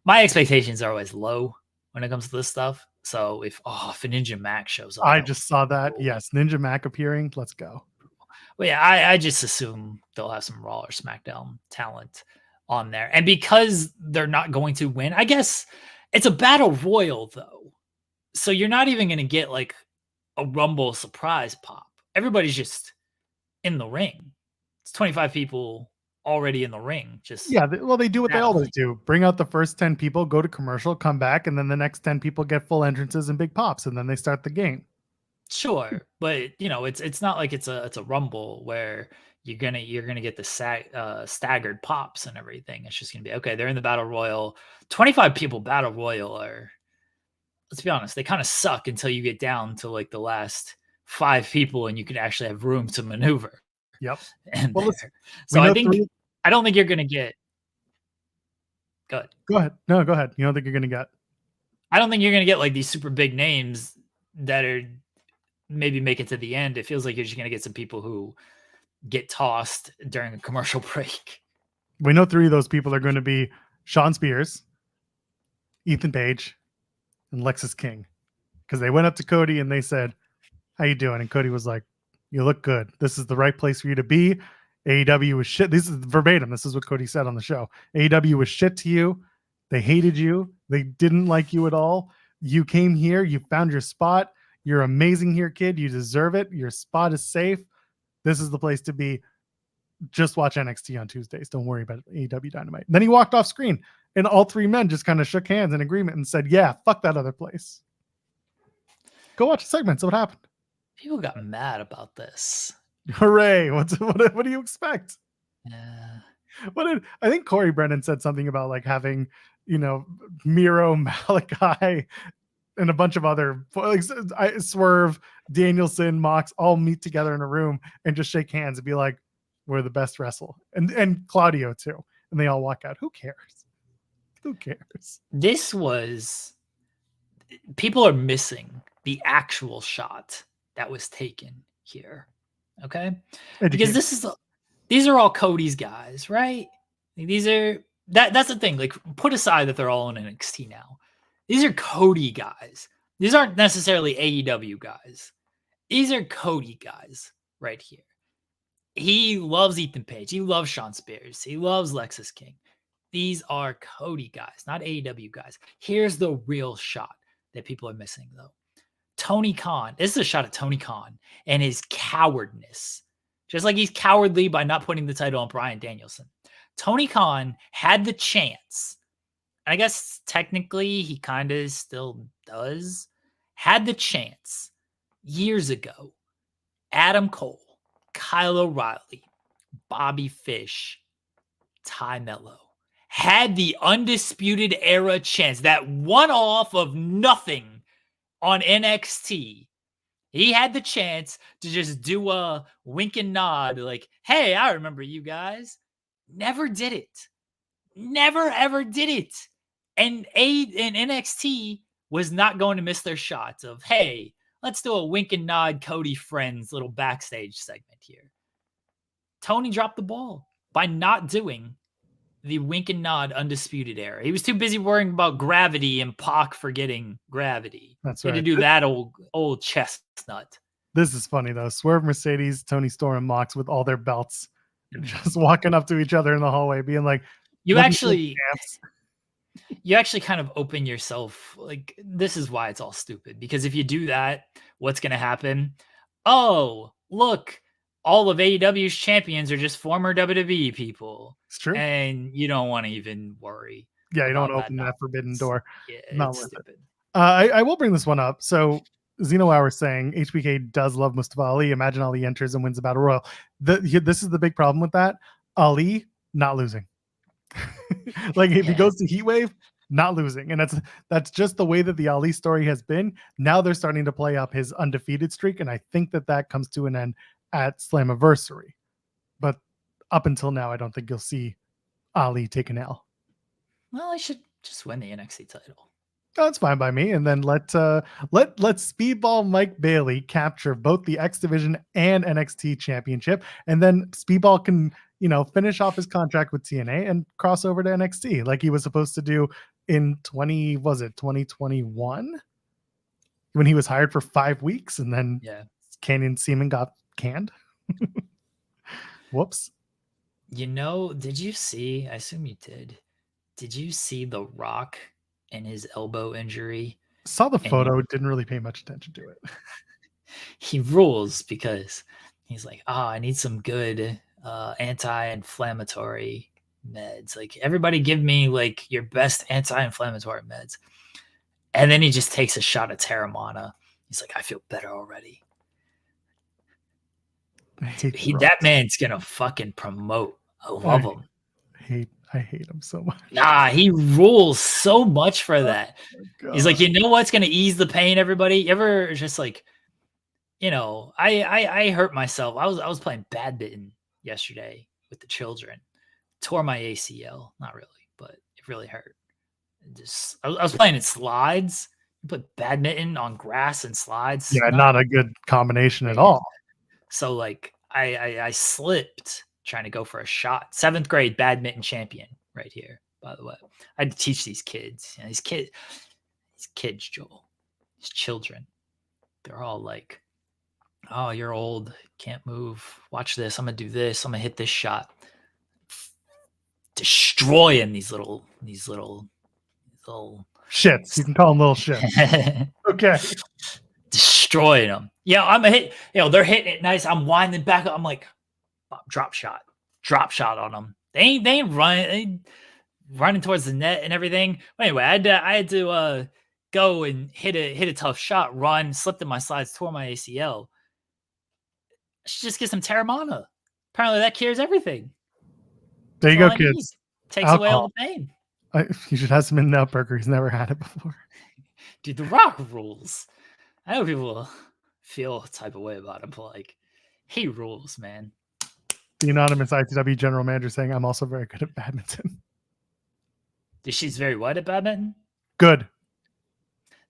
my expectations are always low when it comes to this stuff. So if Ninja Mac shows up, I just saw that. Yes, Ninja Mac appearing. Let's go. Well, yeah, I just assume they'll have some Raw or SmackDown talent on there. And because they're not going to win, I guess it's a battle royal, though. So you're not even going to get like a Rumble surprise pop. Everybody's just in the ring. It's 25 people already in the ring. Just they do what they always do. Bring out the first 10 people, go to commercial, come back, and then the next 10 people get full entrances and big pops, and then they start the game. Sure, but it's not like it's a Rumble where you're gonna get the staggered pops and everything. It's just gonna be okay. They're in the battle royal. 25 people battle royal are, let's be honest, they kind of suck until you get down to like the last 5 people and you can actually have room to maneuver. Yep. And so I don't think you're gonna get. Go ahead. No, go ahead. You don't think you're gonna get? I don't think you're gonna get like these super big names that are maybe make it to the end. It feels like you're just going to get some people who get tossed during a commercial break. We know 3 of those people are going to be Sean Spears, Ethan Page, and Lexus King, because they went up to Cody and they said, "How you doing?" And Cody was like, "You look good. This is the right place for you to be. AEW was shit." This is verbatim. This is what Cody said on the show. AEW was shit to you. They hated you. They didn't like you at all. You came here. You found your spot. You're amazing here, kid. You deserve it. Your spot is safe. This is the place to be. Just watch NXT on Tuesdays. Don't worry about AEW Dynamite." And then he walked off screen, and all 3 men just kind of shook hands in agreement and said, "Yeah, fuck that other place." Go watch the segments. What happened? People got mad about this. Hooray! What do you expect? Yeah. I think Corey Brennan said something about like having, Miro, Malachi, and a bunch of other, like, Swerve, Danielson, Mox all meet together in a room and just shake hands and be like, "We're the best wrestle." And Claudio too. And they all walk out. Who cares? Who cares? People are missing the actual shot that was taken here. Okay. Because these are all Cody's guys, right? That's the thing. Like, put aside that they're all in NXT now. These are Cody guys. These aren't necessarily AEW guys. These are Cody guys right here. He loves Ethan Page. He loves Sean Spears. He loves Lexus King. These are Cody guys, not AEW guys. Here's the real shot that people are missing, though. Tony Khan. This is a shot at Tony Khan and his cowardness. Just like he's cowardly by not putting the title on Bryan Danielson. Tony Khan had the chance. I guess technically he kind of still does. Had the chance years ago. Adam Cole, Kyle O'Reilly, Bobby Fish, Ty Mello had the Undisputed Era chance. That one off of nothing on NXT. He had the chance to just do a wink and nod like, "Hey, I remember you guys." Never did it. Never, ever did it. And NXT was not going to miss their shots of, "Hey, let's do a wink and nod Cody Friends little backstage segment here." Tony dropped the ball by not doing the wink and nod Undisputed Era. He was too busy worrying about gravity and Pac forgetting gravity. That's right. right. To do that old chestnut. This is funny though. Swerve, Mercedes, Tony Storm, and Mox with all their belts, just walking up to each other in the hallway, being like, You "Looking actually, for champs." you actually kind of open yourself. Like, this is why it's all stupid. Because if you do that, what's going to happen? Oh, look, all of AEW's champions are just former WWE people, It's true. and you don't want to even worry. Yeah, you don't about want to open that forbidden door. Yeah, Not it's worth it. stupid. I will bring this one up. So Zeno Hour saying HBK does love Mustafa Ali. Imagine Ali enters and wins the Battle Royal. This is the big problem with that. Ali not losing. Like if he Yeah. goes to Heatwave, not losing. And that's just the way that the Ali story has been. Now they're starting to play up his undefeated streak. And I think that comes to an end at Slammiversary. But up until now, I don't think you'll see Ali take an L. Well, I should just win the NXT title. That's fine by me. And then let Speedball Mike Bailey capture both the X Division and NXT Championship, and then Speedball can finish off his contract with TNA and cross over to NXT like he was supposed to do in 2021 when he was hired for 5 weeks, and then Canyon Seaman got canned. Whoops. Did you see? I assume you did. Did you see The Rock and his elbow injury? Saw the photo, didn't really pay much attention to it. He rules because he's like, I need some good anti-inflammatory meds. Like, everybody give me like your best anti-inflammatory meds. And then he just takes a shot of Terramana. He's like, I feel better already. That man's gonna fucking promote. I love him. I hate him so much. Nah, he rules so much for that. He's like, what's gonna ease the pain, everybody? You ever just like, I hurt myself. I was playing badminton yesterday with the children. Tore my ACL. Not really, but it really hurt. I was playing in slides. You put badminton on grass and slides. Yeah, not a good combination at all. So like I slipped trying to go for a shot. 7th grade badminton champion right here, by the way. I had to teach these kids. These kids, Joel, these children, they're all like, oh, you're old, can't move. Watch this. I'm gonna do this. I'm gonna hit this shot. Destroying these little shits. You can call them little shits. Okay. Destroying them. Yeah, I'm a hit. They're hitting it nice. I'm winding back up. I'm like, drop shot on them. They ain't running towards the net and everything. But anyway, I had to go and hit a tough shot, run, slipped in my slides, tore my ACL. I should just get some Terramana. Apparently that cures everything. There you go, kids. Takes away all the pain. You should have some In-N-Out Burger. He's never had it before. Dude, The Rock rules. I know people feel a type of way about him, but like, he rules, man. The anonymous ITW general manager saying, I'm also very good at badminton. She's very what at badminton? Good.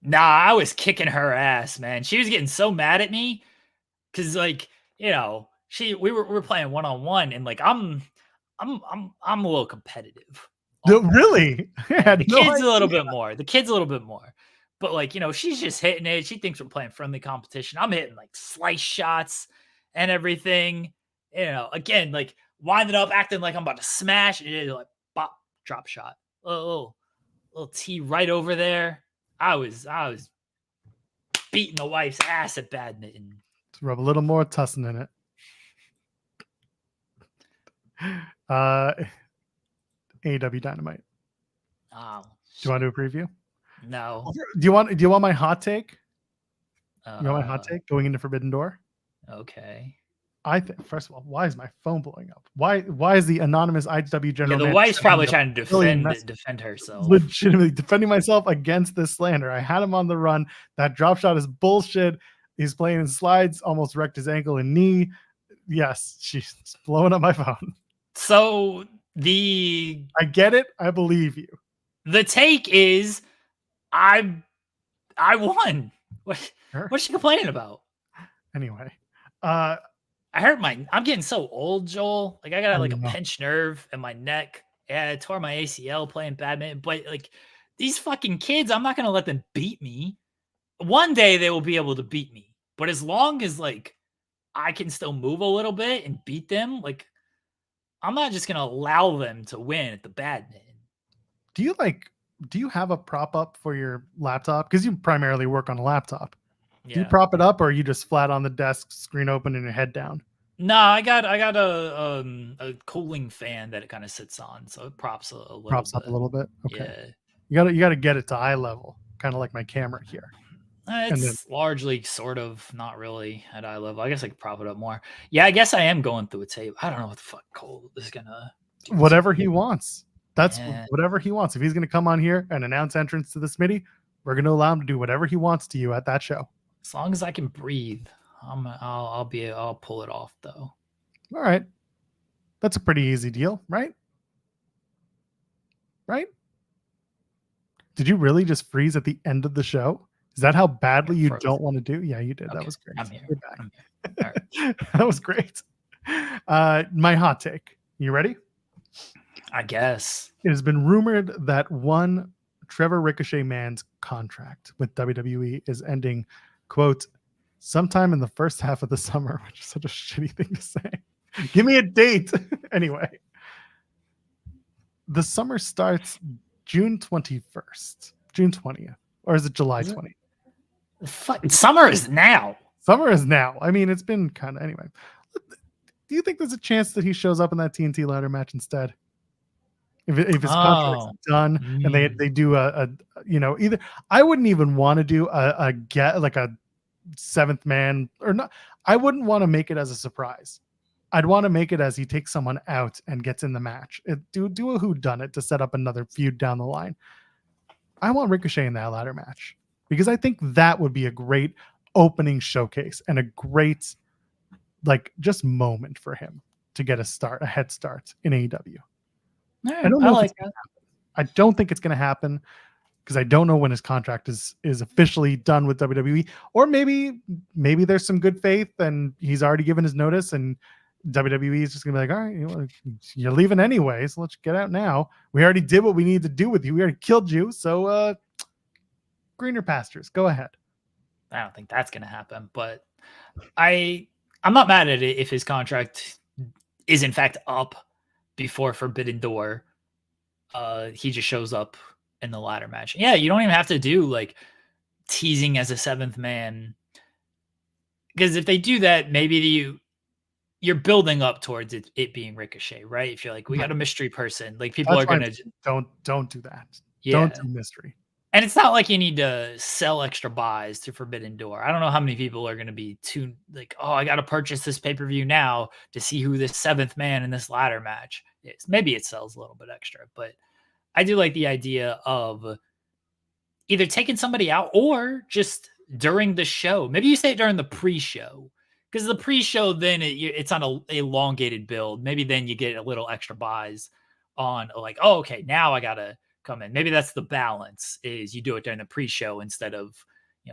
Nah, I was kicking her ass, man. She was getting so mad at me because, like, we were playing 1-on-1, and like I'm a little competitive. Really? The kid's a little bit more. But like, she's just hitting it. She thinks we're playing friendly competition. I'm hitting like slice shots and everything. Again, like winding up, acting like I'm about to smash. And like bop, drop shot. Little T right over there. I was beating the wife's ass at badminton. Let's rub a little more tussin in it. AEW Dynamite. Oh, do you want to do a preview? No. Do you want my hot take? You want my hot take going into Forbidden Door? Okay. I think, first of all, why is my phone blowing up? Why is the anonymous IW general? The wife's probably trying to defend herself. Legitimately defending myself against this slander. I had him on the run. That drop shot is bullshit. He's playing in slides, almost wrecked his ankle and knee. Yes, she's blowing up my phone. So I get it. I believe you. The take is I won. What's she complaining about? Anyway, I hurt I'm getting so old, Joel. Like I got like a pinched nerve in my neck. Yeah, I tore my ACL playing badminton. But like these fucking kids, I'm not gonna let them beat me. One day they will be able to beat me. But as long as like I can still move a little bit and beat them, like I'm not just gonna allow them to win at the badminton. Do you have a prop up for your laptop? Because you primarily work on a laptop. Do you prop it up, or are you just flat on the desk, screen open, and your head down? No, I got a cooling fan that it kind of sits on, so it props a little Props bit. up a little bit. Okay. Yeah. You gotta get it to eye level, kind of like my camera here. It's largely sort of not really at eye level. I guess I could prop it up more. Yeah, I guess I am going through a tape. I don't know what the fuck Cole is gonna do. Whatever he wants. That's whatever he wants. If he's gonna come on here and announce entrance to the Smitty, we're gonna allow him to do whatever he wants to you at that show. As long as I can breathe, I'll pull it off though. All right. That's a pretty easy deal, right? Right? Did you really just freeze at the end of the show? Is that how badly you don't want to do? Yeah, you did. Okay. That was great. I'm here. You're back. I'm here. All right. That was great. My hot take. You ready? I guess. It has been rumored that one Trevor Ricochet man's contract with WWE is ending, quote, sometime in the first half of the summer, which is such a shitty thing to say. Give me a date. Anyway, the summer starts June 21st, June 20th, or is it July 20th? Fucking summer is now. Summer is now. I mean, it's been kind of anyway. Do you think there's a chance that he shows up in that TNT ladder match instead? If his contract's done and they do a either I wouldn't even want to do a get like a seventh man or not. I wouldn't want to make it as a surprise. I'd want to make it as he takes someone out and gets in the match. Do a whodunit to set up another feud down the line. I want Ricochet in that ladder match because I think that would be a great opening showcase and a great just moment for him to get a head start in AEW. I don't know. I don't think it's going to happen because I don't know when his contract is officially done with WWE, or maybe there's some good faith and he's already given his notice and WWE is just going to be like, all right, you're leaving anyway, so let's get out now. We already did what we needed to do with you. We already killed you, so greener pastures. Go ahead. I don't think that's going to happen, but I'm not mad at it if his contract is in fact up before Forbidden Door. He just shows up in the ladder match. Yeah, you don't even have to do like teasing as a seventh man, because if they do that, maybe you're building up towards it being Ricochet, right? If you're like, we got a mystery person, like people are gonna don't do that. Yeah. Don't do mystery. And it's not like you need to sell extra buys to Forbidden Door. I don't know how many people are going to be too like, oh, I got to purchase this pay-per-view now to see who this seventh man in this ladder match is. Maybe it sells a little bit extra, but I do like the idea of either taking somebody out or just during the show. Maybe you say it during the pre-show, because the pre-show, then it's on a elongated build. Maybe then you get a little extra buys on like, oh, okay, now I got to come in. Maybe that's the balance, is you do it during the pre-show instead of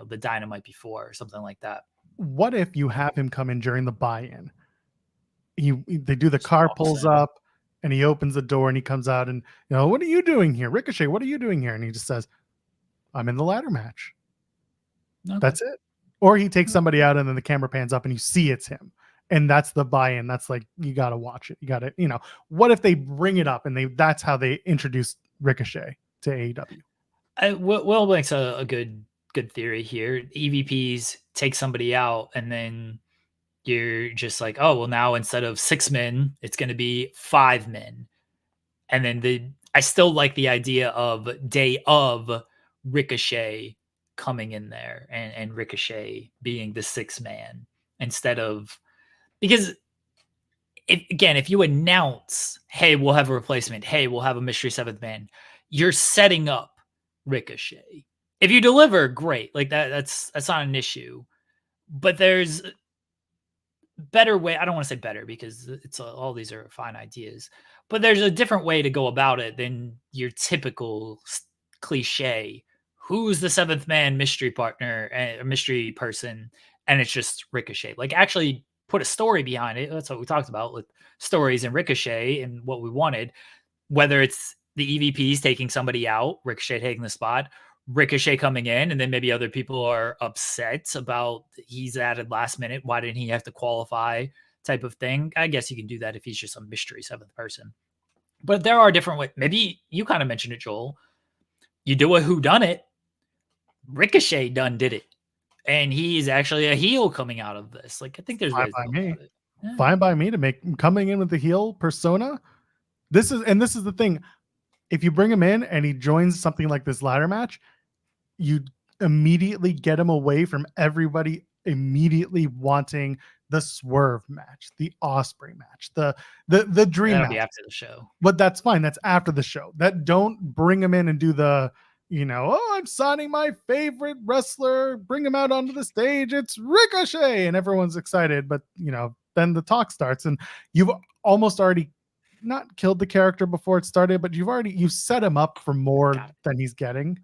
the Dynamite before or something like that. What if you have him come in during the buy-in? They do the car pulls up and he opens the door and he comes out and what are you doing here? Ricochet, what are you doing here? And he just says, I'm in the ladder match. Okay. That's it. Or he takes somebody out and then the camera pans up and you see it's him. And that's the buy-in. That's like, you got to watch it. You got to, what if they bring it up and that's how they introduce Ricochet to AEW? Will makes a good theory here. EVPs take somebody out and then you're just like, oh, well, now instead of 6 men, it's going to be 5 men. And then I still like the idea of day of Ricochet coming in there and Ricochet being the 6th man instead of, because if you announce, hey, we'll have a replacement, hey, we'll have a mystery 7th man, you're setting up Ricochet. If you deliver, great. Like that's not an issue. But there's better way. I don't want to say better because all these are fine ideas. But there's a different way to go about it than your typical cliche. Who's the 7th man mystery partner, a mystery person, and it's just Ricochet. Like actually put a story behind it. That's what we talked about with stories and Ricochet and what we wanted, whether it's the EVPs taking somebody out, Ricochet taking the spot, Ricochet coming in, and then maybe other people are upset about he's added last minute. Why didn't he have to qualify? Type of thing. I guess you can do that if he's just a mystery seventh person. But there are different ways. Maybe you kind of mentioned it, Joel. You do a whodunit. Ricochet did it, and he's actually a heel coming out of this. Like, I think there's ways to go about it. Yeah. Fine by me to make coming in with the heel persona. This is the thing. If you bring him in and he joins something like this ladder match, you immediately get him away from everybody immediately wanting the Swerve match, the Osprey match, the Dream That'll match. be after the show. But that's fine. That's after the show. That don't bring him in and do the, I'm signing my favorite wrestler, bring him out onto the stage. It's Ricochet. And everyone's excited. But, then the talk starts and you've almost already not killed the character before it started, but you've set him up for more than he's getting.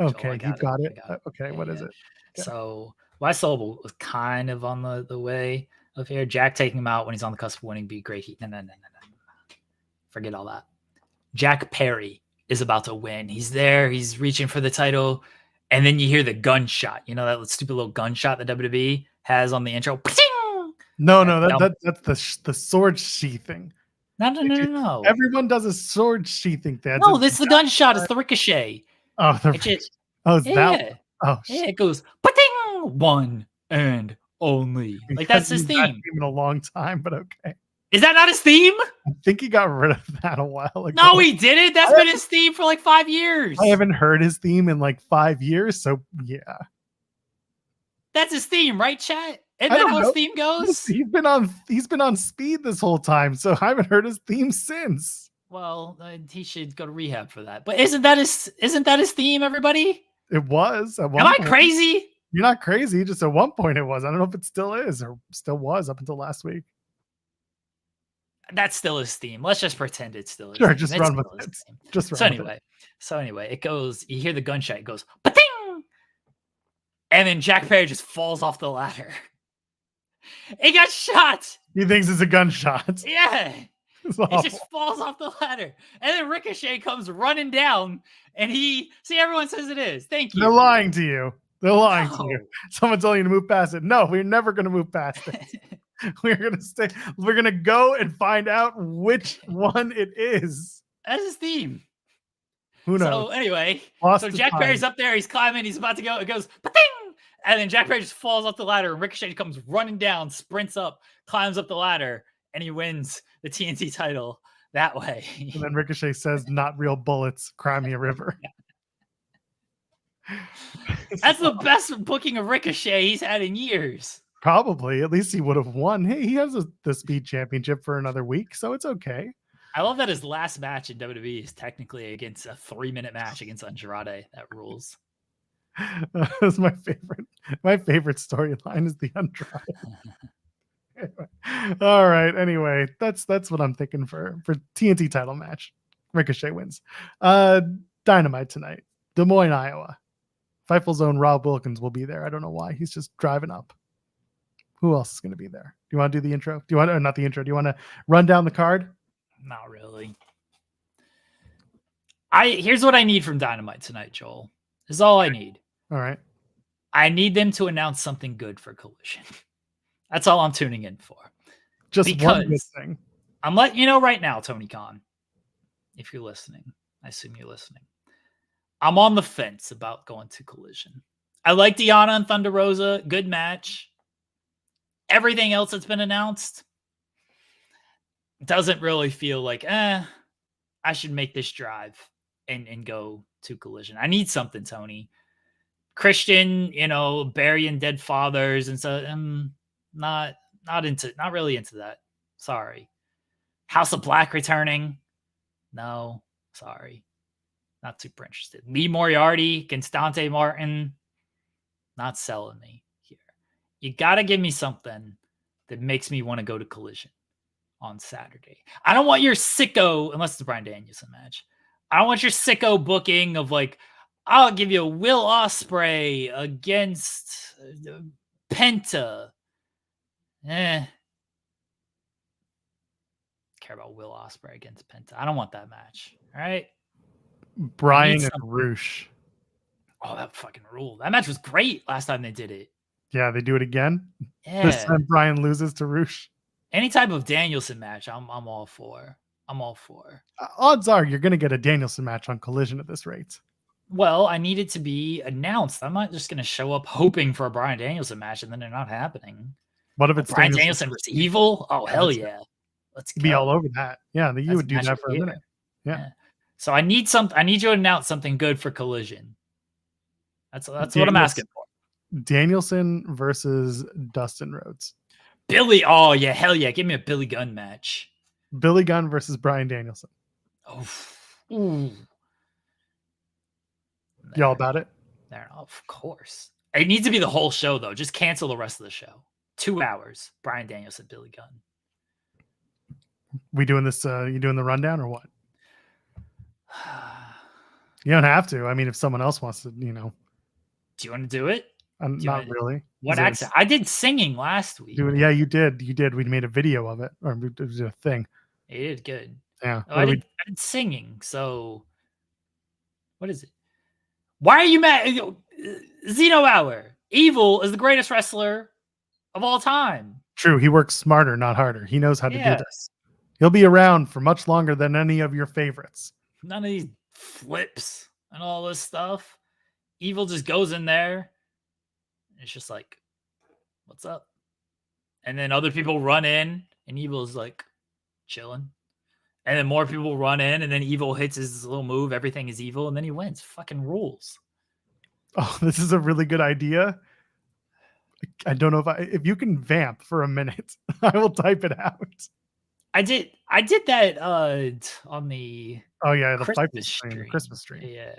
Okay, Joel, you got it. Okay, yeah, what is it? Yeah. So my soul was kind of on the way of here. Jack taking him out when he's on the cusp of winning be great. No. Forget all that. Jack Perry is about to win. He's there. He's reaching for the title. And then you hear the gunshot. That stupid little gunshot that WWE has on the intro. No, that's the sword sheathing. No. Everyone does a sword sheathing. No, this is the gunshot. It's the Ricochet. Oh, it's that. Oh, yeah, it goes one and only. Like, that's his theme. In a long time, but okay. Is that not his theme? I think he got rid of that a while ago. No, he didn't. That's been his theme for like 5 years. I haven't heard his theme in like 5 years, so yeah. That's his theme, right, chat? Isn't that how his theme goes? He's been on speed this whole time, so I haven't heard his theme since. Well, he should go to rehab for that. But isn't that his theme, everybody? It was. Am I crazy? You're not crazy. Just at one point it was. I don't know if it still is or still was up until last week. That's still his theme. Let's just pretend it's still his theme. Sure, just run with it. Just run So anyway, it goes, you hear the gunshot, it goes, pa-ting! And then Jack Perry just falls off the ladder. He got shot. He thinks it's a gunshot. Yeah. It just falls off the ladder. And then Ricochet comes running down and everyone says it is. Thank you. They're lying to you. They're lying to you. Someone's telling you to move past it. No, we're never going to move past it. We're going to stay. We're going to go and find out which one it is. That's his theme. Who knows? So anyway, Jack Perry's up there. He's climbing. He's about to go. It goes, pa-ting! And then Jack Perry just falls off the ladder. And Ricochet comes running down, sprints up, climbs up the ladder, and he wins the TNT title that way. And then Ricochet says, "Not real bullets, cry me a river." That's the best booking of Ricochet he's had in years. Probably. At least he would have won. Hey, he has the Speed Championship for another week, so it's okay. I love that his last match in WWE is technically against a 3-minute match against Andrade. That rules. That's my favorite. My favorite storyline is the Andrade. All right. Anyway, that's what I'm thinking for TNT title match. Ricochet wins. Dynamite tonight, Des Moines, Iowa. Fightful Zone Rob Wilkins will be there. I don't know why. He's just driving up. Who else is going to be there? Do you want to do the intro? Do you want to, not the intro? Do you want to run down the card? Not really. Here's what I need from Dynamite tonight, Joel. This is all I need. All right. I need them to announce something good for Collision. That's all I'm tuning in for. Just one good thing. I'm letting you know right now, Tony Khan, if you're listening. I assume you're listening. I'm on the fence about going to Collision. I like Deonna and Thunder Rosa. Good match. Everything else that's been announced doesn't really feel like, I should make this drive and go to Collision. I need something, Tony. Christian, burying dead fathers, and so not really into that. Sorry. House of Black returning. No, sorry. Not super interested. Lee Moriarty against Dante Martin. Not selling me here. You got to give me something that makes me want to go to Collision on Saturday. I don't want your sicko, unless it's a Bryan Danielson match. I don't want your sicko booking of like, I'll give you Will Ospreay against Penta. Care about Will Ospreay against Penta. I don't want that match. All right. Brian and Roosh. Oh, that fucking rule. That match was great last time they did it. Yeah, they do it again. Yeah. This time Brian loses to Roosh. Any type of Danielson match, I'm all for. I'm all for. Odds are you're going to get a Danielson match on Collision at this rate. Well, I need it to be announced. I'm not just going to show up hoping for a Bryan Danielson match and then they're not happening. What if it's Bryan Danielson versus Evil? Oh, hell yeah. Let's be go. all over that. Yeah, you would do that for a minute. Yeah. So I need you to announce something good for Collision. That's what I'm asking for. Danielson versus Dustin Rhodes. Billy. Oh yeah, hell yeah. Give me a Billy Gunn match. Billy Gunn versus Bryan Danielson. Oh, ooh. Y'all about it? There, of course. It needs to be the whole show though. Just cancel the rest of the show. 2 hours. Bryan Danielson, Billy Gunn. We doing this? You doing the rundown or what? You don't have to. I mean, if someone else wants to, Do you want to do it? Not really. What accent? I did singing last week. Yeah, you did. You did. We made a video of it, or it was a thing. It did good. Yeah. Oh, I did singing. So, what is it? Why are you mad? Zeno Hour. Evil is the greatest wrestler of all time. True. He works smarter, not harder. He knows how to do this. He'll be around for much longer than any of your favorites. None of these flips and all this stuff. Evil just goes in there. It's just like, what's up? And then other people run in, and Evil's like chilling. And then more people run in, and then Evil hits his little move. Everything is evil, and then he wins. Fucking rules. Oh, this is a really good idea. I don't know if you can vamp for a minute. I will type it out. I did that on the the Christmas stream. Christmas stream. Yeah.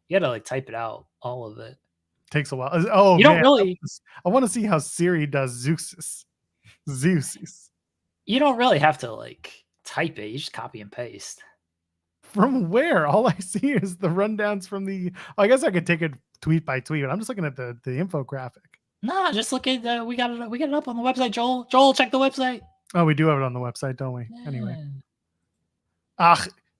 You gotta type it out, all of it. Takes a while. Oh, you don't really. I want to see how Siri does Zeus. You don't really have to type it. You just copy and paste. From where? All I see is the rundowns from the. I guess I could take it tweet by tweet. But I'm just looking at the infographic. Nah, just look at we got it up on the website. Joel, check the website. Oh, we do have it on the website, don't we? Yeah. Anyway.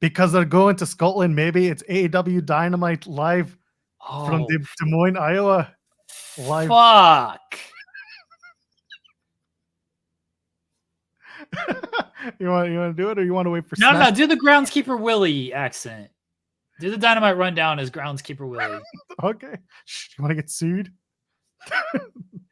Because they're going to Scotland. Maybe it's AEW Dynamite live from Des Moines, Iowa. Live. Fuck. You want to do it, or you want to wait for? No. Do the Groundskeeper Willie accent. Do the Dynamite rundown as Groundskeeper Willie. Okay. You want to get sued?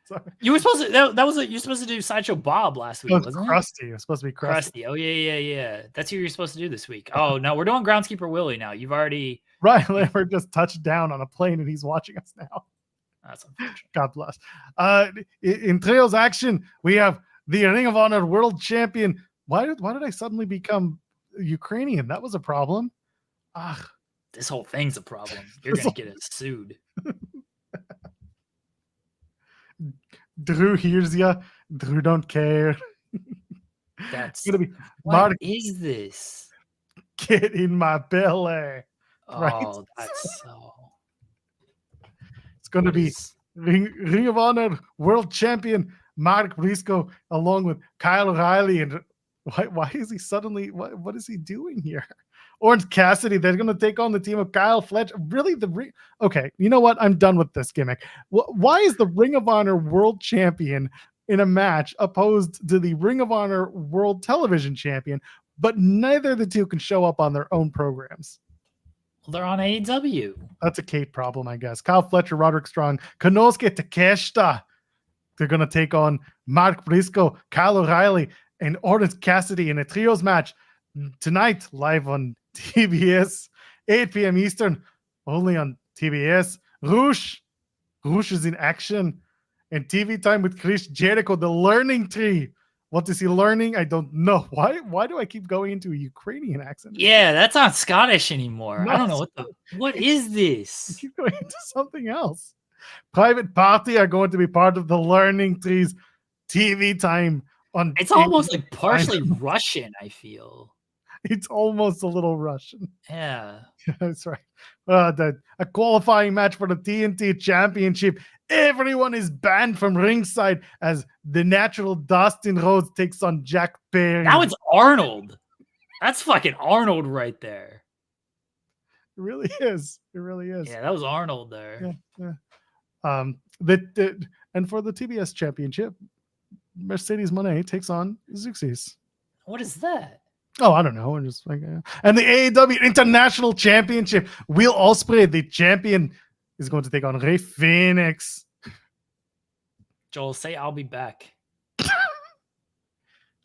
Sorry. You were supposed to. You're supposed to do Sideshow Bob last week, wasn't it? Krusty. It was supposed to be Krusty. Oh yeah. That's who you're supposed to do this week. Oh no, we're doing Groundskeeper Willie now. You've already. Ryan Lambert just touched down on a plane and he's watching us now. That's unfortunate. God bless. In Trios action, we have the Ring of Honor World Champion. Why did I suddenly become Ukrainian? That was a problem. This whole thing's a problem. You're gonna get us sued. Drew hears ya. Drew don't care. That's gonna be. What is this? Get in my belly. Oh, right? that's so. It's going to be Ring of Honor World Champion Mark Briscoe along with Kyle O'Reilly. And why is he suddenly? What is he doing here? Orange Cassidy. They're going to take on the team of Kyle Fletcher. Really, okay. You know what? I'm done with this gimmick. Why is the Ring of Honor World Champion in a match opposed to the Ring of Honor World Television Champion, but neither of the two can show up on their own programs? Well, they're on AEW. That's a Kate problem, I guess. Kyle Fletcher, Roderick Strong, Konosuke Takeshita. They're going to take on Mark Briscoe, Kyle O'Reilly, and Orange Cassidy in a trios match tonight, live on TBS, 8 p.m. Eastern, only on TBS. Roosh is in action. And TV time with Chris Jericho, the learning tree. What is he learning? I don't know. Why do I keep going into a Ukrainian accent? Yeah, that's not Scottish anymore. No, I don't know what is this? I keep going into something else. Private Party are going to be part of the learning trees TV time on. It's almost like partially Russian, I feel. It's almost a little Russian. Yeah. That's right. A qualifying match for the TNT Championship. Everyone is banned from ringside as the natural Dustin Rhodes takes on Jack Perry. Now it's Arnold. That's fucking Arnold right there. It really is. It really is. Yeah, that was Arnold there. Yeah. And for the TBS championship, Mercedes Moné takes on Zeuxis. What is that? Oh, I don't know. I'm just like, and the AEW International Championship, Will Ospreay, the champion, is going to take on Rey Fenix. Joel, say I'll be back.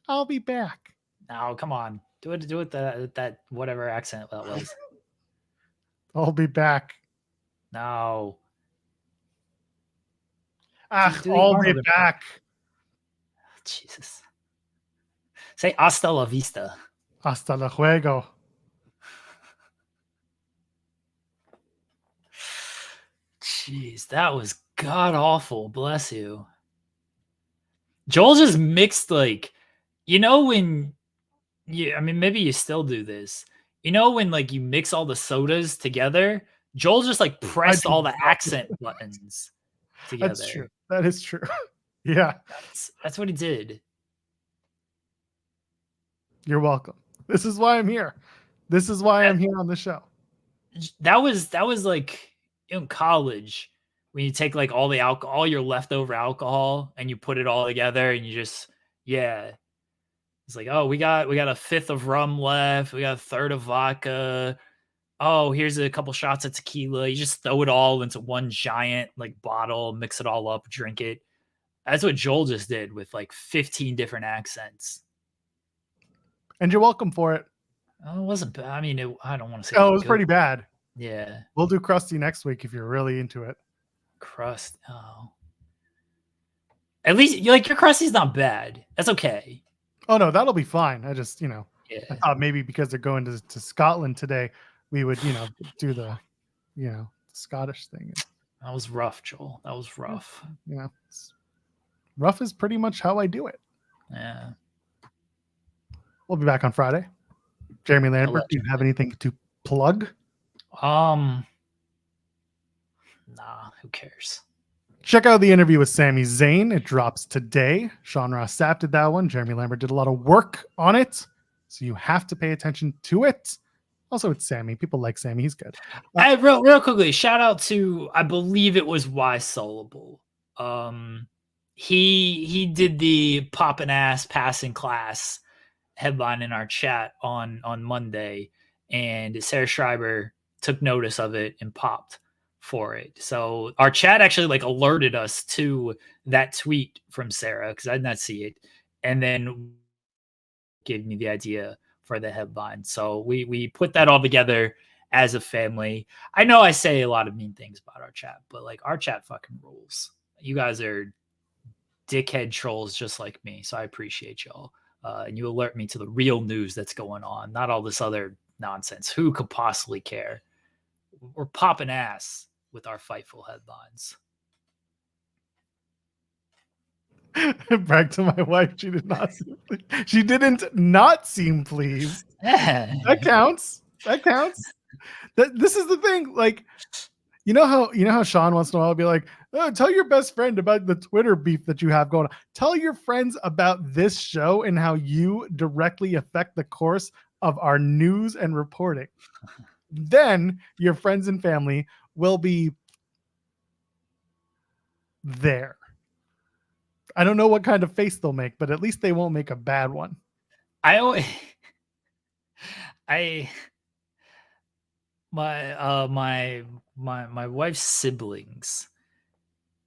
I'll be back. No, come on. Do it that whatever accent that was. I'll be back. No. Ah, Do the I'll be Arnold back. Jesus. Say hasta la vista. Hasta luego. Jeez, that was god awful. Bless you. Joel just mixed like, when I mean, maybe you still do this. When like you mix all the sodas together, Joel just like pressed all the accent buttons together. That's true. That is true. Yeah. That's what he did. You're welcome. This is why I'm here. This is why I'm here on the show. That was like in college when you take like all the alcohol, all your leftover alcohol, and you put it all together, and you just it's like, oh, we got a fifth of rum left, we got a third of vodka. Oh, here's a couple shots of tequila. You just throw it all into one giant like bottle, mix it all up, drink it. That's what Joel just did with like 15 different accents. And you're welcome for it. Oh, it wasn't bad. I mean, I don't want to say. Oh, it was pretty bad. Yeah. We'll do Krusty next week if you're really into it. Crust. Oh. At least your Krusty's not bad. That's okay. Oh no, that'll be fine. I just, Yeah. I thought maybe because they're going to Scotland today, we would, do the, Scottish thing. That was rough, Joel. That was rough. Rough is pretty much how I do it. Yeah. We'll be back on Friday. Jeremy Lambert, do you have anything to plug? Nah, who cares? Check out the interview with Sami Zayn. It drops today. Sean Ross Sapp did that one. Jeremy Lambert did a lot of work on it, so you have to pay attention to it. Also, it's Sammy. People like Sammy. He's good. Real quickly, shout out to, I believe it was Y Solable. He did the poppin' ass passing class headline in our chat on Monday, and Sarah Schreiber took notice of it and popped for it. So our chat actually like alerted us to that tweet from Sarah because I did not see it, and then gave me the idea for the headline. So we put that all together as a family. I know I say a lot of mean things about our chat, but like our chat fucking rules. You guys are dickhead trolls just like me, so I appreciate y'all. And you alert me to the real news that's going on, not all this other nonsense. Who could possibly care? We're popping ass with our Fightful headlines. Brag to my wife. She did not. She didn't not seem pleased. That counts. That counts. This is the thing. Like, you know how Sean once in a while will be like, oh, tell your best friend about the Twitter beef that you have going on. Tell your friends about this show and how you directly affect the course of our news and reporting. Then your friends and family will be there. I don't know what kind of face they'll make, but at least they won't make a bad one. My wife's siblings,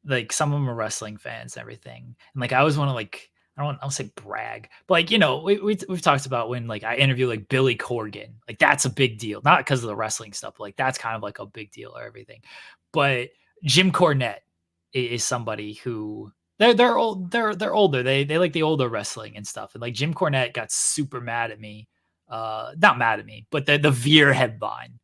like some of them are wrestling fans and everything, and like I always want to like I don't say brag, but like we've talked about when like I interview like Billy Corgan, like that's a big deal, not because of the wrestling stuff, but like that's kind of like a big deal or everything. But Jim Cornette is somebody who they're older, they like the older wrestling and stuff, and like Jim Cornette got super mad at me, not mad at me, but the Veer headline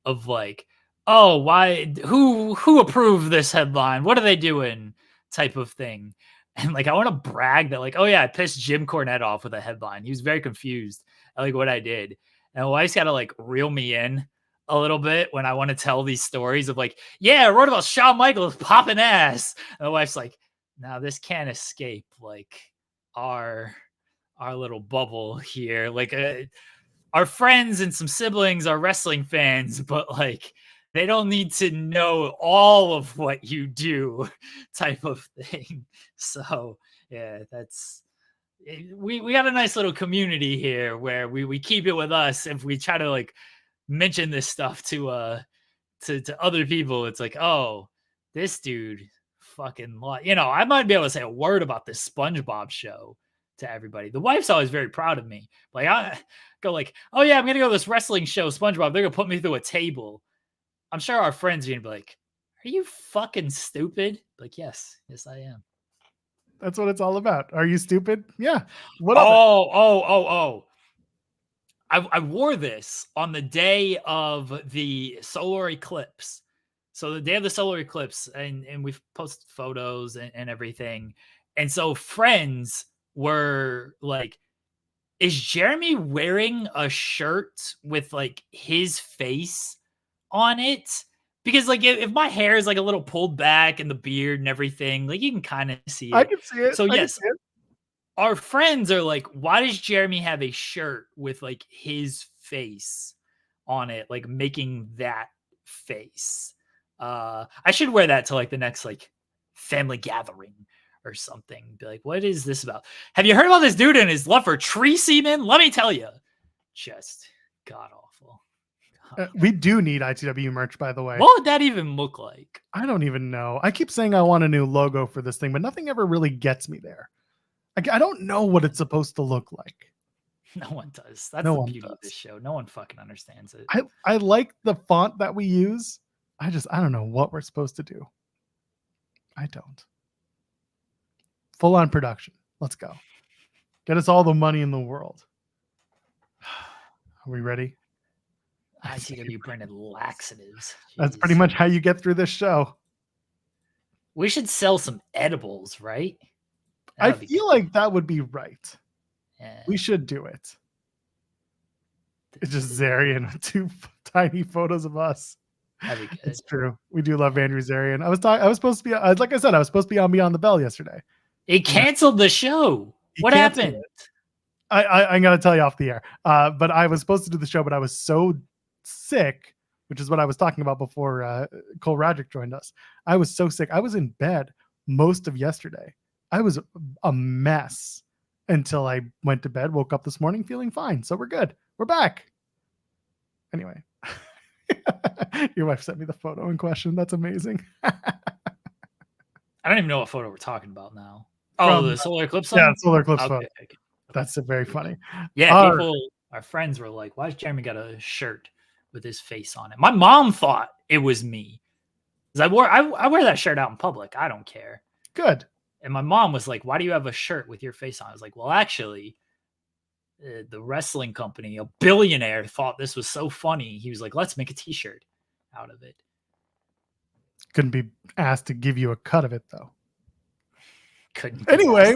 of like, oh, why, who approved this headline? What are they doing? Type of thing. And like, I want to brag that like, oh yeah, I pissed Jim Cornette off with a headline. He was very confused at like what I did. And my wife's got to like reel me in a little bit when I want to tell these stories of like, yeah, I wrote about Shawn Michaels popping ass. And my wife's like, no, this can't escape like our little bubble here. Like, our friends and some siblings are wrestling fans, but like they don't need to know all of what you do type of thing. So yeah, that's we got a nice little community here where we keep it with us. If we try to like mention this stuff to other people, it's like, oh, this dude fucking I might be able to say a word about this SpongeBob show to everybody. The wife's always very proud of me. Like I go like, oh yeah, I'm gonna go to this wrestling show, SpongeBob. They're gonna put me through a table. I'm sure our friends are gonna be like, are you fucking stupid? Like, yes, I am. That's what it's all about. Are you stupid? Yeah. What? Oh. I wore this on the day of the solar eclipse. So the day of the solar eclipse, and we've posted photos and everything. And so friends were like, is Jeremy wearing a shirt with like his face on it? Because like if my hair is like a little pulled back and the beard and everything, like you can kind of see it. I can see it. So yes, our friends are like, why does Jeremy have a shirt with like his face on it, like making that face? I should wear that to like the next like family gathering or something. Be like, what is this about? Have you heard about this dude and his love for tree semen? Let me tell you, just god awful. We do need ITW merch, by the way. What would that even look like? I don't even know. I keep saying I want a new logo for this thing, but nothing ever really gets me there. I don't know what it's supposed to look like. No one does. That's No the one beauty of this show. No one fucking understands it. I like the font that we use. I don't know what we're supposed to do. I don't. Full on production. Let's go. Get us all the money in the world. Are we ready? ITW branded laxatives. That's Jeez. pretty much how you get through this show. We should sell some edibles, right? I feel like that would be right. Yeah. We should do it. It's just Zarian with two tiny photos of us. That'd be good. It's true. We do love Andrew Zarian. I was supposed to be, like I said, I was supposed to be on Beyond the Bell yesterday. It canceled the show. What happened? I'm going to tell you off the air. But I was supposed to do the show, but I was so sick, which is what I was talking about before Cole Radrick joined us. I was so sick. I was in bed most of yesterday. I was a mess until I went to bed, woke up this morning feeling fine. So we're good. We're back. Anyway, your wife sent me the photo in question. That's amazing. I don't even know what photo we're talking about now. Oh, the solar eclipse? Yeah, solar eclipse photo. Okay. That's very funny. Yeah, our friends were like, why does Jeremy got a shirt with his face on it? My mom thought it was me. Because I wear that shirt out in public. I don't care. Good. And my mom was like, why do you have a shirt with your face on? I was like, well, actually, the wrestling company, a billionaire, thought this was so funny. He was like, let's make a t-shirt out of it. Couldn't be asked to give you a cut of it, though. Couldn't. Anyway.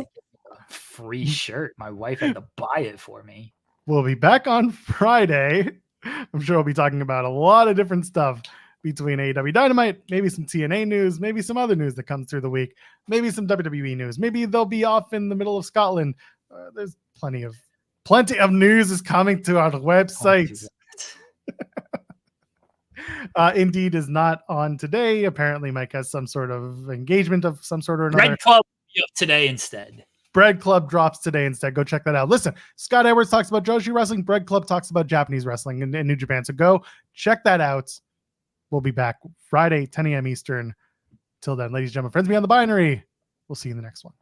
Free shirt. My wife had to buy it for me. We'll be back on Friday. I'm sure we'll be talking about a lot of different stuff between AEW Dynamite, maybe some TNA news, maybe some other news that comes through the week, maybe some WWE news. Maybe they'll be off in the middle of Scotland. There's plenty of news is coming to our website. Indeed is not on today. Apparently, Mike has some sort of engagement of some sort or another. Red Club will be up today instead. Bread Club drops today instead. Go check that out. Listen, Scott Edwards talks about Joshi wrestling. Bread Club talks about Japanese wrestling in New Japan. So go check that out. We'll be back Friday, 10 a.m. Eastern. Till then, ladies and gentlemen, friends beyond the binary. We'll see you in the next one.